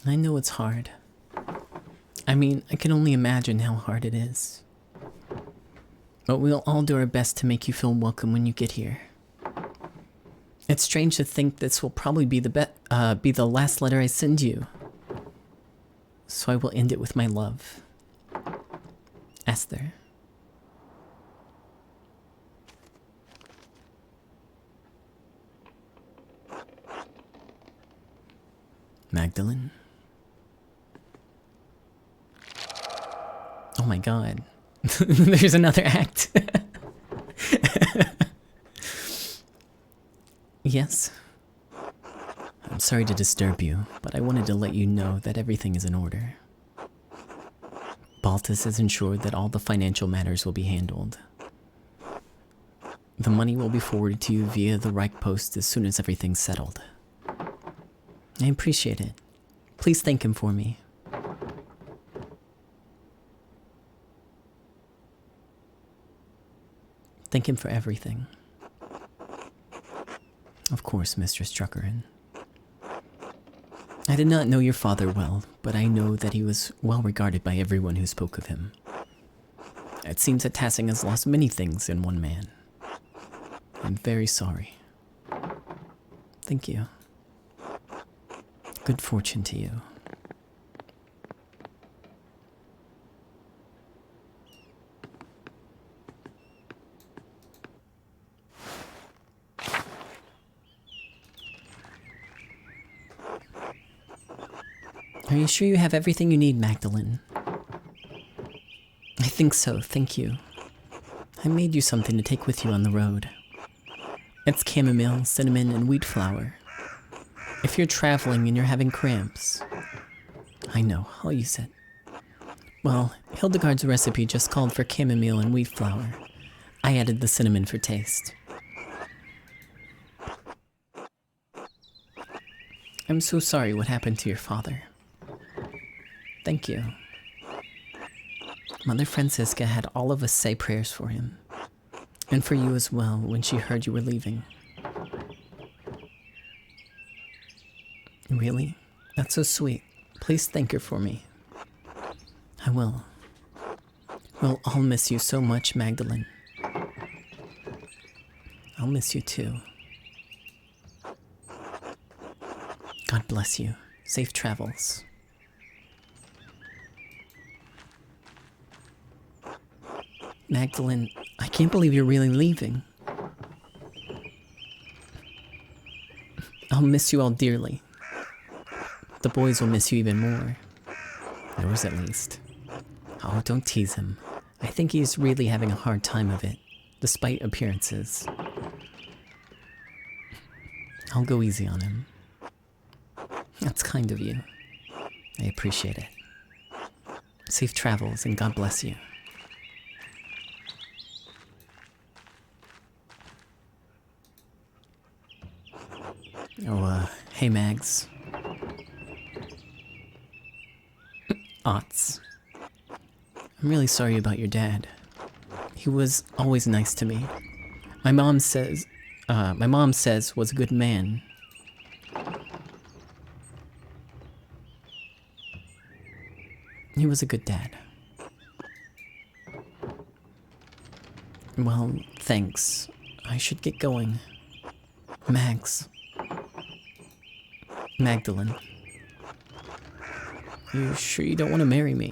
I know it's hard. I mean, I can only imagine how hard it is. But we'll all do our best to make you feel welcome when you get here. It's strange to think this will probably be the last letter I send you. So I will end it with my love. Esther. Magdalene. Oh my god. There's another act. Yes. I'm sorry to disturb you, but I wanted to let you know that everything is in order. Baltus has ensured that all the financial matters will be handled. The money will be forwarded to you via the Reich Post as soon as everything's settled. I appreciate it. Please thank him for me. Thank him for everything. Of course, Mistress Druckerin. I did not know your father well, but I know that he was well regarded by everyone who spoke of him. It seems that Tassing has lost many things in one man. I'm very sorry. Thank you. Good fortune to you. Are you sure you have everything you need, Magdalene? I think so, thank you. I made you something to take with you on the road. It's chamomile, cinnamon, and wheat flour. If you're traveling and you're having cramps. I know, I'll use it. Well, Hildegard's recipe just called for chamomile and wheat flour. I added the cinnamon for taste. I'm so sorry what happened to your father. Thank you. Mother Francisca had all of us say prayers for him. And for you as well when she heard you were leaving. Really? That's so sweet. Please thank her for me. I will. We'll all miss you so much, Magdalene. I'll miss you too. God bless you. Safe travels. Magdalene, I can't believe you're really leaving. I'll miss you all dearly. The boys will miss you even more. Yours at least. Oh, don't tease him. I think he's really having a hard time of it, despite appearances. I'll go easy on him. That's kind of you. I appreciate it. Safe travels and God bless you. Oh, hey Mags. Otts. I'm really sorry about your dad. He was always nice to me. My mom says was a good man. He was a good dad. Well, thanks. I should get going. Mags. Magdalene. You sure you don't want to marry me?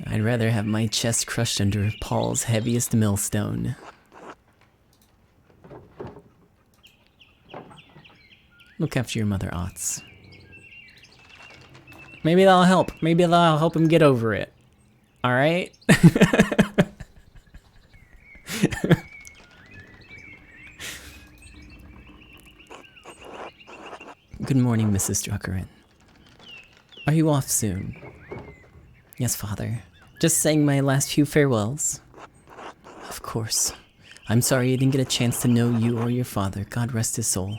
I'd rather have my chest crushed under Paul's heaviest millstone. Look after your mother, Otts. Maybe that'll help. Maybe that'll help him get over it. Alright? Good morning, Mrs. Druckerin. Are you off soon? Yes, Father. Just saying my last few farewells. Of course. I'm sorry I didn't get a chance to know you or your father. God rest his soul.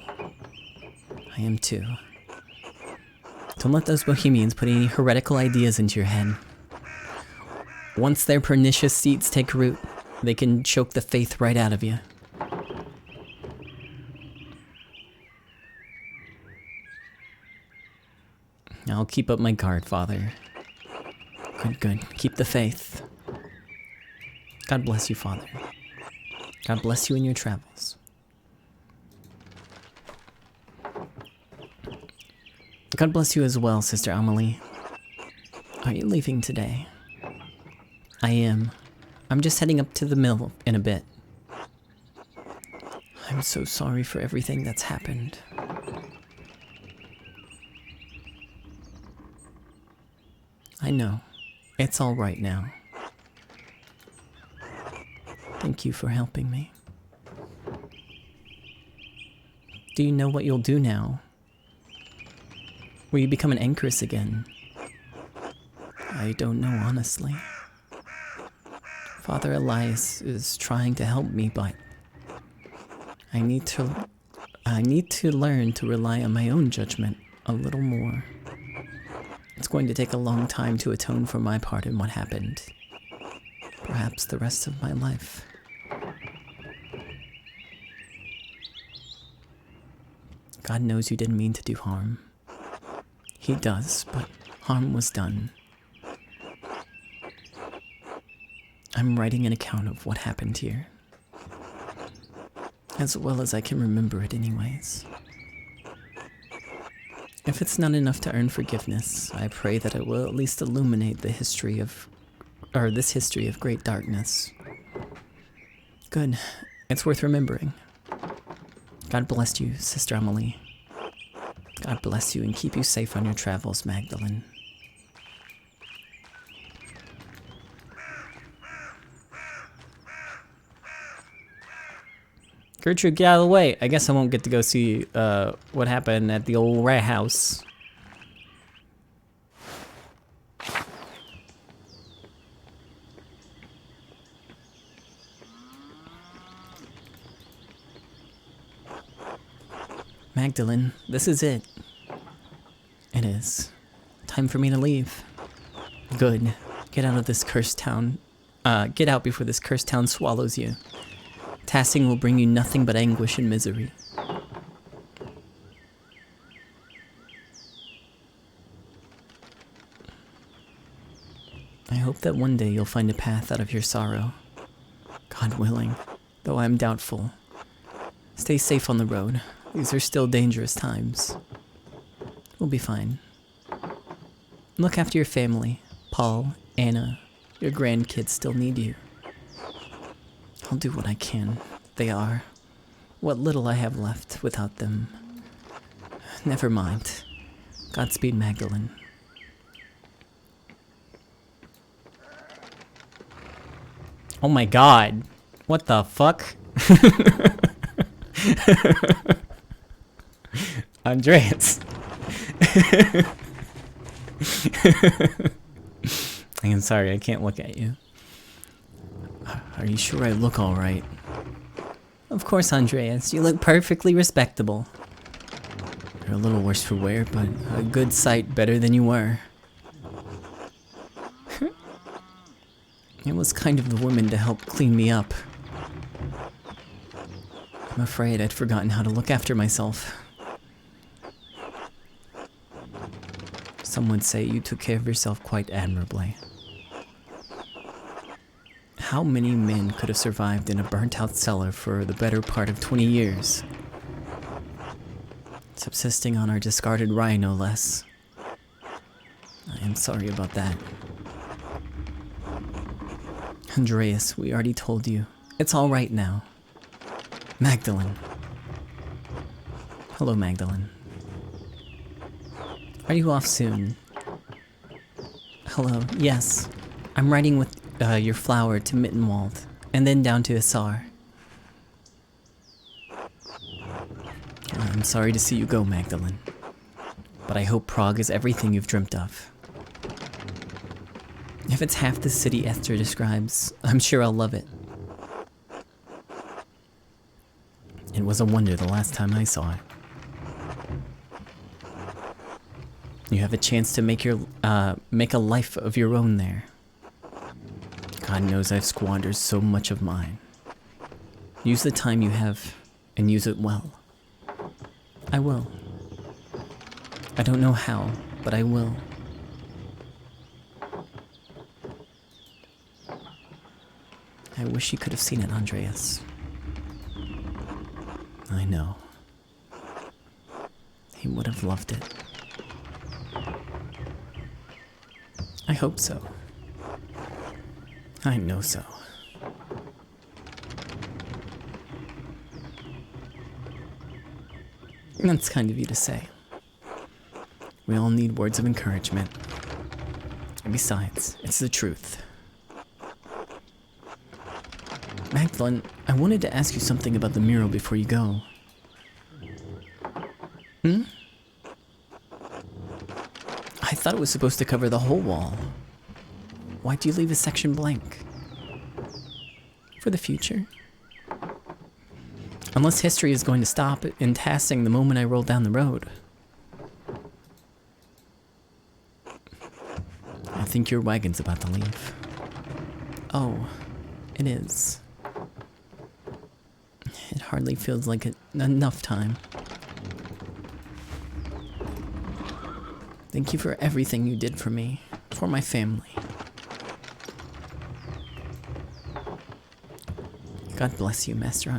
I am too. Don't let those bohemians put any heretical ideas into your head. Once their pernicious seeds take root, they can choke the faith right out of you. I'll keep up my guard, Father. Good, good. Keep the faith. God bless you, Father. God bless you in your travels. God bless you as well, Sister Amelie. Are you leaving today? I am. I'm just heading up to the mill in a bit. I'm so sorry for everything that's happened. I know. It's all right now. Thank you for helping me. Do you know what you'll do now? Will you become an anchoress again? I don't know, honestly. Father Elias is trying to help me, but I need to learn to rely on my own judgment a little more. It's going to take a long time to atone for my part in what happened. Perhaps the rest of my life. God knows you didn't mean to do harm. He does, but harm was done. I'm writing an account of what happened here. As well as I can remember it anyways. If it's not enough to earn forgiveness, I pray that it will at least illuminate the history of, this history of great darkness. Good. It's worth remembering. God bless you, Sister Amelie. God bless you and keep you safe on your travels, Magdalene. Gertrude, get out of the way. I guess I won't get to go see what happened at the old rat house. Magdalene, this is it. It is. Time for me to leave. Good. Get out of this cursed town. Get out before this cursed town swallows you. Tassing will bring you nothing but anguish and misery. I hope that one day you'll find a path out of your sorrow. God willing, though I am doubtful. Stay safe on the road. These are still dangerous times. We'll be fine. Look after your family. Paul, Anna, your grandkids still need you. I'll do what I can. They are what little I have left without them. Never mind. Godspeed, Magdalene. Oh my god. What the fuck? Andreas. I'm sorry, I can't look at you. Are you sure I look alright? Of course, Andreas. You look perfectly respectable. You're a little worse for wear, but a good sight better than you were. It was kind of the woman to help clean me up. I'm afraid I'd forgotten how to look after myself. Some would say you took care of yourself quite admirably. How many men could have survived in a burnt-out cellar for the better part of 20 years? Subsisting on our discarded rye, no less. I am sorry about that. Andreas, we already told you. It's all right now. Magdalene. Hello, Magdalene. Are you off soon? Hello, yes. I'm riding with your flower to Mittenwald, and then down to Isar. I'm sorry to see you go, Magdalene. But I hope Prague is everything you've dreamt of. If it's half the city Esther describes, I'm sure I'll love it. It was a wonder the last time I saw it. You have a chance to make a life of your own there. God knows I've squandered so much of mine. Use the time you have, and use it well. I will. I don't know how, but I will. I wish you could have seen it, Andreas. I know. He would have loved it. I hope so. I know so. That's kind of you to say. We all need words of encouragement. And besides, it's the truth. Magdalene, I wanted to ask you something about the mural before you go. I thought it was supposed to cover the whole wall. Why'd you leave a section blank? For the future? Unless history is going to stop in passing the moment I roll down the road. I think your wagon's about to leave. Oh, it is. It hardly feels like enough time. Thank you for everything you did for me, for my family. God bless you, Master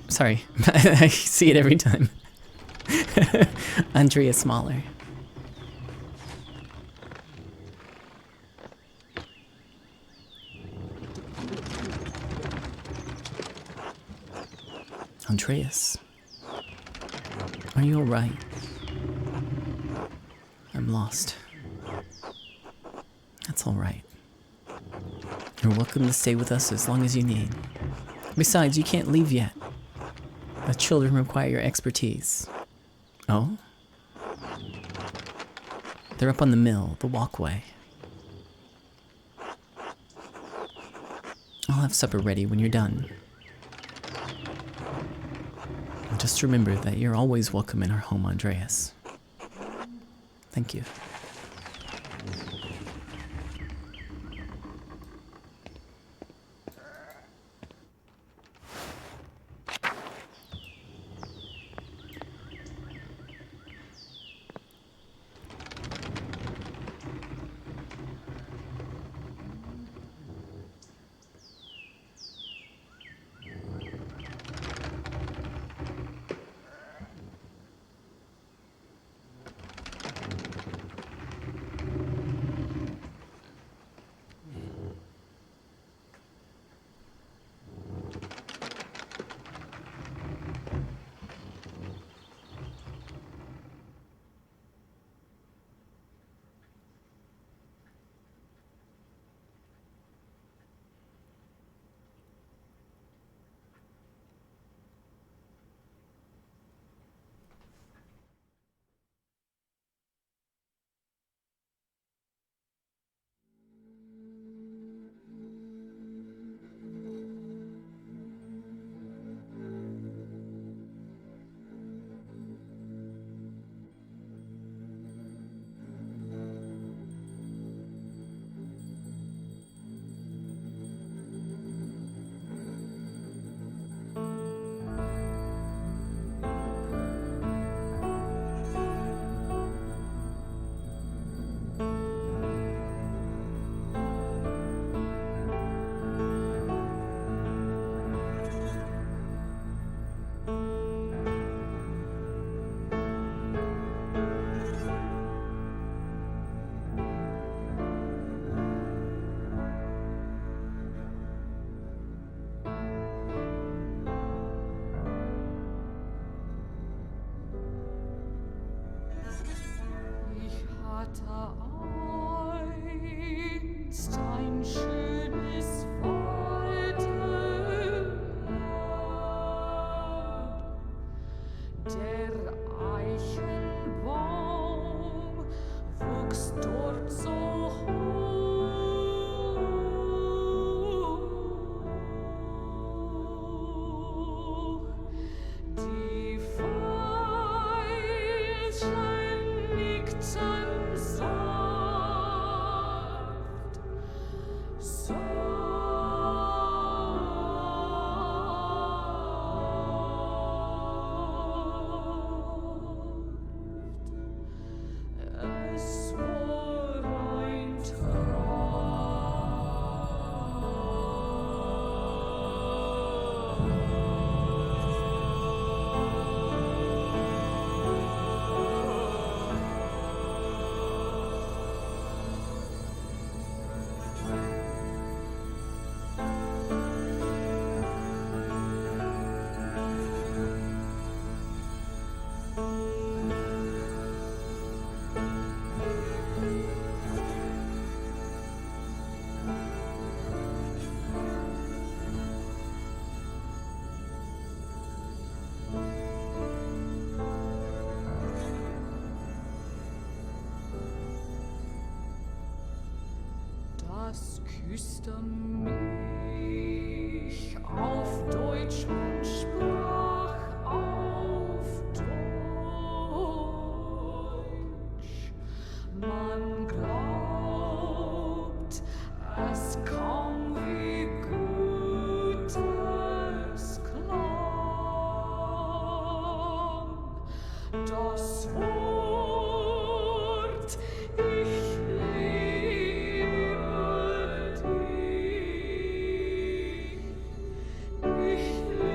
sorry, I see it every time. Andrea Smaller. Andreas, are you alright? I'm lost. That's alright. You're welcome to stay with us as long as you need. Besides, you can't leave yet. The children require your expertise. Oh? They're up on the mill, the walkway. I'll have supper ready when you're done. Just remember that you're always welcome in our home, Andreas. Thank you. küsste mich auf Deutsch und sprach auf Deutsch. Man glaubt, es kam wie Goethes Klang. Das Wort, ich liebe dich, ich liebe dich.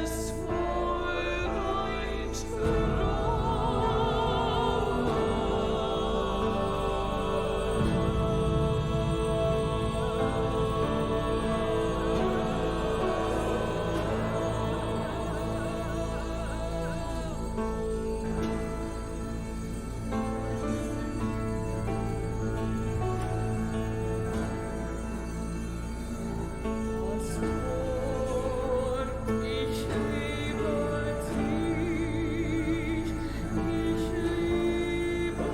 Es war ein Das Wort, ich liebe dich, ich liebe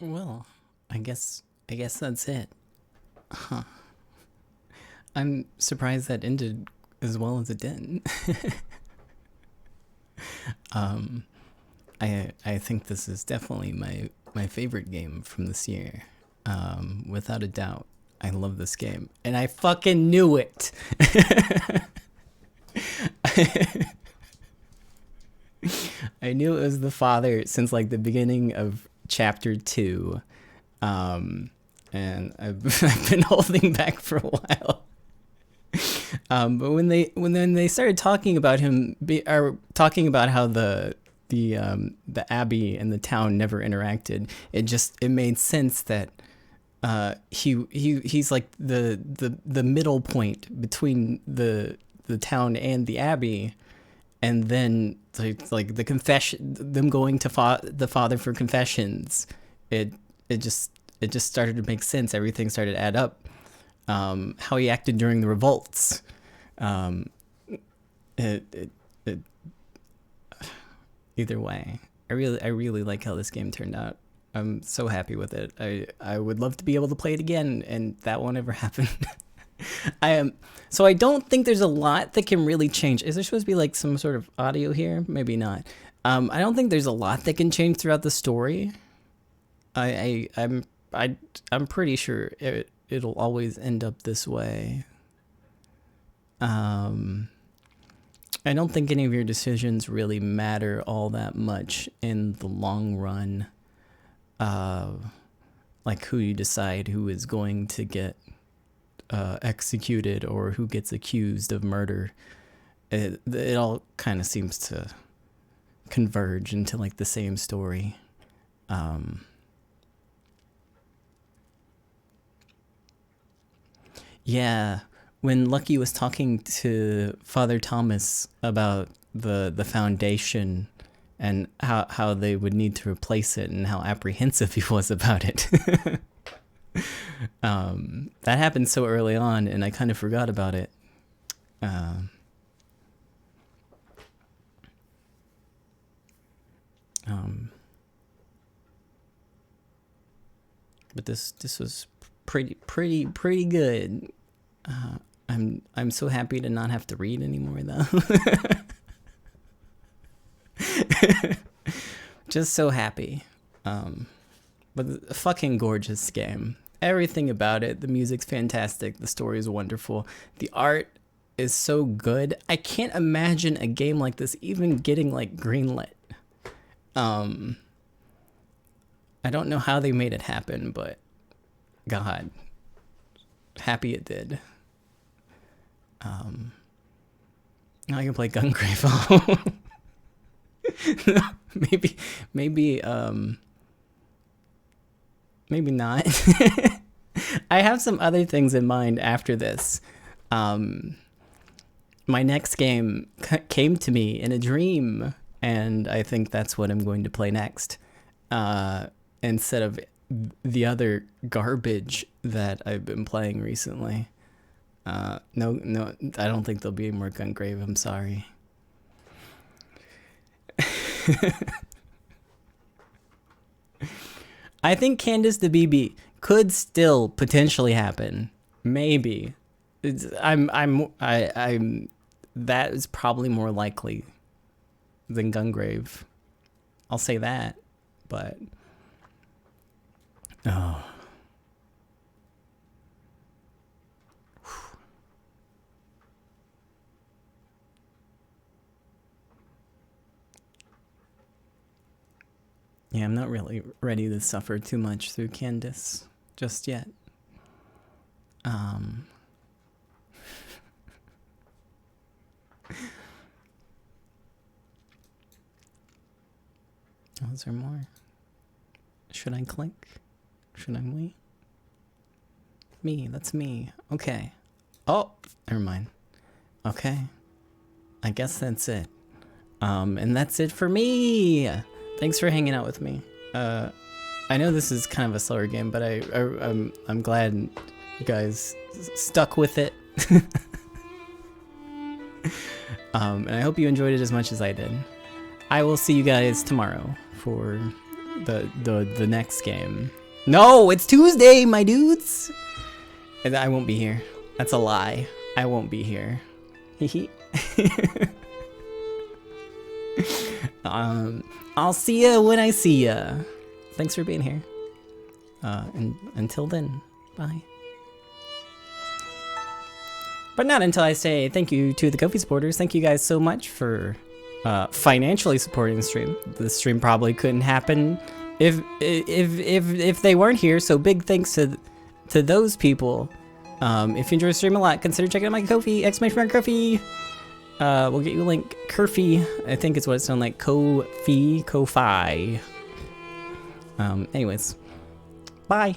Well, I guess that's it. Huh. I'm surprised that ended as well as it did. I think this is definitely my favorite game from this year. Without a doubt. I love this game. And I fucking knew it. I knew it was the father since like the beginning of chapter 2. And I've been holding back for a while. But when they started talking about him, talking about how the abbey and the town never interacted, it made sense that he's like the middle point between the town and the abbey, and then like the confession, them going to the father for confessions, it just started to make sense. Everything started to add up. How he acted during the revolts. Either way, I really like how this game turned out. I'm so happy with it. I would love to be able to play it again, and that won't ever happen. So I don't think there's a lot that can really change. Is there supposed to be like some sort of audio here? Maybe not. I don't think there's a lot that can change throughout the story. I'm pretty sure it'll always end up this way. I don't think any of your decisions really matter all that much in the long run. Like who you decide who is going to get executed or who gets accused of murder. It all kind of seems to converge into like the same story. Yeah, when Lucky was talking to Father Thomas about the foundation and how they would need to replace it and how apprehensive he was about it. That happened so early on, and I kind of forgot about it. But this was pretty good. I'm so happy to not have to read anymore though. Just so happy. But a fucking gorgeous game. Everything about it. The music's fantastic. The story is wonderful. The art is so good. I can't imagine a game like this even getting like greenlit. I don't know how they made it happen, but God, happy it did. Now I can play Gungrave. Maybe maybe not. I have some other things in mind after this. My next game came to me in a dream, and I think that's what I'm going to play next. Instead of the other garbage that I've been playing recently. No, I don't think there'll be any more Gungrave. I'm sorry. I think Candace the BB could still potentially happen. Maybe. That is probably more likely than Gungrave. I'll say that, but oh. Yeah, I'm not really ready to suffer too much through Candace just yet. Oh, is there more? Should I click? Should I wait? Me, that's me. Okay. Oh, never mind. Okay. I guess that's it. And that's it for me. Thanks for hanging out with me. I know this is kind of a slower game, but I'm glad you guys stuck with it. And I hope you enjoyed it as much as I did. I will see you guys tomorrow for the next game. No, it's Tuesday, my dudes. And I won't be here. That's a lie. I won't be here. I'll see ya when I see ya. Thanks for being here. And until then, bye. But not until I say thank you to the Ko-fi supporters. Thank you guys so much for financially supporting the stream. The stream probably couldn't happen if they weren't here. So big thanks to those people. If you enjoy the stream a lot, consider checking out my Ko-fi, !Ko-fi. We'll get you a link. Ko-fi, I think it's what it sounds like. Ko-fi. Anyways, bye.